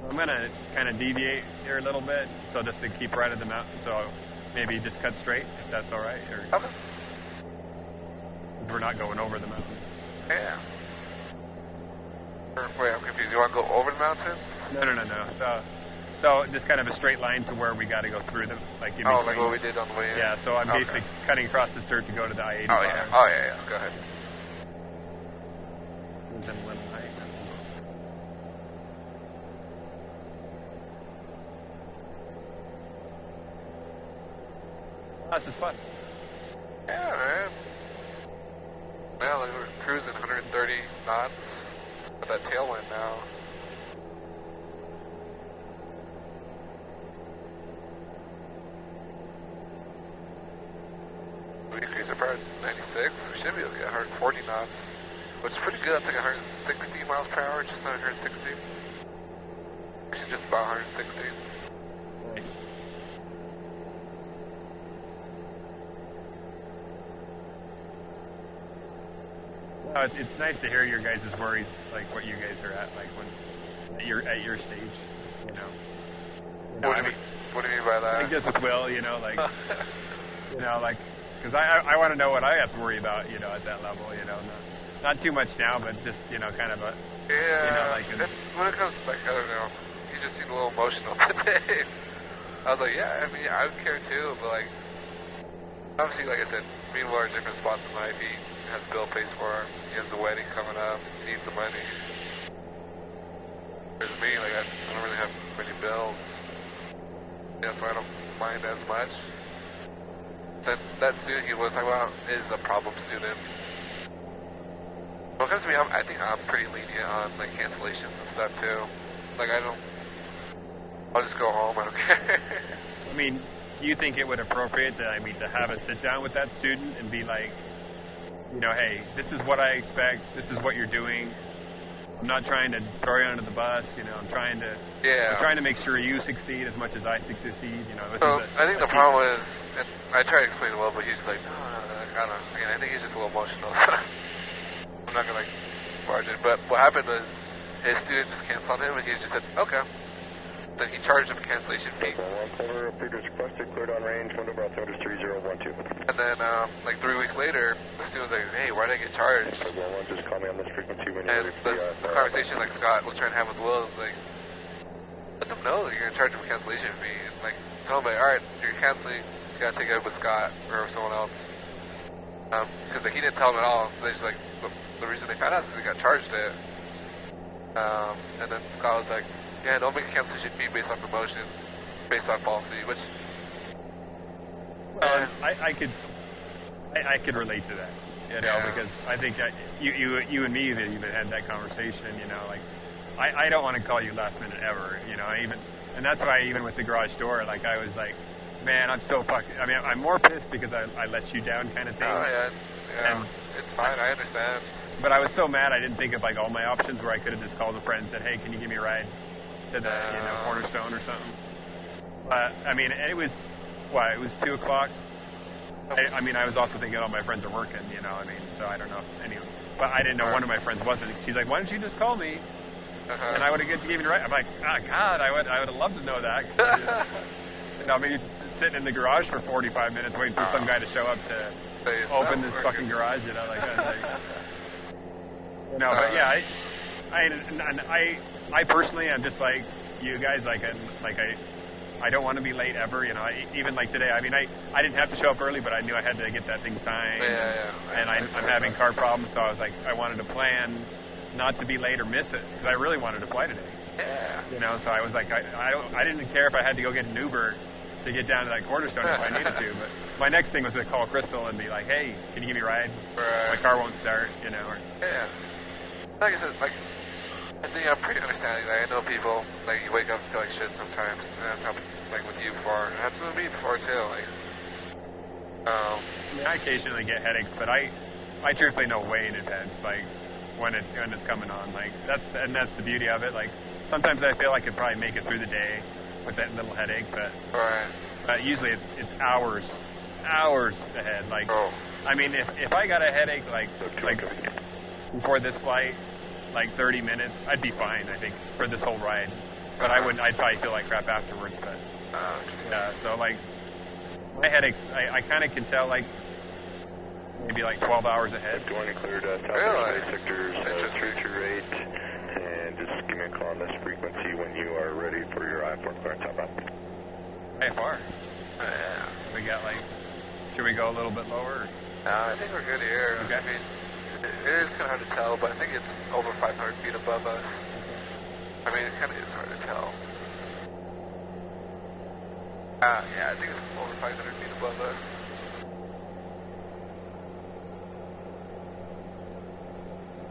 I'm going to kind of deviate here a little bit, so just to keep right at the mountain, so maybe just cut straight, if that's all right. Or Okay. we're not going over the mountain. Yeah. Wait, I'm confused. You want to go over the mountains? No. So just kind of a straight line to where we got to go through them, like in between. Like what we did on the way in? Yeah, so I'm basically cutting across this dirt to go to the I-85. Oh, yeah. Go ahead. It's in a little height. This is fun. Yeah, man. Now like we're cruising 130 knots with that tailwind now. We increase our power to 96. We should be able to get 140 knots, which is pretty good. That's like 160 miles per hour, just 160. Actually, just about 160. Nice. No, it's nice to hear your guys' worries, like what you guys are at, like when at your stage, you know. What do you mean by that? Like just with Will, you know, like, you know, like, because I want to know what I have to worry about, you know, at that level, you know, not too much now, but just, you know, kind of a, you know, like. When it comes to, like, I don't know, you just seemed a little emotional today. I was like, yeah, I mean, I would care too, but like, obviously, like I said, me and Will are in different spots in life. He has bill pays for him. He has a wedding coming up. He needs the money. Whereas me, like, I don't really have many bills. That's why I don't mind as much. Then that student he was talking about is a problem student. When it comes to me, I think I'm pretty lenient on, like, cancellations and stuff, too. Like, I'll just go home. I don't care. I mean, do you think it would appropriate to have a sit down with that student and be like, you know, hey, this is what I expect. This is what you're doing. I'm not trying to throw you under the bus. You know, I'm trying to make sure you succeed as much as I succeed. You know. I think the problem is, and I tried to explain it well, but he's like, no, I don't. Again, I think he's just a little emotional. So I'm not gonna barge it. But what happened was his student just canceled on him, and he just said, okay. Then he charged him a cancellation fee. One quarter, Peters requested, cleared on range, Wendover Cross 3012. And then, like 3 weeks later, the student was like, hey, why did I get charged? Just call me on this frequency when and the conversation, like Scott was trying to have with Will, is like, let them know that you're going to charge them a cancellation fee. And, like, tell them, like, all right, you're canceling, you got to take it up with Scott or someone else. Because like, he didn't tell them at all, so they just, like, the reason they found out is because they got charged it. And then Scott was like, yeah, don't make a cancellation fee based on promotions, based on policy, which... I could relate to that, you know, because I think that you and me that even had that conversation, you know, like, I don't want to call you last minute ever, you know, and that's why even with the garage door, like, I was like, man, I'm so fucked, I mean, I'm more pissed because I let you down kind of thing. Oh, yeah, and it's fine, I understand. But I was so mad I didn't think of, like, all my options where I could have just called a friend and said, hey, can you give me a ride to the, you know, Cornerstone or something. I mean, it was 2 o'clock. I mean, I was also thinking all my friends are working, you know, I mean, so I don't know if but I didn't know one of my friends wasn't. She's like, why don't you just call me? And I would have given you a ride. I'm like, God, I would have loved to know that. You know, maybe sitting in the garage for 45 minutes waiting for some guy to show up to open this fucking garage, you know, like, you know, but yeah, I personally, I'm just like you guys, I don't want to be late ever, you know. Even like today, I mean, I didn't have to show up early, but I knew I had to get that thing signed. And I'm having car problems, so I was like, I wanted to plan not to be late or miss it because I really wanted to fly today. Yeah. You know, so I was like, I didn't care if I had to go get an Uber to get down to that Cornerstone if I needed to. But my next thing was to call Crystal and be like, hey, can you give me a ride? My car won't start, you know. Yeah. Like I said, like, I think I'm pretty understanding. Like, I know people, like, you wake up and feel like shit sometimes. And that's happened, like, with you before. It happened with me before, too. Like, I mean, I occasionally get headaches, but I truthfully know way in advance, like, when it's coming on. Like, that's the beauty of it. Like, sometimes I feel I could probably make it through the day with that little headache, but usually it's hours ahead. Like, I mean, if I got a headache, like before this flight, like 30 minutes, I'd be fine, I think, for this whole ride. But I'd probably feel like crap afterwards. But yeah, so like, My headaches, I kind of can tell, like, maybe like 12 hours ahead. Going to clear South Really? sectors, future rate, and just give me a call on this frequency when you are ready for your I-4 clearance outbound. IFR? Yeah. We got like, should we go a little bit lower? No, I think we're good here. Okay. I mean, it is kind of hard to tell, but I think it's over 500 feet above us. I mean, it kind of is hard to tell. Yeah, I think it's over 500 feet above us.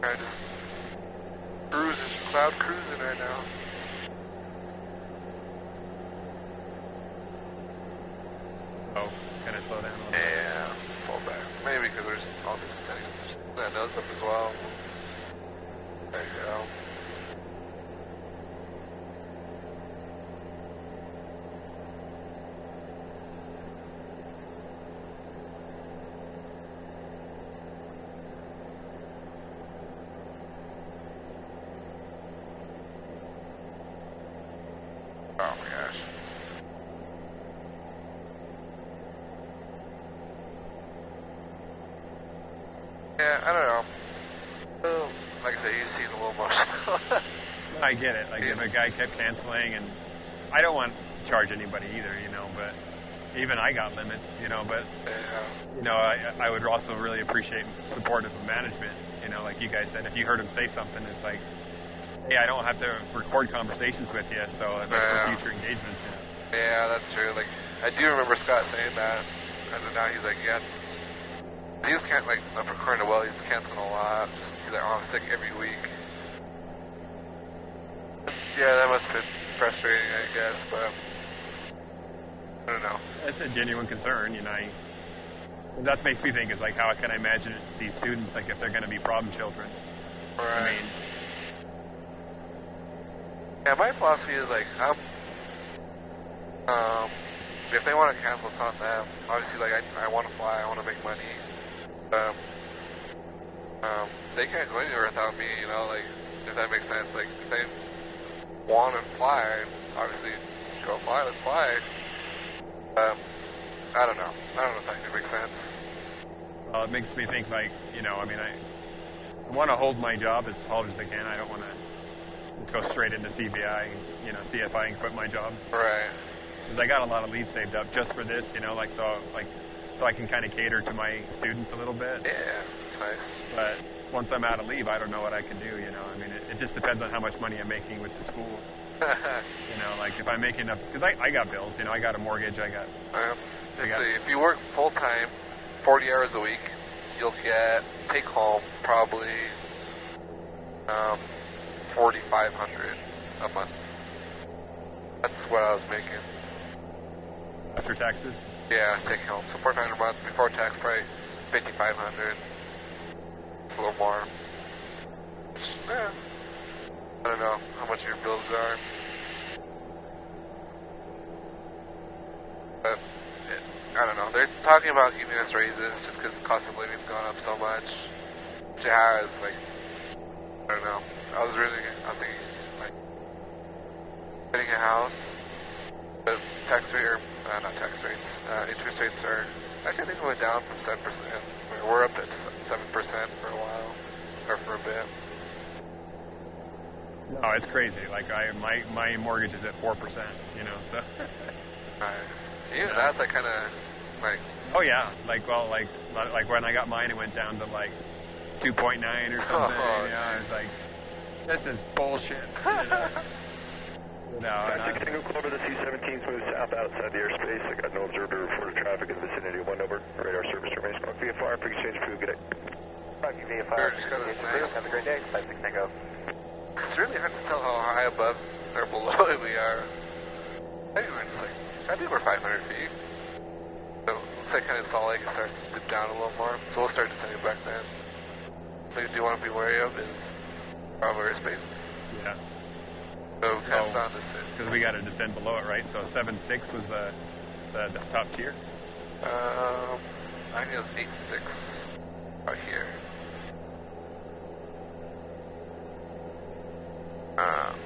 I'm just cruising, cloud cruising right now. Oh, kind of slow down a little bit. Yeah, fall back. Maybe because we're just also setting that nose up as well. There you go. Oh my gosh. Yeah, I don't know. Like I said, he seemed a little emotional. I get it. Like, if a guy kept canceling, and I don't want to charge anybody either, you know, but even I got limits, you know, but, you know, I would also really appreciate support of management, you know, like you guys said. If you heard him say something, it's like, hey, I don't have to record conversations with you, so that's for future engagements, you know. Yeah, that's true. Like, I do remember Scott saying that, and then now he's like, yeah. He was like, for recording well, he's canceling a lot. He's like, oh, I'm sick every week. Yeah, that must have been frustrating, I guess, but I don't know. That's a genuine concern, you know. That makes me think, is like, how can I imagine these students, like, if they're going to be problem children? Right. I mean, yeah, my philosophy is like, if they want to cancel, it's on them. Obviously, like, I want to fly, I want to make money. They can't go anywhere without me, you know, like, if that makes sense. Like, if they want to fly, obviously, go fly, let's fly. I don't know. I don't know if that makes sense. well, it makes me think, like, you know, I mean, I want to hold my job as hard as I can. I don't want to just go straight into CBI and, you know, see if I can quit my job. Right. Because I got a lot of leads saved up just for this, you know, like, so I can kind of cater to my students a little bit. Yeah, that's nice. But once I'm out of leave, I don't know what I can do, you know. I mean, it just depends on how much money I'm making with the school. You know, like, if I'm making enough, because I got bills, you know, I got a mortgage, Let's see, if you work full-time, 40 hours a week, you'll get, take home, probably $4,500 a month. That's what I was making. After taxes? Yeah, take home. So $4,500 a month, before tax, probably $5,500. A little more. Yeah. I don't know how much your bills are. But, I don't know. They're talking about giving us raises just because the cost of living's gone up so much. Which it has, like, I don't know. I was thinking, like, getting a house. The tax rate, or, not tax rates, interest rates are, actually I think it went down from 7%. We're up at 7% for a while, or for a bit. No, it's crazy. Like, my mortgage is at 4%, you know, so. Even that's like kind of, like. Oh, yeah. Like, well, like when I got mine, it went down to like 2.9 or something. Oh, I was like, this is bullshit. No, Traffic Tango Club to the C-17 moves south outside the airspace. I got no observed or reported traffic in the vicinity of Wendover. Radar service remains marked VFR. Please change crew. Good day. Roger, VFR. Nice. Have a great day. 56 Tango. It's really hard to tell how high above or below we are. I think we're just like, I think we're 500 feet. So it looks like kind of Salt Lake starts to dip down a little more. So we'll start descending back then. What you do want to be wary of is Bravo airspace. Yeah. So kind of on this. Because we got to descend below it, right? So 7.6 was the top tier? I think it was 8.6 out here.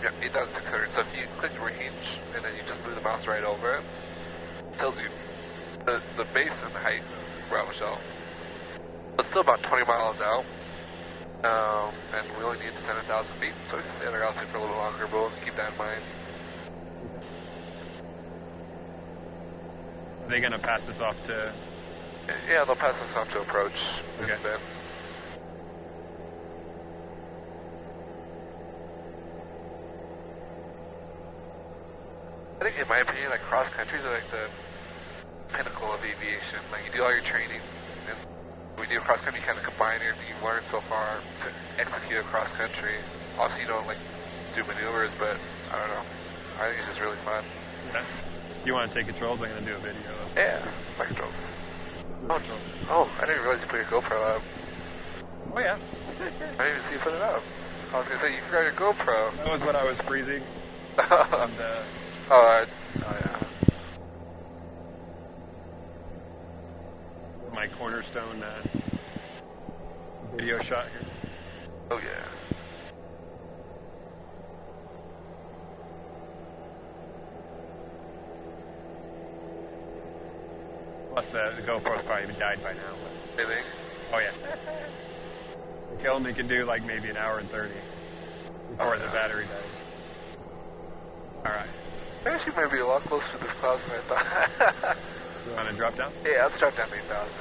Yeah, 8,600. So if you click range and then you just move the mouse right over it, it tells you the base and the height, Bravo Shell. It's still about 20 miles out, and we only need 7,000 feet, so we can stay at our altitude for a little longer, but we'll keep that in mind. Are they going to pass this off to... Yeah, they'll pass us off to approach. Okay. And then I think, in my opinion, like cross countries are like the pinnacle of aviation. Like you do all your training, and when you do cross country, you kind of combine everything you've learned so far to execute a cross country. Obviously, you don't like do maneuvers, but I don't know. I think it's just really fun. Yeah. You want to take controls? I'm going to do a video. Yeah, my controls. Oh, I didn't realize you put your GoPro up. Oh, yeah. I didn't even see you put it up. I was going to say, you forgot your GoPro. That was when I was freezing. And, oh, yeah. My cornerstone video shot here. Oh, yeah. Plus, the GoPro's probably died by now. You think? Oh, yeah. The only can do like maybe an hour and 30 before the battery dies. Alright. Actually, might be a lot closer to the clouds than I thought. You want to drop down? Yeah, let's drop down to 8,000.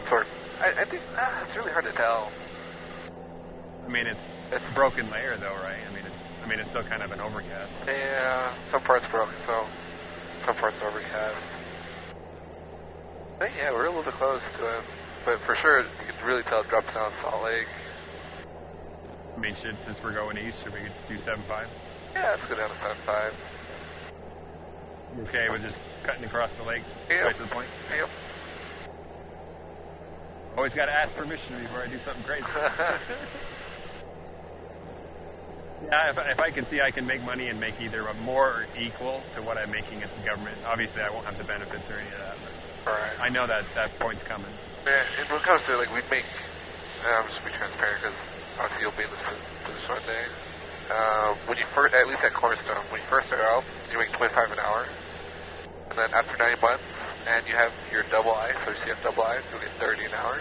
Sort of. I think it's really hard to tell. I mean, it's a broken layer, though, right? I mean, it's still kind of an overcast. Yeah, some parts broken, so some parts overcast. I think, yeah, we're a little bit close to it, but for sure, you can really tell it drops down Salt Lake. I mean, since we're going east, should we do 7.5? Yeah, let's go down to 7.5. You okay with just cutting across the lake right to the point? Yep. Always got to ask permission before I do something crazy. Yeah, if I can see I can make money and make either more or equal to what I'm making at the government, obviously I won't have the benefits or any of that. But right. I know that point's coming. Yeah, and when it comes to it, like, we make, I'm just be transparent because obviously you'll be in this position one day. When you first, at least at Cornerstone, when you first start out, you make $25 an hour. And then after 9 months, and you have your double I, so you have double I, you'll get $30 an hour.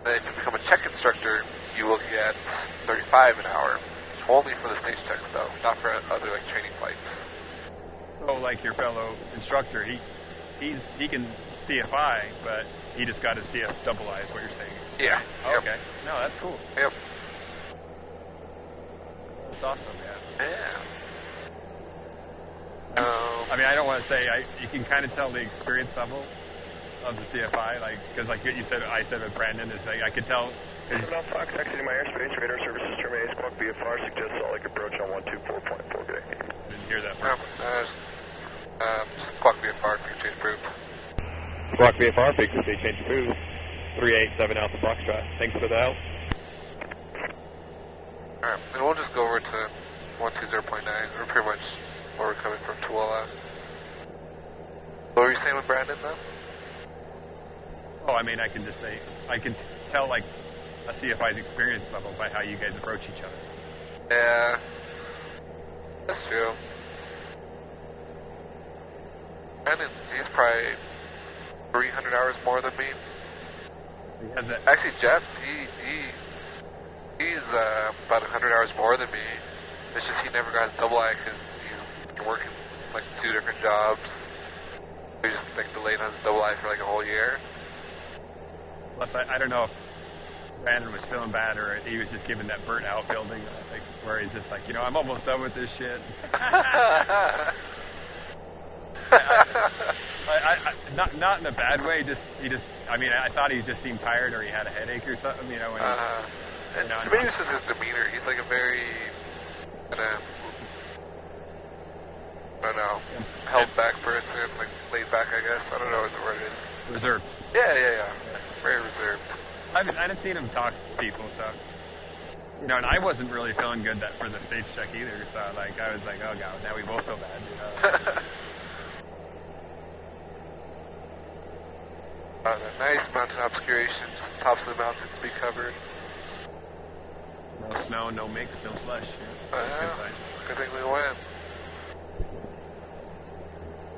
Then if you become a check instructor, you will get $35 an hour. Only for the stage checks, though, not for other like training flights. So, like your fellow instructor, he can CFI, but he just got to CF double I, is what you're saying. Yeah. Oh, yep. Okay. No, that's cool. Yep. That's awesome, yeah. Yeah. I mean, I don't want to say you can kind of tell the experience level of the CFI, like because like you said, I said with Brandon, is like I could tell. Now Fox exiting my airspace, radar services terminated, squawk VFR, suggest Salt Lake approach on 124.4, good day. Didn't hear that first. Just squawk VFR, frequency approved. Squawk VFR, frequency change approved. 387 Alpha Foxtrot. Thanks for the help. Alright, and we'll just go over to 120.9. We're pretty much where we're coming from, Tooele. What were you saying with Brandon, though? Oh, I mean, I can just say, I can tell, like, a CFI's experience level by how you guys approach each other. Yeah, that's true. Brandon, he's probably 300 hours more than me. He has that. Actually, Jeff, he's about 100 hours more than me. It's just he never got his double I because he's been working like 2 different jobs. He just like delayed on his double I for like a whole year. Plus, I don't know if Brandon was feeling bad or he was just given that burnt out building, like, where he's just like, I'm almost done with this shit. Not in a bad way. I thought he just seemed tired or he had a headache or something. When maybe it's just his demeanor. He's like a very kind of, I don't know, held back person, like laid back, I guess. I don't know what the word is. Reserved. Yeah. Very reserved. I haven't seen him talk to people, so and I wasn't really feeling good for the stage check either. So I was like, oh god, now we both feel bad. The nice mountain obscuration, just tops of the mountains be covered. No snow, no mix, no slush. Good thing we went.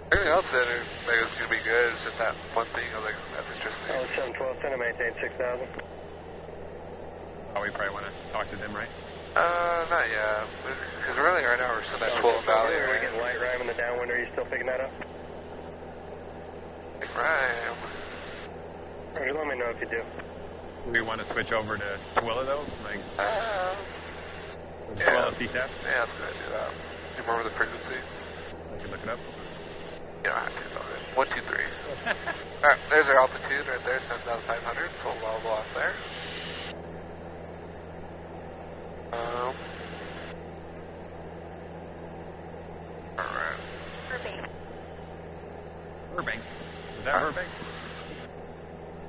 Everything else said it was going to be good. It's just that one thing. I was like, that's interesting. 712, 10 to maintain 6,000. Oh, we probably want to talk to them, right? Not yet. Because really right now we're still at 12 Valley. We're getting light ram in the downwind. Are you still picking that up? Like ram. Or let me know if you do. Do we want to switch over to Twilla, though? Like, yeah. Twilla CTAP? Yeah, that's a good idea. Do you remember the frequency? I can look it up. Yeah, I have to. It's all good. 123. Alright, there's our altitude right there, 7,500. So we'll level off there. Alright. Burbank. Is that Burbank?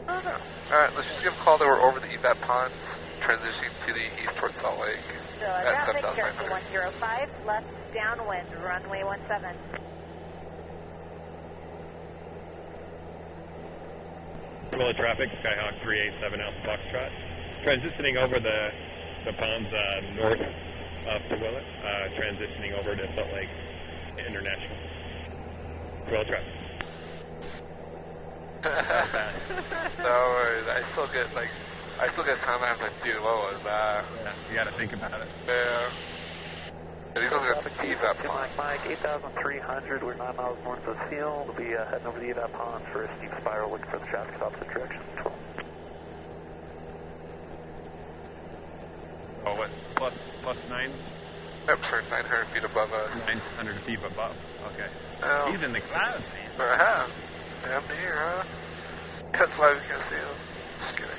I don't know. Alright, let's just give a call that we're over the EVAP ponds, transitioning to the east towards Salt Lake at 7,500. 105, left downwind, runway 17. Twilla traffic, Skyhawk 387 Alpha Foxtrot. Transitioning over the ponds north of Twilla, transitioning over to Salt Lake International. Twilla traffic. No worries. I still get sometimes like, dude, what was that? Yeah, you got to think about it. Yeah. These ones are the EVAP ponds. Mike, 8,300. We're 9 miles north of the field. We'll be heading over the EVAP ponds for a steep spiral, looking for the traffic in opposite direction. Oh, what? Plus 9? Yep, sir, 900 feet above us. 900 feet above. Okay. Oh. He's in the clouds, man. Uh-huh. Damn near, huh? That's why we can't see him. Just kidding.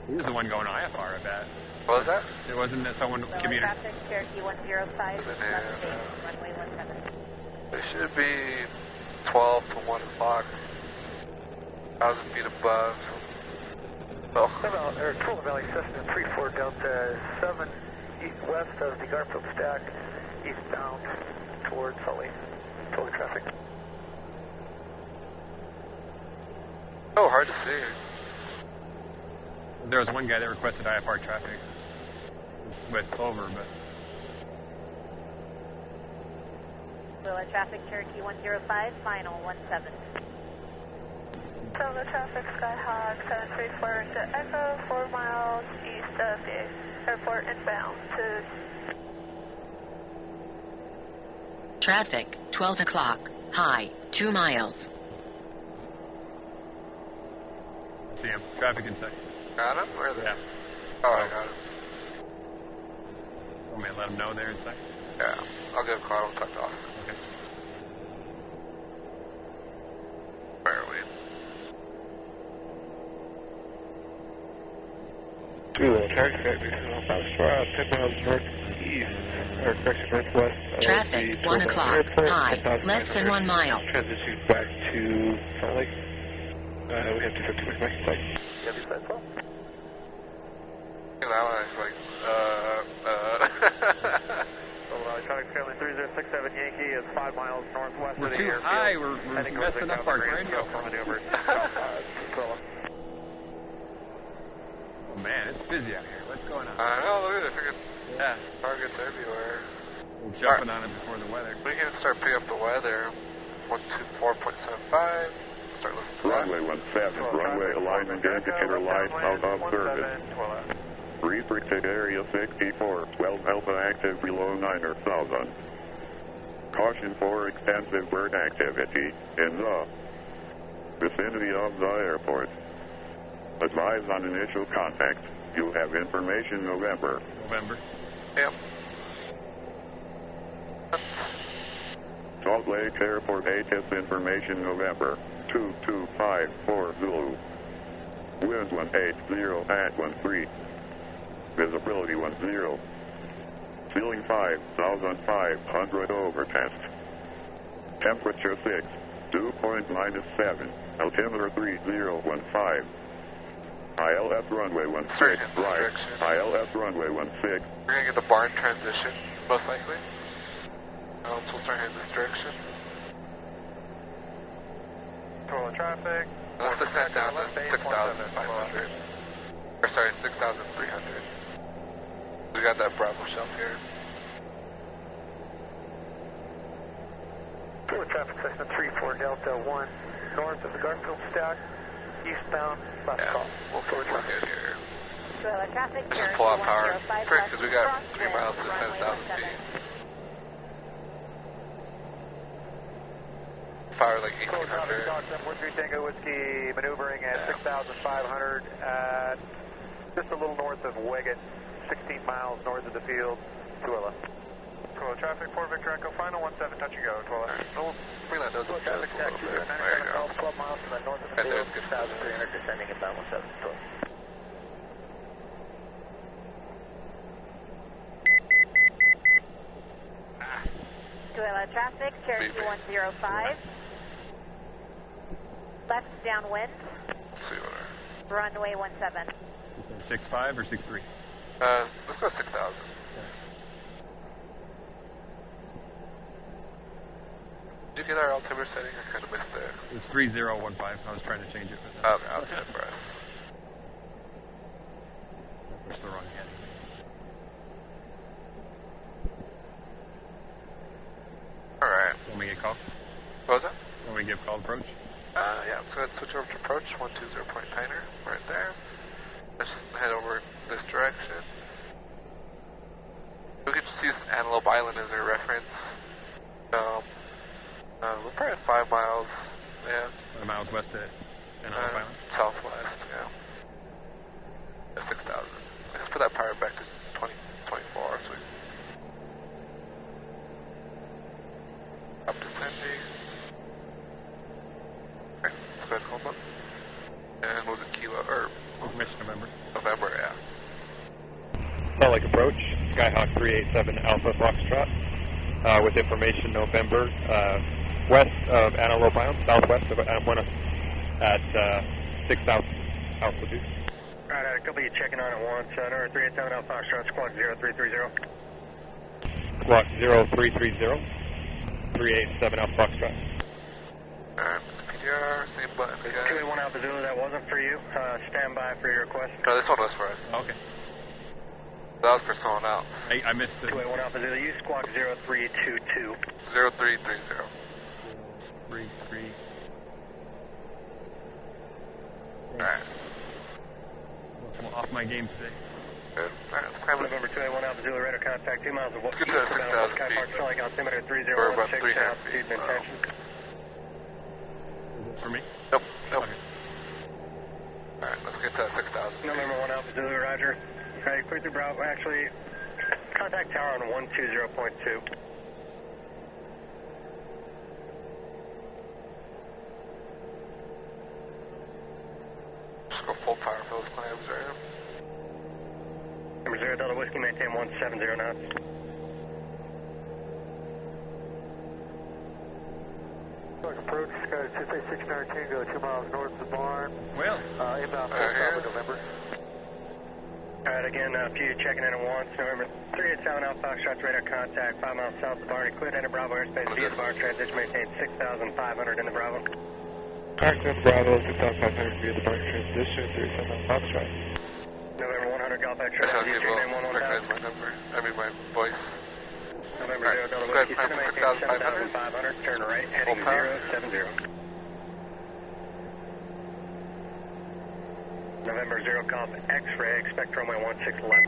He was the one going IFR, I bet. What was that? It wasn't that someone communicated. Traffic, Cherokee 105, left base, runway 17. It should be 12 to 1 o'clock. 1,000 feet above. So. Twilla Valley Cessna 34 Delta 7 east-west of the Garfield Stack, eastbound towards Salt Lake. Twilla traffic. Oh, hard to see. There was one guy that requested IFR traffic with Clover, but... Twilla traffic, Cherokee 105, final 17. Twilla traffic, Skyhawk 734 to Echo, 4 miles east of the airport inbound to... Traffic, 12 o'clock, high, 2 miles. See him. Traffic in sight. Got him? Where are they? Yeah. Oh, I got him. Want me to let him know they're in sight? Yeah. I'll give a call. We'll talk to Austin. Okay. Where are we? Traffic, 10 miles northeast, or correction, northwest. Traffic, 1 o'clock, high, less than 1 mile. Transition back to Salt Lake. We have 250 back to site. You have your sights well? That one is like, Traffic family 3067 Yankee is 5 miles northwest We're of the too airfield. high. We're messing up our radio. Oh man, it's busy out here. What's going on? I know, look at it. Freaking Yeah. targets everywhere. We're jumping on it before the weather. We can start picking up the weather. 124.75. Start listening to that. Runway 17, runway alignment indicator light out of service. Restricted area 64, 12 Alpha active below 9,000. Caution for extensive bird activity in the vicinity of the airport. Advise on initial contact. You have information November. Yep. Salt Lake Airport ATIS information November. 2254 Zulu. Winds 180 at 13. Visibility 10. Ceiling 5,500 over test. Temperature 6. Dew point -7. Altimeter 3015. ILS runway 16 right. ILS runway 16. We're going to get the barn transition, most likely. So we'll start heading this direction. Twilla traffic. Let's descend down to 6,500. Or sorry, 6,300. We got that Bravo shelf here. Forward traffic section 34 Delta 1, north of the Garfield stack, eastbound, last call. We'll forward traffic here. Traffic, Let's just pull out power quick because we got 3 miles to 10,000 feet. Power like 1,800. Woodbury Tango Whiskey maneuvering at 6,500 at just a little north of Weggett, 16 miles north of the field, 2LF. Cool, traffic 4 Victor Echo, final 17, touch and go, 12. We'll bring that nose up just a little bit. There you go. 12 miles from the north of the Right field, there's good. 6,300 descending inbound 17, 12. Traffic, Cherokee 105. Left downwind. Let's see what Runway 17. 6.5 or 6.3? let's go 6,000. Did you get our altimeter setting? I kind of missed it. It's 3015. I was trying to change it. But Okay, I'll get it for us. That's the wrong heading. Alright. Want me to get called? What was that? Want me to give call approach? Yeah, let's go ahead and switch over to approach 120.9er, right there. Let's just head over this direction. We could just use Antelope Island as our reference. We're probably at 5 miles, yeah. 5 miles west of Antelope Island? Southwest, yeah. 6,000. Let's put that power back to 2024, so we up descending. Okay, let's go ahead and hold up. And what was it, Kilo, or... Mission November. November, yeah. Salt Lake approach, Skyhawk 387 Alpha Foxtrot, with information November, west of Antelope Island, southwest of Antelope at 6,000 altitude. Alright, a couple of you checking on at once. Number 387 Alpha Foxtrot, squawk 0330. Squawk 0330, 387 Alpha Foxtrot. Alright, PDR, same button again. 281 Alpha Zulu, that wasn't for you. Stand by for your request. No, this one was for us. Okay. That was for someone else. I missed it. 281 Alpha Zulu, you squawk 0322. 0330. 33. Alright. I'm off my game today. Good. Alright, let's climb up. November 281 Alpha Zulu, radar contact 2 miles of Let's get to that 6,000 Sky Park, feet. Salt Lake altimeter We're about 3016, 3.5 altitude feet. and intention. For me? Nope, nope. Okay. Alright, let's get to that 6,000 feet. November 1 Alpha Zulu, roger. Alright, clear through Bravo. Actually, contact tower on 120.2. Just go full power for those climbs, right? Number 0 Delta Whiskey, maintain 170 knots. Approach, Sky 236 Tango, 2 miles north of the barn. Well, Inbound full November. Alright, again, a few checking in at once. November 387 Alpha Foxtrot, radar contact, 5 miles south of the barn. Cleared into Bravo airspace via the barn. Transition maintain 6,500 in the Bravo. Contact Bravo, 6,500 via the barn. Transition 37 Alpha Foxtrot. November 100 Golf X-ray, That's how you people check in 110. recognize my number. I mean, my voice. November Alright, 0 Delta go ahead Whiskey, and climb to 6,500. 7,500, turn right, heading Full power. 070. November 0 Golf X-ray, expect runway 16 left.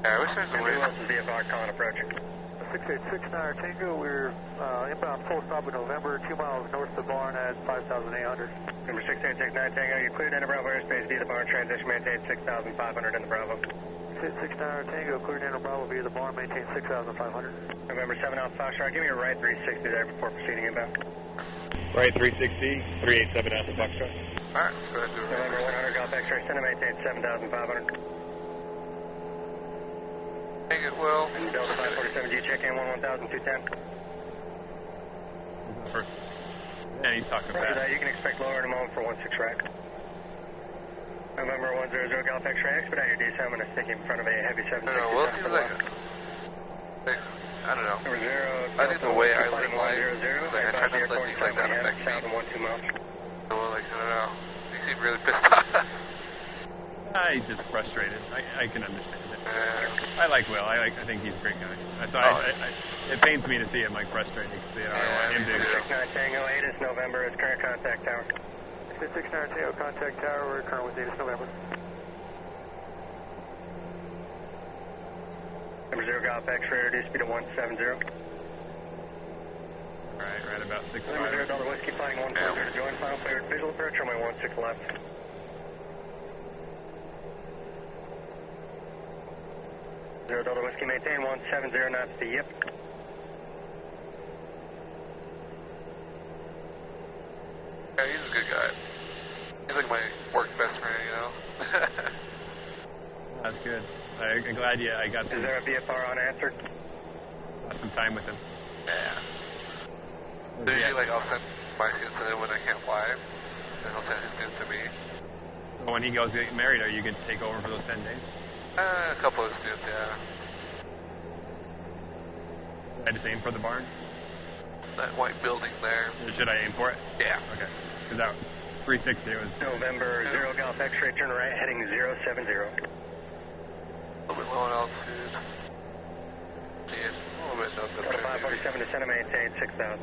Yeah, I wish there was a way. Who else is VFR calling approaching? 686 Tango, we're inbound full stop in November, 2 miles north of the barn at 5,800. Number 686 Tango, you cleared into Bravo airspace via the barn, transition maintain 6,500 in the Bravo. 669 Tango, cleared into Bravo via the barn, maintain 6,500. November 7 Alpha Foxtrot, give me a right 360 there before proceeding inbound. Right 360, 387 Alpha Foxtrot. Alright, let's go ahead and do it. November 100 Golf X-ray, center maintain 7,500. Take it, Will. And Delta 547G, check in 1,210. first. Yeah, he's talking Roger fast. that, you can expect lower in a moment for 16 rack. November 100 Golf X-ray, expedite your descent. I'm going to stick you in front of a heavy 760. I don't know, Will seems like I don't know. Number 0, I think the way I live Delta life 100, is like I try not to let things like that affect me. south of 12 miles. So, like, I don't know. You seem really pissed off. He's just frustrated. I can understand it. I like Will. I think he's a great guy. It pains me to see him like frustrated. You know, I want him to. 69 Tango 8 is November. Is current contact tower. 69 Tango contact tower. We're current with 8 is November. Number 0 Golf X-ray. Reduce speed to 170. Alright, right about 6'5". Number 0 Delta Whiskey flying 140 to join. Final cleared visual approach. Runway 16 left. Zero Delta Whiskey, maintain 170 knots to yip. Yeah, he's a good guy. He's like my work best friend, you know? That's good. I'm glad I got Is there a VFR unanswered? Got some time with him. Yeah. So usually, like, I'll send my students to him when I can't fly, and he'll send his students to me. So when he goes get married, are you going to take over for those 10 days? A couple of students, yeah. I just aim for the barn? That white building there. Or should I aim for it? Yeah. Okay. Because that 360 was... November 0 Golf X-ray, turn right, heading 070. A little bit low on altitude. Yeah, a little bit nose up there. 547 descend and maintain 6,000.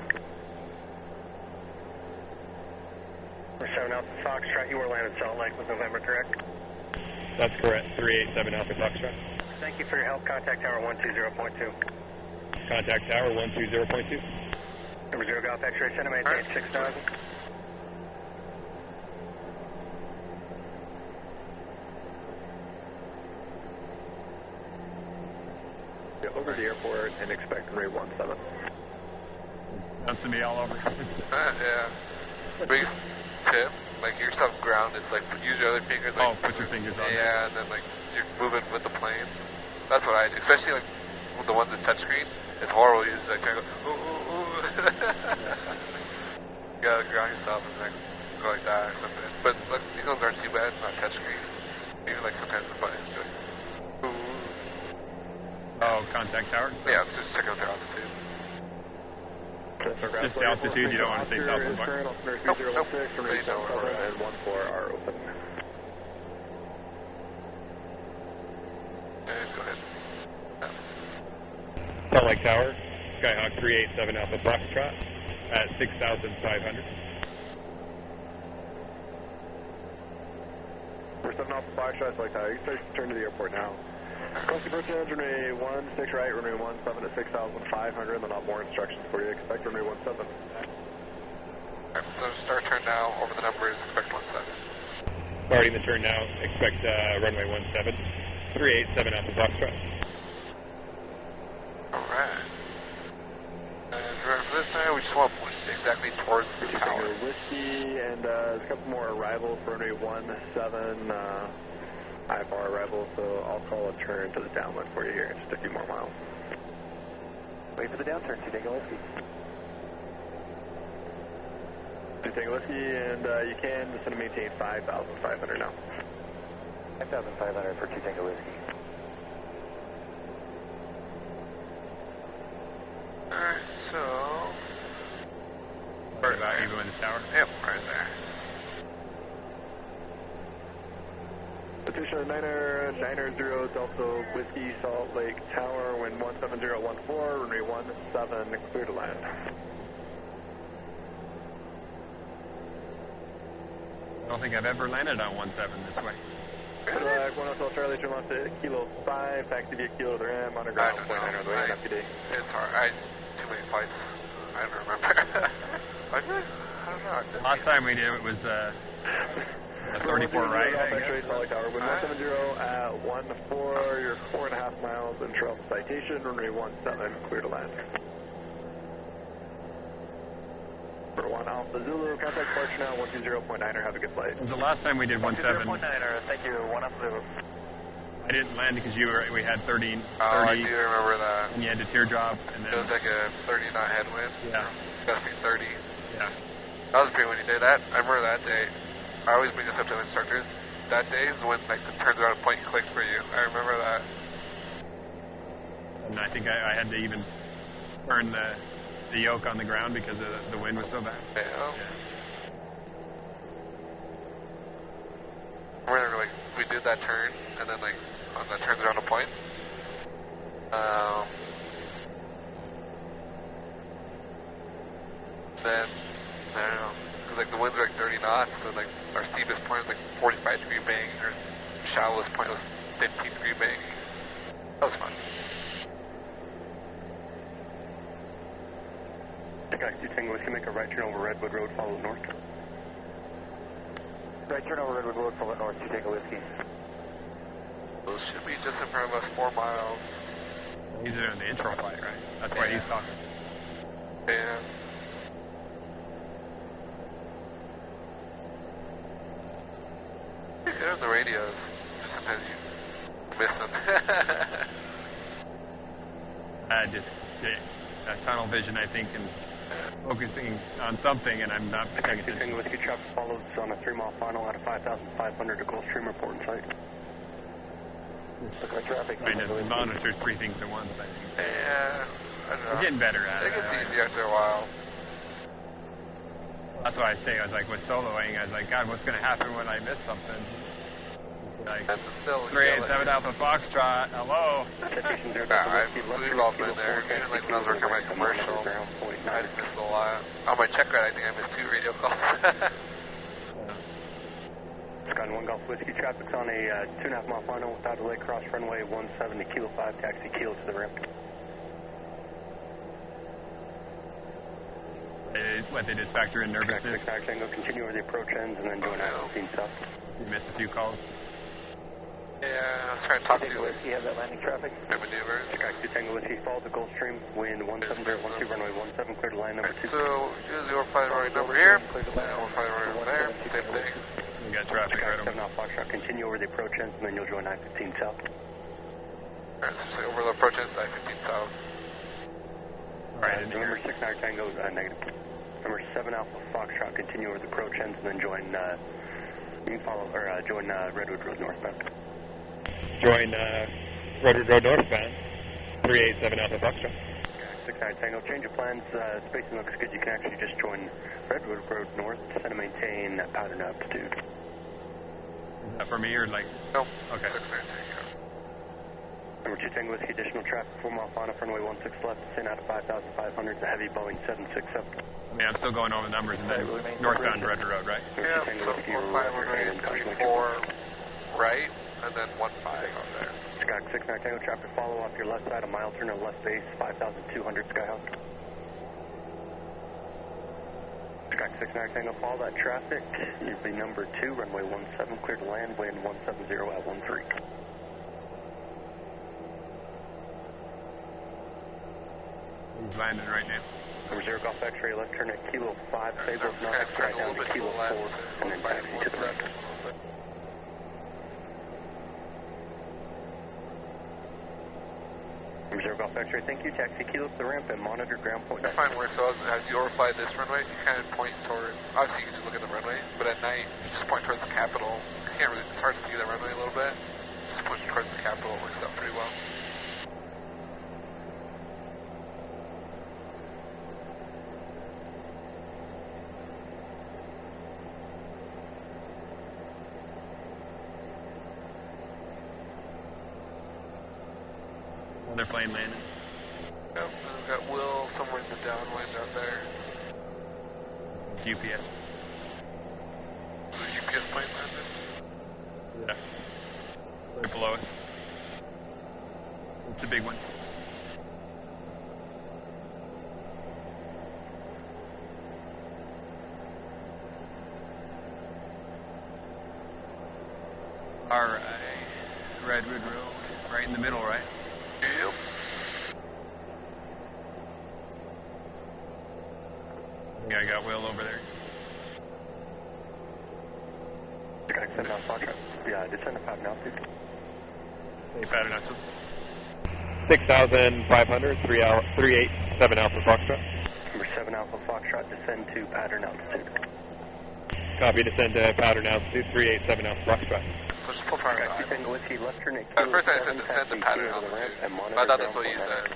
Number 7 Alpha Foxtrot, you were landed Salt Lake with November, correct? That's correct. 387 Alpha Foxtrot. Thank you for your help. Contact tower 120.2. Contact tower 120.2. Number 0 Golf X-ray, send and maintain 6,000. Over the airport and expect runway 17. That's to me all over. Yeah. Biggest tip, like you're ground, it's like use your other fingers. Like, put your fingers on. Yeah, and then like you're moving with the plane. That's what I do, especially like with the ones with touchscreen. It's horrible. You just like kind of go, ooh, ooh, ooh. You gotta ground yourself and like go like that or something. But like these ones aren't too bad. It's not touchscreen. Even like sometimes the buttons like, ooh. Oh, contact tower? Yeah, let's just check out their altitude. Just the altitude, you don't want to say south of the bar? Nope. And 14 are open. Go ahead. Salt Lake Tower, Skyhawk 387 Alpha Foxtrot at 6,500. We're 7 Alpha Foxtrot, Salt Lake Tower. You can turn to the airport now. Cross the approach engine, runway 16 right, runway 17 at 6,500, and then I'll have more instructions for you. Expect runway 17. Alright, so start turn now, over the numbers, expect 17. Starting the turn now, expect runway 17, 387 Alpha Foxtrot. Alright. And remember for this time, we just want to point exactly towards the tower. Whiskey, and there's a couple more arrivals for runway 17. IFR arrival, so I'll call a turn to the downwind for you here in just a few more miles. Wait for the downturn, 2 Tango Whiskey. 2 Tango Whiskey, and you can descend and maintain 5,500 now. 5,500 for 2 Tango Whiskey. Alright, so... Right about even in the tower? Yep, right there. Station 990 Delta Whiskey Salt Lake Tower, wind 17014, runway 17, clear to land. I don't think I've ever landed on 17 this way. Good. 1 Hotel Charlie, turn left to Kilo 5, taxi via Kilo to the Ram, underground, 0.9 on the way, FPD. It's hard. Too many flights. I don't remember. I don't know. Last time we did it was... 34 right. Salt Lake Tower, wind 170 at 14, you're 4.5 miles in trail citation, runway 17, clear to land. For 1 Alpha Zulu, contact departure now, 120.9er, have a good flight. It was the last time we did 17. 120.9er, thank you, 1 Alpha Zulu. I didn't land because we had 30. I do remember that. And you had to teardrop. And then, it was like a 30 knot headwind. Yeah. Gusting 30. Yeah. That was great when you did that. I remember that day. I always bring this up to the instructors. That day is when like it turns around and point and click for you. I remember that. And I think I had to even turn the yoke on the ground because the wind was so bad. Yeah. Where like we did that turn, and then like on that turns around a point. Then I don't know, cause like the winds were like 30 knots, so like our steepest point was like 45-degree bank, our shallowest point was 15-degree bank. That was fun. Okay, you Tango Whiskey, make a right turn over Redwood Road, follow north. Right turn over Redwood Road, follow north, you Tango Whiskey. Those should be just in front of us, 4 miles. He's in the intro flight, right? That's why he's talking. Yeah. Good on the radios. Just sometimes you miss them. Tunnel vision, I think, and focusing on something, and I'm not paying attention. Tango Whiskey traffic follows on a 3-mile final out of 5,500 to Gulfstream report in sight. Look at traffic. Trying to monitor 3 things at once, I think. Yeah, I don't know. We're getting better at it. It gets easier after a while. That's why I was like, with soloing, I was like, God, what's going to happen when I miss something? Like, 387 Alpha Foxtrot, hello? We've all been there. Even like when I was working on my commercial, I missed a lot. On my check ride, I think I missed 2 radio calls. Sky 1 Golf Whiskey, traffic's on a 2.5 mile final without delay, cross runway 17 to Kilo 5, taxi Kilo to the ramp. They just factor in nervousness? Tango, continue over the approach ends and then join out 15 south. You missed a few calls? Yeah, I was trying to talk to you. You have that landing traffic? Maneuvers. Sky 2 Tango Whiskey, follow the Gulfstream, wind 17012, runway 17, clear to line number 2. So, use your flight runway number here, and we'll fly runway over there, same thing. We got traffic right over. 7 Alpha Foxtrot, continue over the approach ends and then you'll join I-15 south. Alright, so over the approach ends, I-15 south. Alright, Number 6 Tango, negative. Number 7 Alpha Foxtrot, continue over the approach ends and then join, you can follow, or join Redwood Road northbound. Join Redwood Road northbound, 387 Alpha Foxtrot. 6 Tango, change of plans, spacing looks good, you can actually just join Redwood Road north, descend and maintain pattern altitude. Is that for me or like? Nope. Okay. 6 Tango. Number 2 Tango Whiskey, additional traffic, 4 mile final, runway 16 left, descend out of 5,500, it's a heavy Boeing 767. I mean, I'm still going over the numbers and then northbound Redwood Road, right? Yeah, so 4 right, and then 15 on there. Sky 6 Tango, traffic follow off your left side, a mile turn on left base, 5,200 Skyhawk. Sky 6 Tango, follow that traffic, you'll be number 2, runway 17, clear to land, wind 170 at 13. He's landing right now. Number 0 Golf X-ray, left turn at Kilo 5, Fables North, right down to Kilo 4, and then taxi to the right. Number 0 Golf X-ray, thank you, taxi Kilo to the ramp and monitor ground point. I find where, so as you overfly this runway, you kind of point towards, obviously you can just look at the runway, but at night, you just point towards the Capitol. You can't really, it's hard to see that runway a little bit. Just point towards the Capitol, it works out pretty well. Another plane landing. Yep, we've got Will somewhere in the downwind out there. UPS. The UPS plane landed? Yeah. Right below us. It's a big one. Alright. Redwood Road. Right in the middle, right? Yep. Yeah, I got Will over there. Sky 7 Alpha Foxtrot. Yeah, descend to pattern altitude. Hey, pattern altitude. 6,500, 387 Alpha Foxtrot. Number 7 Alpha Foxtrot, descend to pattern altitude. Copy, descend to pattern altitude, 387 Alpha Foxtrot. So just pull power Sky 2 Tango Whiskey, left turn at Kilo first I 7, said descend to pattern altitude. I thought that's what you said.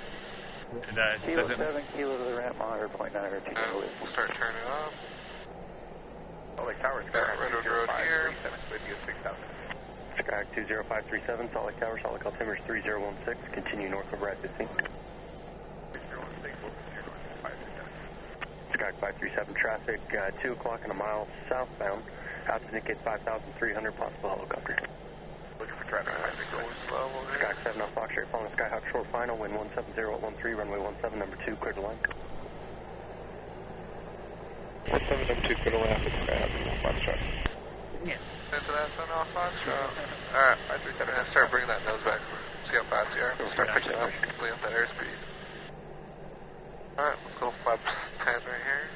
Kilo 7, Kilo to the ramp, monitor point 9 we'll start turning up. Oh, wait, tower's Redwood Road here. Skyhawk 20537, Salt Lake Tower, Salt Lake altimeter 3016, continue north of Rad 15. Skyhawk 537 traffic, 2 o'clock and a mile southbound, out to indicate 5,300, possible helicopter. Looking for traffic, going slow over here. Skyhawk 7 off Foxtrot, following Skyhawk short final, wind 170 at 13, runway 17, number 2, clear to line. 17, number 2, clear to line, Skyhawk Foxtrot. Yeah. Into that sun off Foxtrot. Alright, 537, and start bringing that nose back. See how fast you are. Start picking up, clean up that airspeed. Alright, let's go flaps 10 right here.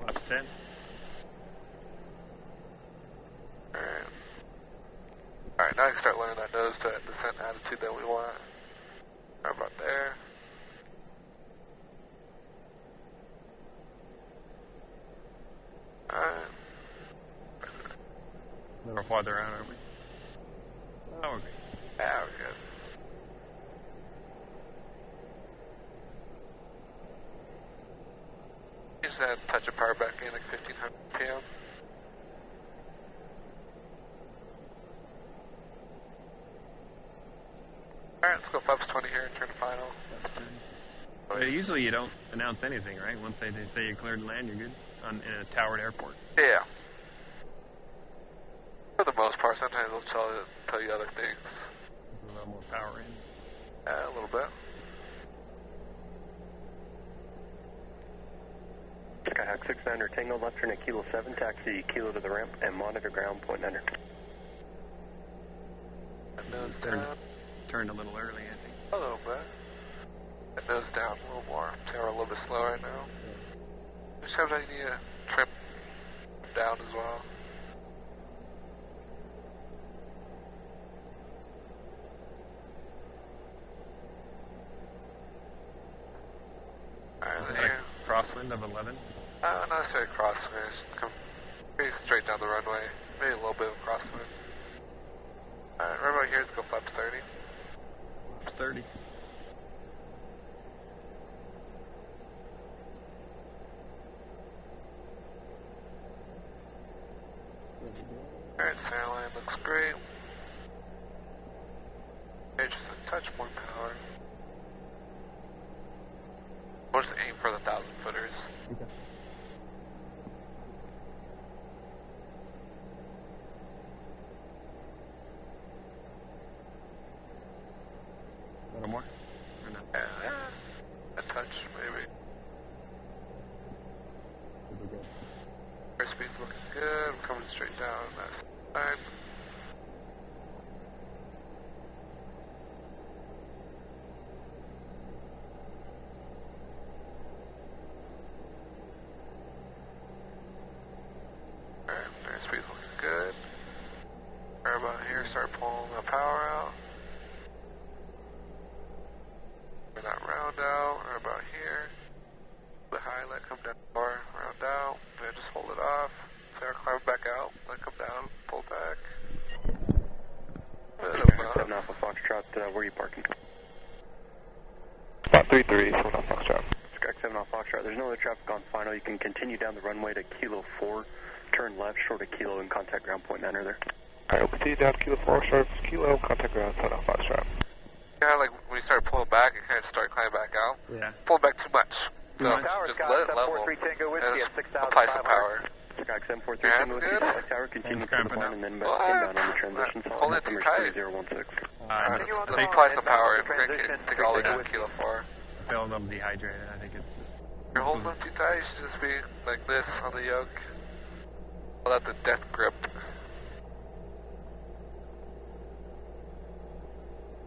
Flaps 10. Alright. Alright, now I can start learning that nose to that descent attitude that we want. Right about there. Alright. A little farther out, aren't we? Oh, okay. Yeah, we're good. You just add a touch of power back in, like 1500 PM. Alright, let's go flaps 20 here and turn to final. But usually you don't announce anything, right? Once they say you cleared land, you're good in a towered airport. Yeah. For the most part, sometimes they'll tell you other things. A little more power in. Yeah, a little bit. Skyhawk 69 Tango, left turn at Kilo 7, taxi Kilo to the ramp, and monitor ground point under. That nose down. Turned a little early, I think. A little bit. That nose down a little more. Tail a little bit slow right now. Sometimes you need to trim down as well. Alright, here. Crosswind of 11? Not necessarily crosswind. Just come pretty straight down the runway. Maybe a little bit of crosswind. Alright, right about here, let's go flaps 30. Flaps 30. Alright, centerline looks great. Okay, just a touch more power. We'll just aim for the 1,000 footers. Okay. A little more? Or not? A touch, maybe. Airspeed's looking good. We're coming straight down that side. Alright, airspeed's looking good. Right about here, start pulling the power out. Bring that round out, right about here. The high, let come down, or round out, then just hold it off. Sarah climb back out, let come down, pull back. Seven Alpha Foxtrot, where are you parking? Spot 33, 7 off Foxtrot. Skyhawk 7 off Foxtrot, there's no other traffic on final. You can continue down the runway to Kilo 4, turn left, short of Kilo, and contact ground point 9 there. Alright, we'll continue down to Kilo 4, short of Kilo, contact ground 7 off Foxtrot. Yeah, like when you start pulling back, it kind of start climbing back out. Yeah. Pull back too much. So Tower, just Scott, let it level. 743 Tango Whiskey at 6,500. Apply some power. Skyhawk 743 Tango Whiskey, Salt Tower, continue to the line and then inbound on the transition. Hold it too tight. 3016. Let's apply some power. We're going to take all the way down to Kilo 4. Feeling them dehydrated, I think it's just... You're holding them too tight. You should just be like this on the yoke. Let the death grip.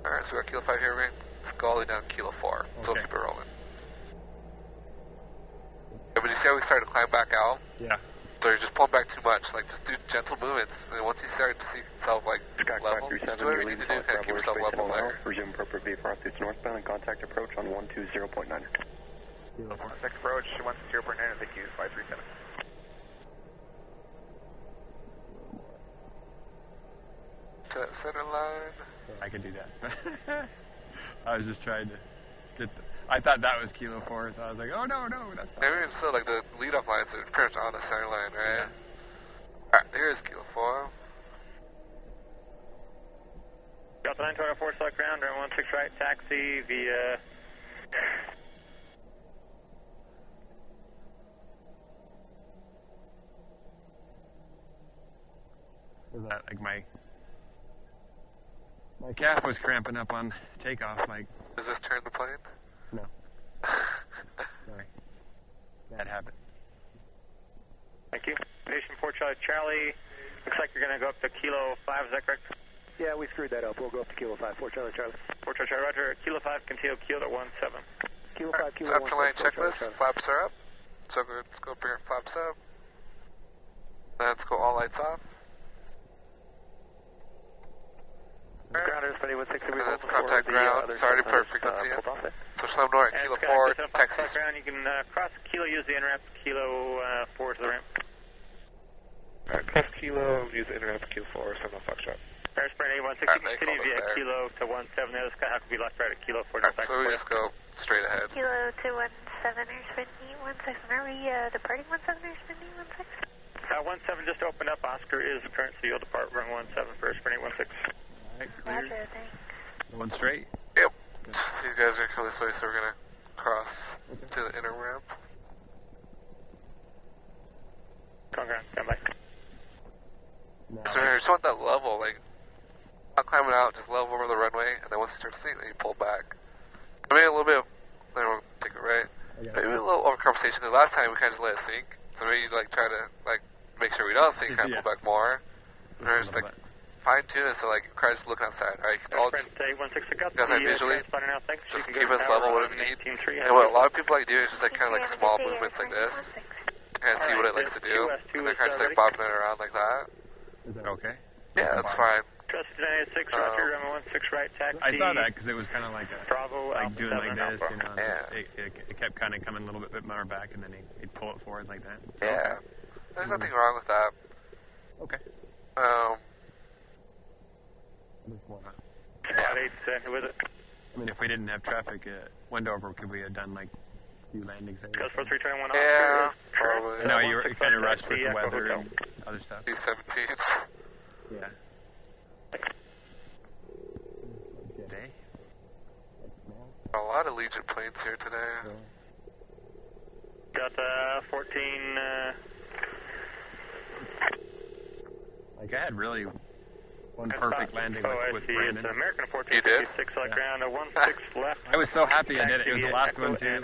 Alright, so we got Kilo 5 here, right? Let's go all the way down to Kilo 4. So we'll keep it rolling. Yeah, but you see how we started to climb back out? Yeah. So you're just pulling back too much. Like, just do gentle movements. And once you start to see yourself, like, level, just do whatever you need to do to kind of keep yourself level there. Resume appropriate VFR altitudes northbound and contact approach on 120.9. 6 approach, 120.9, thank you, 537. To that center line. I could do that. I was just trying to get I thought that was Kilo 4, so I was like, oh no, that's not. Maybe it's still like the lead-off lines are pretty much on the center line, right? Yeah. Alright, here's Kilo 4. 924 select ground, runway 16 right, taxi via... Was that like my calf was cramping up on takeoff, like... Does this turn the plane? No. Sorry. Bad habit. Thank you. Nation 4 Charlie, looks like you're going to go up to Kilo 5, is that correct? Yeah, we screwed that up. We'll go up to Kilo 5, 4 Charlie. 4 Charlie, Roger. Kilo 5, continue Kilo 17. Kilo 5, Kilo 1. After line checklist, flaps are up. So let's go up here, flaps up. Let's go all lights off. Grounders, 2160. And let's contact ground. Sorry for frequency. So Slam North, Kilo 4, taxi. Ground, you can cross Kilo, use the in-ramp, Kilo 4 to the ramp. Alright, cross Kilo, use the in-ramp, Kilo 4, Slam North Foxtrot. Paris 160, continue via Kilo to 17. The Skyhawk will be left right at Kilo 4. Right, so we just go straight ahead. Kilo to 17, Airspeed 16. Are we departing 17, Airspeed 16? 17 just opened up. Oscar is current, so you'll depart run 17 for Airspeed 16. Alright, Roger, thanks. Going straight? Yep. These guys are coming this way, so we're going to cross to the inner ramp. Ground, stand by. So I just want that level, like, not climbing out, just level over the runway, and then once you start to sink, then you pull back. I mean, a little bit, then we'll take it right. Maybe a little over compensation, because last time we kind of just let it sink, so maybe like try to, like, make sure we don't sink, kind of pull back more. And there's, like, fine-tune it, so, like, car just looking outside, right? You can all just, outside visually, just keep us level, whatever you need. And what a lot of people like to do is just, like, kind of, like, small movements like this. Kind of see what it likes to do, and then kind of just, like, bobbing it around like that. Is that okay? Yeah, that's fine. Trust 986, Roger, runway 16 right, taxi. I saw that because it was kind of like a... Bravo, like doing like this, Alpha. you know. Yeah. It kept kind of coming a little bit more back, and then he'd pull it forward like that. Yeah. There's nothing wrong with that. Okay. Yeah. Who is it? I mean, if we didn't have traffic at Wendover, could we have done like a few landings there? Goes for 321 off. Yeah, probably. No, you were kind of rushed with the weather and other stuff. D-17s. Yeah. Today? A lot of Legion planes here today. Got 14... Like, I had really one perfect landing with Brandon. It's an American 14. You did? 6 like ground, 16 left. I was so happy I did it. It was the last one, too.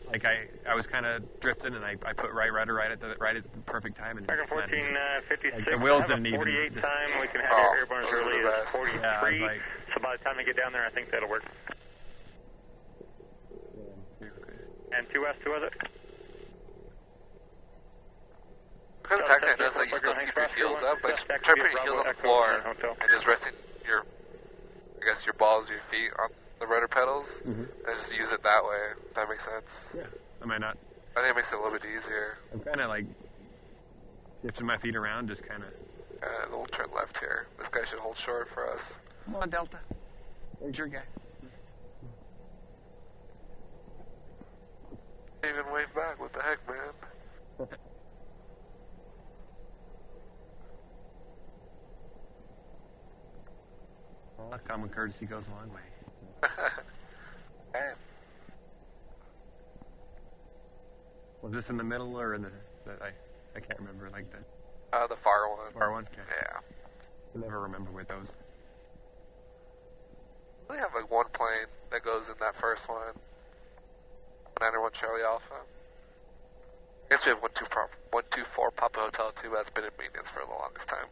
Like I was kind of drifting, and I put right at the perfect time. And American 14, 56. Like the wheels didn't even... 48 time. We can have your airborne as early as 43. Yeah, like, so by the time we get down there, I think that'll work. And 2S, who was it? Because the taxi does, like, you still keep your heels up, like, try putting your heels on the floor and just resting your, I guess, your balls, your feet on the rudder pedals, and just use it that way, if that makes sense. Yeah. Am I not? I think it makes it a little bit easier. I'm kind of, like, shifting my feet around, just kind of... We'll turn left here. This guy should hold short for us. Come on, Delta. There's your guy. Even wave back, what the heck, man? Well, common courtesy goes a long way. Was this in the middle or in the I can't remember, like the far one. Far one? Okay. Yeah. I never remember with those. We have like one plane that goes in that first one. 901 Charlie Alpha. I guess we have 124 Papa Hotel too, but that's been in maintenance for the longest time.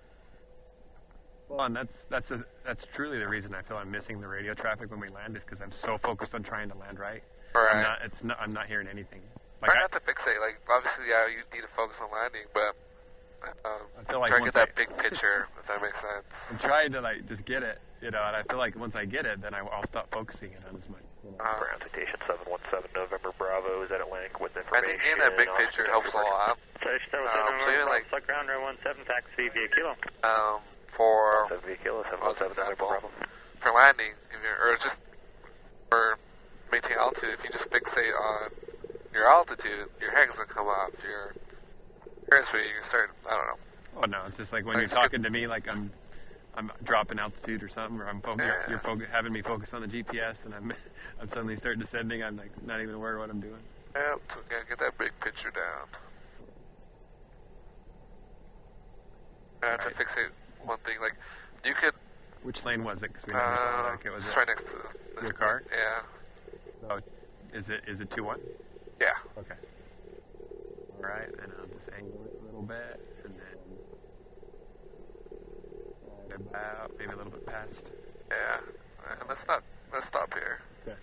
Well, and that's truly the reason I feel I'm missing the radio traffic when we land, is because I'm so focused on trying to land right. Right. I'm not hearing anything. Like try not to fixate. Like obviously, yeah, you need to focus on landing, but I feel like try to get that big picture, if that makes sense. I'm trying to like just get it, you know, and I feel like once I get it, then I'll stop focusing it on as much. You know. Ground citation 717 November Bravo is at Atlantic with information. I think getting that big picture helps a lot. So even like ground 17 taxi via Kilo. For 7 via Kilo 717 November Bravo. For landing, or just for maintaining altitude, if you just fixate on your altitude, your head's gonna come off. Your airspeed, you're starting, I don't know. Oh no, it's just like when you're talking to me, like I'm I'm dropping altitude or something, or you're having me focus on the GPS, and I'm suddenly starting descending. I'm like not even aware of what I'm doing. Yep, so we gotta get that big picture down. I have to fixate one thing. Like, you could. Which lane was it? Because we never saw it. Like, it was right next to your car. Yeah. So is it 2-1? Yeah. Okay. All right, and I'll just angle it a little bit, and then about maybe a little bit past. Yeah. And let's stop here. Okay.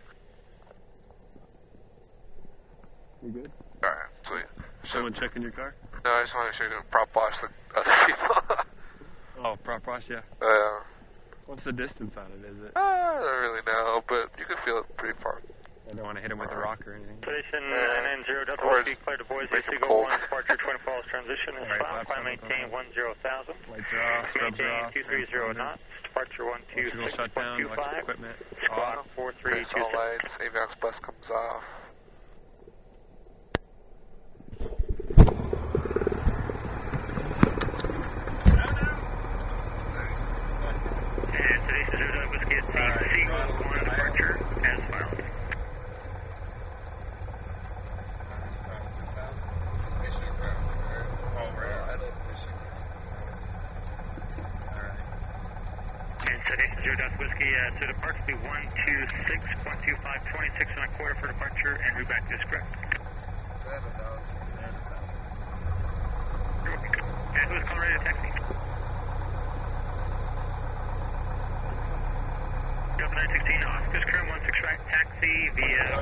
You good? All right. Sweet. Someone checking your car? No, I just want to make sure you don't prop wash the other people. Oh, prop wash, yeah. What's the distance on it? Is it? I don't really know, but you can feel it pretty far. I don't want to hit him with a rock or anything. Station 990 Delta Whiskey, clear to Boise, Seagull 1, departure Twin Falls, transition is fine, climb maintain 10,000. Lights are off, scrubs are off. 230 knots, departure 126.25, shutdown, electric equipment squawk 4326. All lights, avionics bus comes off. And today's Delta Whiskey at Seagull 1, departure as filed. And today's Delta Whiskey to depart to 126.25, 26 and a quarter for departure, and route back is correct. And who's calling ready to taxi? Delta 916, Oscar's current 16 right taxi via